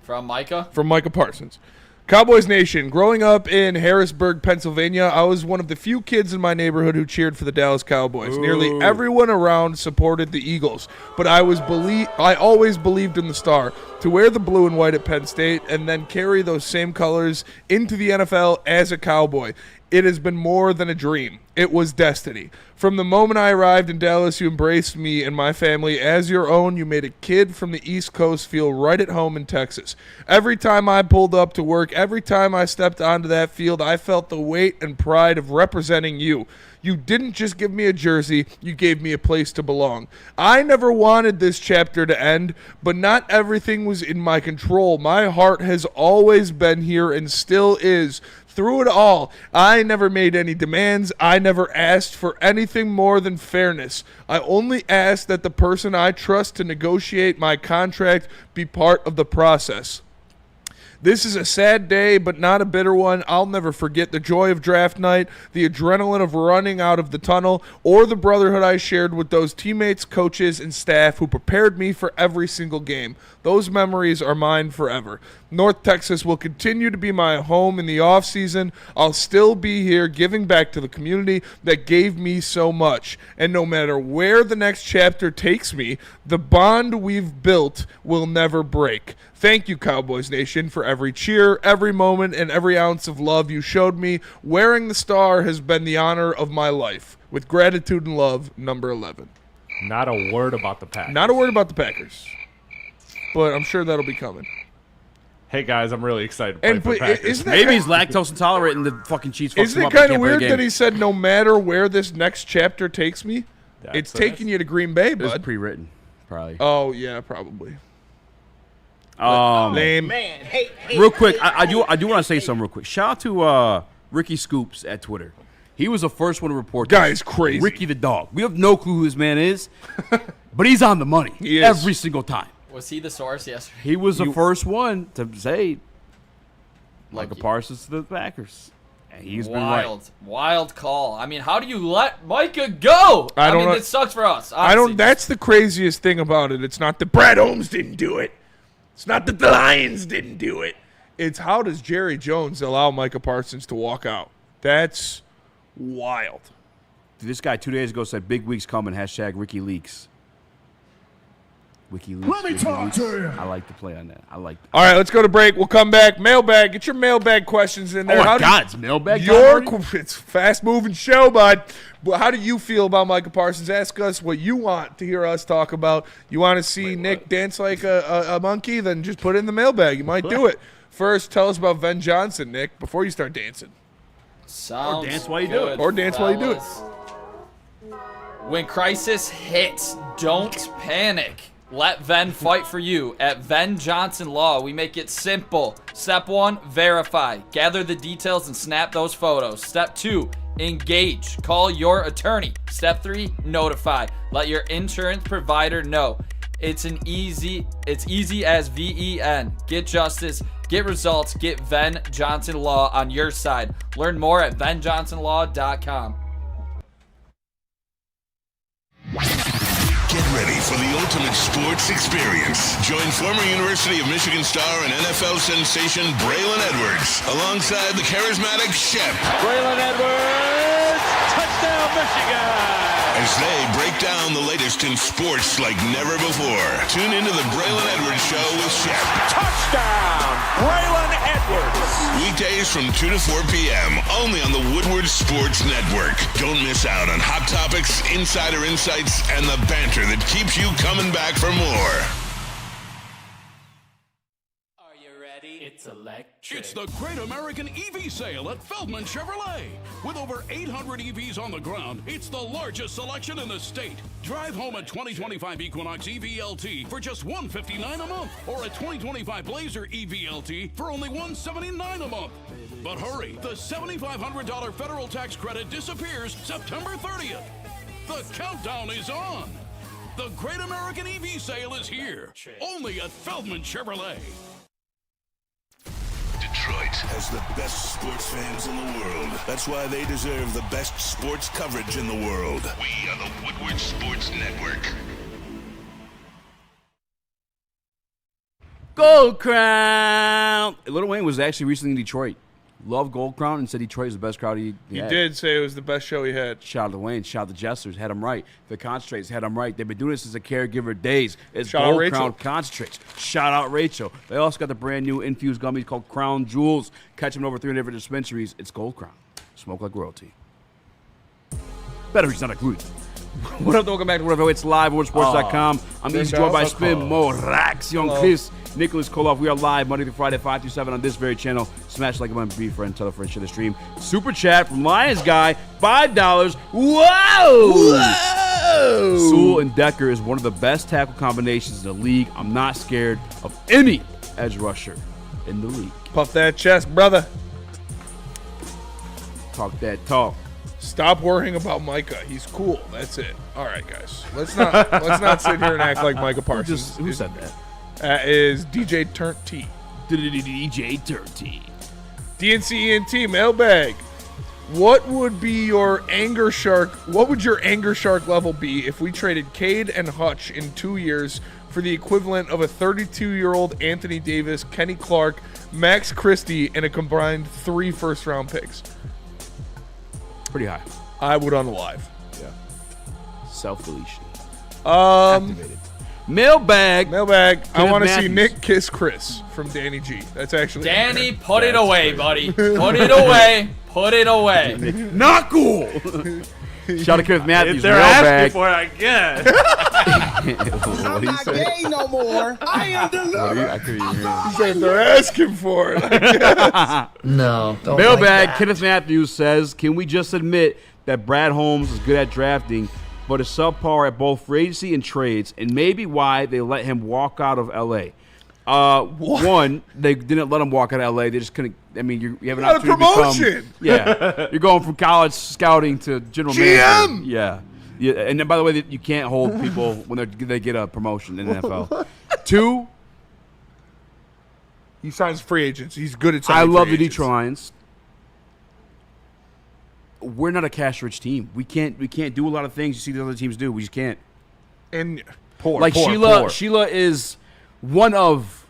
From Micah? From Micah Parsons. Cowboys Nation, growing up in Harrisburg, Pennsylvania, I was one of the few kids in my neighborhood who cheered for the Dallas Cowboys. Ooh. Nearly everyone around supported the Eagles, but I always believed in the Star. To wear the blue and white at Penn State and then carry those same colors into the NFL as a Cowboy. It has been more than a dream. It was destiny. From the moment I arrived in Dallas, you embraced me and my family as your own. You made a kid from the East Coast feel right at home in Texas. Every time I pulled up to work, every time I stepped onto that field, I felt the weight and pride of representing you. You didn't just give me a jersey, you gave me a place to belong. I never wanted this chapter to end, but not everything was in my control. My heart has always been here and still is. Through it all, I never made any demands. I never asked for anything more than fairness. I only asked that the person I trust to negotiate my contract be part of the process. This is a sad day, but not a bitter one. I'll never forget the joy of draft night, the adrenaline of running out of the tunnel, or the brotherhood I shared with those teammates, coaches, and staff who prepared me for every single game. Those memories are mine forever. North Texas will continue to be my home in the offseason. I'll still be here giving back to the community that gave me so much. And no matter where the next chapter takes me, the bond we've built will never break. Thank you, Cowboys Nation, for every cheer, every moment, and every ounce of love you showed me. Wearing the star has been the honor of my life. With gratitude and love, number 11. Not a word about the Packers. Not a word about the Packers. But I'm sure that'll be coming. Hey, guys, I'm really excited to play for the Packers. Maybe he's lactose intolerant and the fucking cheese fucks Isn't him it up. kind of weird that he said, no matter where this next chapter takes me, it's taking you to Green Bay, bud? It's pre-written, probably. Oh, yeah, probably. Lame. Man, hey, real quick, I do want to say something real quick. Shout out to Ricky Scoops at Twitter. He was the first one to report this. Guy's crazy. Ricky the dog. We have no clue who this man is, but he's on the money every single time. Was he the source yesterday? He was the first one to say Micah Parsons to the Packers. And he's been right. Wild call. I mean, how do you let Micah go? I mean, it sucks for us. Honestly. That's the craziest thing about it. It's not that Brad Holmes didn't do it. It's not that the Lions didn't do it. It's how does Jerry Jones allow Micah Parsons to walk out? That's wild. This guy 2 days ago said big weeks coming, #WikiLeaks. WikiLeaks. Let me talk to you. I like to play on that. All right, let's go to break. We'll come back. Mailbag. Get your mailbag questions in there. Oh, my God. It's mailbag It's a fast-moving show, bud. But how do you feel about Micah Parsons? Ask us what you want to hear us talk about. You want to see Nick dance like a monkey? Then just put it in the mailbag. You might do it. First, tell us about Ven Johnson, Nick, before you start dancing. Sounds or dance while you do it. Or dance while you do it. When crisis hits, don't panic. Let Ven fight for you. At Ven Johnson Law, we make it simple. Step 1, verify. Gather the details and snap those photos. Step 2, engage. Call your attorney. Step 3, notify. Let your insurance provider know. It's easy as VEN. Get justice, get results, get Ven Johnson Law on your side. Learn more at VenJohnsonLaw.com. Get ready for the ultimate sports experience. Join former University of Michigan star and NFL sensation Braylon Edwards alongside the charismatic Shep. Braylon Edwards, touchdown Michigan! As they break down the latest in sports like never before. Tune into the Braylon Edwards Show with Shep. Touchdown, Braylon Edwards! Weekdays from 2 to 4 p.m. only on the Woodward Sports Network. Don't miss out on hot topics, insider insights, and the banter that keeps you coming back for more. Are you ready? It's electric. It's the Great American EV Sale at Feldman Chevrolet. With over 800 EVs on the ground, it's the largest selection in the state. Drive home a 2025 Equinox EVLT for just $159 a month, or a 2025 Blazer EVLT for only $179 a month. But hurry, the $7,500 federal tax credit disappears September 30th. The countdown is on. The Great American EV Sale is here, only at Feldman Chevrolet. Detroit has the best sports fans in the world. That's why they deserve the best sports coverage in the world. We are the Woodward Sports Network. Gold Crown. Lil Wayne was actually recently in Detroit. Loved Gold Crown and said Detroit is the best crowd he had. Did say it was the best show he had. Shout out to Wayne. Shout out to Jesters. Had him right. The Concentrates had him right. They've been doing this since the caregiver days. It's Shout out Gold Rachel. Crown Concentrates. Shout out Rachel. They also got the brand new infused gummies called Crown Jewels. Catch them in over 300 different dispensaries. It's Gold Crown. Smoke like royalty. Better reach, not a gluten. What up, welcome back to Whatever It's Live, WorldSports.com. I'm Eazy, joined by Spin, Mo, Rax, Young Chris, Nicholas Koloff. We are live Monday through Friday, 5 through 7 on this very channel. Smash like a button, be a friend, tell a friend, share the stream. Super chat from Lions Guy, $5. Whoa! Whoa! Sewell and Decker is one of the best tackle combinations in the league. I'm not scared of any edge rusher in the league. Puff that chest, brother. Talk that talk. Stop worrying about Micah. He's cool. That's it. All right, guys. Let's not sit here and act like Micah Parsons. Who said that? Is DJ Turnt T. DJ Turnt T. DNC ENT mailbag. What would be your anger shark? What would your anger shark level be if we traded Cade and Hutch in 2 years for the equivalent of a 32-year-old Anthony Davis, Kenny Clark, Max Christie, and a combined 3 first-round picks? Pretty high. I would unalive. Yeah. Self-deletion. Activated. Mailbag. I want to see Nick kiss Chris from Danny G. That's actually Danny, put it away, buddy. Put it away. Put it away. Not cool. Shout out to Kenneth Matthews. If they're asking for it, I guess. I'm not gay no more. I am delivered. I couldn't even hear He said they're asking for it. I guess. No. Don't Mailbag. like Kenneth Matthews says, can we just admit that Brad Holmes is good at drafting, but is subpar at both free agency and trades, and maybe why they let him walk out of L.A.? One, they didn't let him walk out of L.A. They just couldn't. I mean, you have an opportunity to become. Yeah, you're going from college scouting to general manager. Yeah, and then by the way, you can't hold people when they get a promotion in the NFL. 2, he signs free agents. He's good at signing I love free the agents. Detroit Lions. We're not a cash-rich team. We can't do a lot of things you see the other teams do. We just can't. And poor, like poor, Sheila, poor. Sheila is one of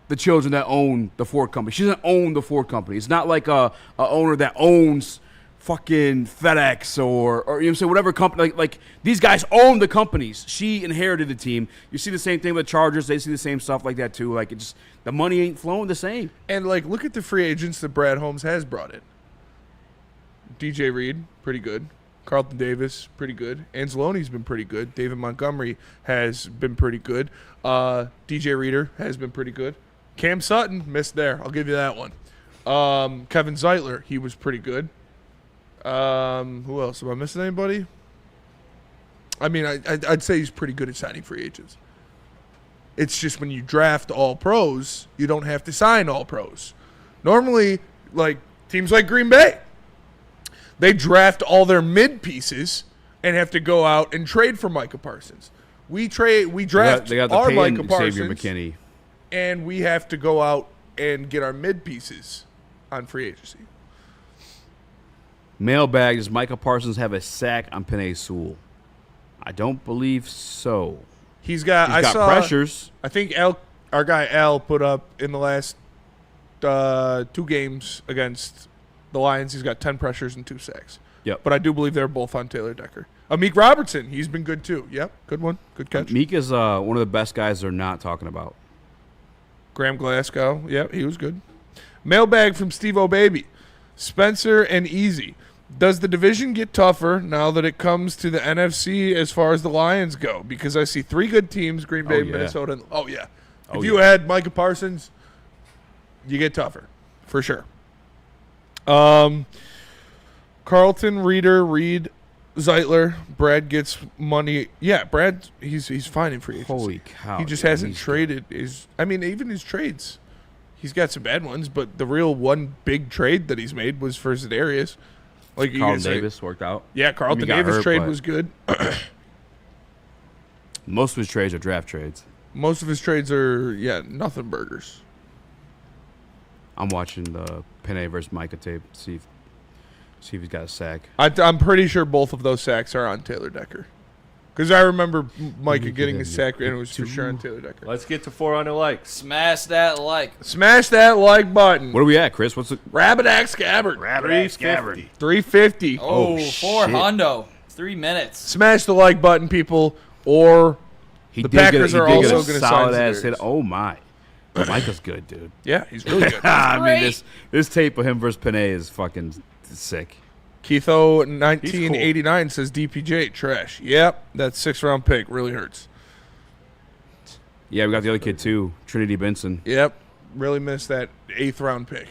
the children that own the Ford company. She doesn't own the Ford company. It's not like a owner that owns fucking FedEx or you know what I'm saying, whatever company. Like these guys own the companies. She inherited the team. You see the same thing with Chargers. They see the same stuff like that too. Like it just the money ain't flowing the same. And like look at the free agents that Brad Holmes has brought in. DJ Reed, pretty good. Carlton Davis, pretty good. Anzalone's been pretty good. David Montgomery has been pretty good. DJ Reader has been pretty good. Cam Sutton missed there. I'll give you that one. Kevin Zeitler, he was pretty good. Who else? Am I missing anybody? I mean, I'd say he's pretty good at signing free agents. It's just when you draft all pros, you don't have to sign all pros. Normally, like teams like Green Bay, they draft all their mid pieces and have to go out and trade for Micah Parsons. We draft They got our the Micah pay Xavier Parsons, McKinney. and we have to go out and get our mid pieces on free agency. Mailbag, does Micah Parsons have a sack on Penei Sewell? I don't believe so. He's got pressures. I think our guy Al put up in the last 2 games against the Lions. He's got 10 pressures and 2 sacks. Yep. But I do believe they're both on Taylor Decker. Meek Robertson, he's been good too. Yep, good one. Good catch. Meek is one of the best guys they're not talking about. Graham Glasgow, yep, he was good. Mailbag from Steve O'Baby. Spencer and Eazy. Does the division get tougher now that it comes to the NFC as far as the Lions go? Because I see 3 good teams, Green Bay, Minnesota. And, if you add Micah Parsons, you get tougher, for sure. Carlton, Reader, Reed, Zeitler. Brad gets money. Yeah, Brad, he's fine in free agency. Holy cow. He just dude, hasn't traded. Even his trades. He's got some bad ones, but the real one big trade that he's made was for ZaDarius. Like Carlton Davis worked out. Yeah, Carlton Davis trade was good. Most of his trades are draft trades. Most of his trades are, nothing burgers. I'm watching the Penei versus Micah tape. See if he's got a sack. I'm pretty sure both of those sacks are on Taylor Decker. Because I remember Micah getting a sack, and it was for sure on Taylor Decker. Let's get to 400 likes. Smash that like. Smash that like button. What are we at, Chris? What's it? Rabbit Axe Scabbard. 350. Oh, shit. 4 hundo. 3 minutes. Smash the like button, people, or the Packers are also going to sign solid ass hit. ZaDarius. Oh my, Micah's good, dude. Yeah, he's really good. I mean, this tape of him versus Penei is fucking sick. Keitho 1989 says DPJ trash. Yep, that 6th-round pick really hurts. Yeah, we got the other kid too, Trinity Benson. Yep, really missed that 8th-round pick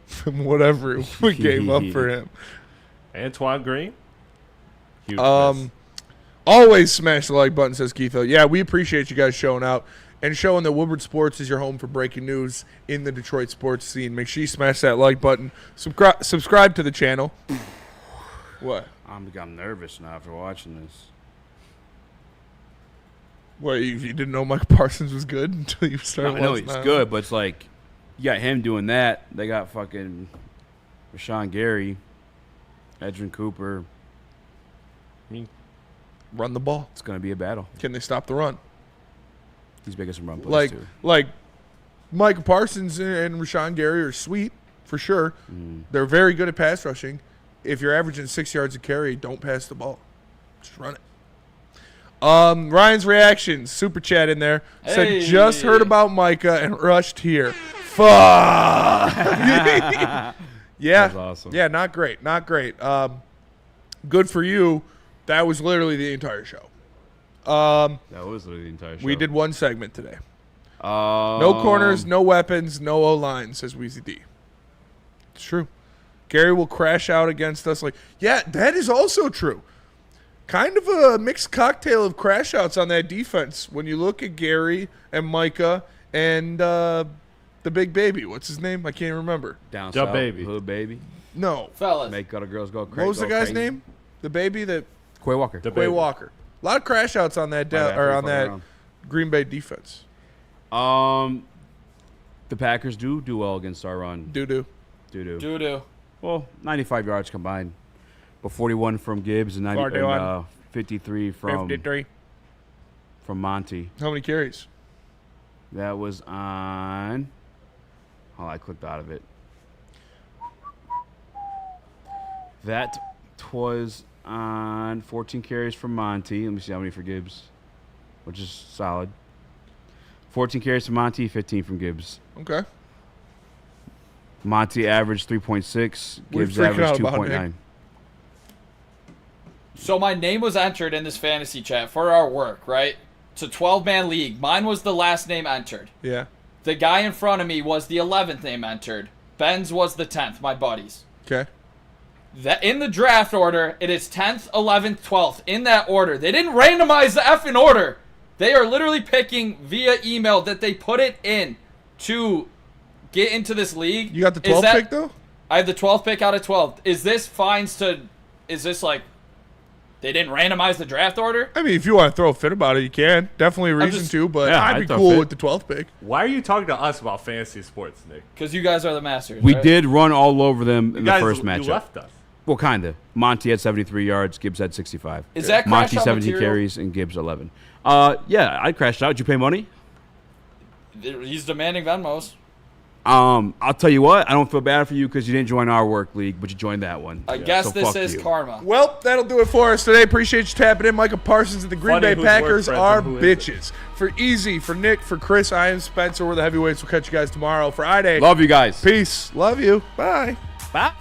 from whatever we gave up for him. Antoine Green. Huge miss. Always smash the like button, says Keitho. Yeah, we appreciate you guys showing out and showing that Woodward Sports is your home for breaking news in the Detroit sports scene. Make sure you smash that like button. Subscribe to the channel. What? I'm nervous now after watching this. What, you didn't know Micah Parsons was good until you started I know watching he's that? good, but it's like you got him doing that. They got fucking Rashawn Gary, Edrin Cooper. Run the ball. It's going to be a battle. Can they stop the run? He's making some run plays too. Like Micah Parsons and Rashawn Gary are sweet, for sure. They're very good at pass rushing. If you're averaging 6 yards a carry, don't pass the ball. Just run it. Ryan's reaction, super chat in there, said, just heard about Micah and rushed here. Fuck. Yeah. That's awesome. Yeah, not great. Not great. Good for you. That was literally the entire show. That was literally the entire show. We did one segment today. No corners, no weapons, no O-line, says Weezy D. It's true. Gary will crash out against us. Yeah, that is also true. Kind of a mixed cocktail of crash outs on that defense when you look at Gary and Micah and the big baby. What's his name? I can't remember. Down Jump south, baby. Hood baby. No. Fellas. Make other girls go crazy. What was the guy's name? The baby that Quay Walker. Quay Walker. A lot of crash outs on that on that Green Bay defense. The Packers do well against our run. Doo-doo. Well, 95 yards combined, but 41 from Gibbs and 53 from 53 from Monty. How many carries? That was on. Oh, I clicked out of it. That was on 14 carries from Monty. Let me see how many for Gibbs, which is solid. 14 carries from Monty, 15 from Gibbs. Okay. Monty averaged 3.6. Gibbs averaged 2.9. So my name was entered in this fantasy chat for our work, right? It's a 12-man league. Mine was the last name entered. Yeah. The guy in front of me was the 11th name entered. Ben's was the 10th, my buddy's. Okay. That in the draft order, it is 10th, 11th, 12th. In that order. They didn't randomize the effing order. They are literally picking via email that they put it in to get into this league. You got the 12th pick, though? I have the 12th pick out of 12. Is this like, they didn't randomize the draft order? I mean, if you want to throw a fit about it, you can. Definitely a reason to, but I'd be cool with the 12th pick. Why are you talking to us about fantasy sports, Nick? Because you guys are the masters. We right? did run all over them in the first matchup. You left us. Well, kind of. Monty had 73 yards. Gibbs had 65. Is that Monty crash out 17 material? carries and Gibbs 11. Yeah, I crashed out. Did you pay money? He's demanding Venmos. I'll tell you what. I don't feel bad for you because you didn't join our work league, but you joined that one. I guess So this fuck is you. karma. Well, that'll do it for us today. Appreciate you tapping in. Micah Parsons and the Green Funny Bay whose Packers work are friends and who bitches. For Easy, for Nick, for Chris, I am Spencer. We're the Heavyweights. We'll catch you guys tomorrow. Friday. Love you guys. Peace. Love you. Bye. Bye.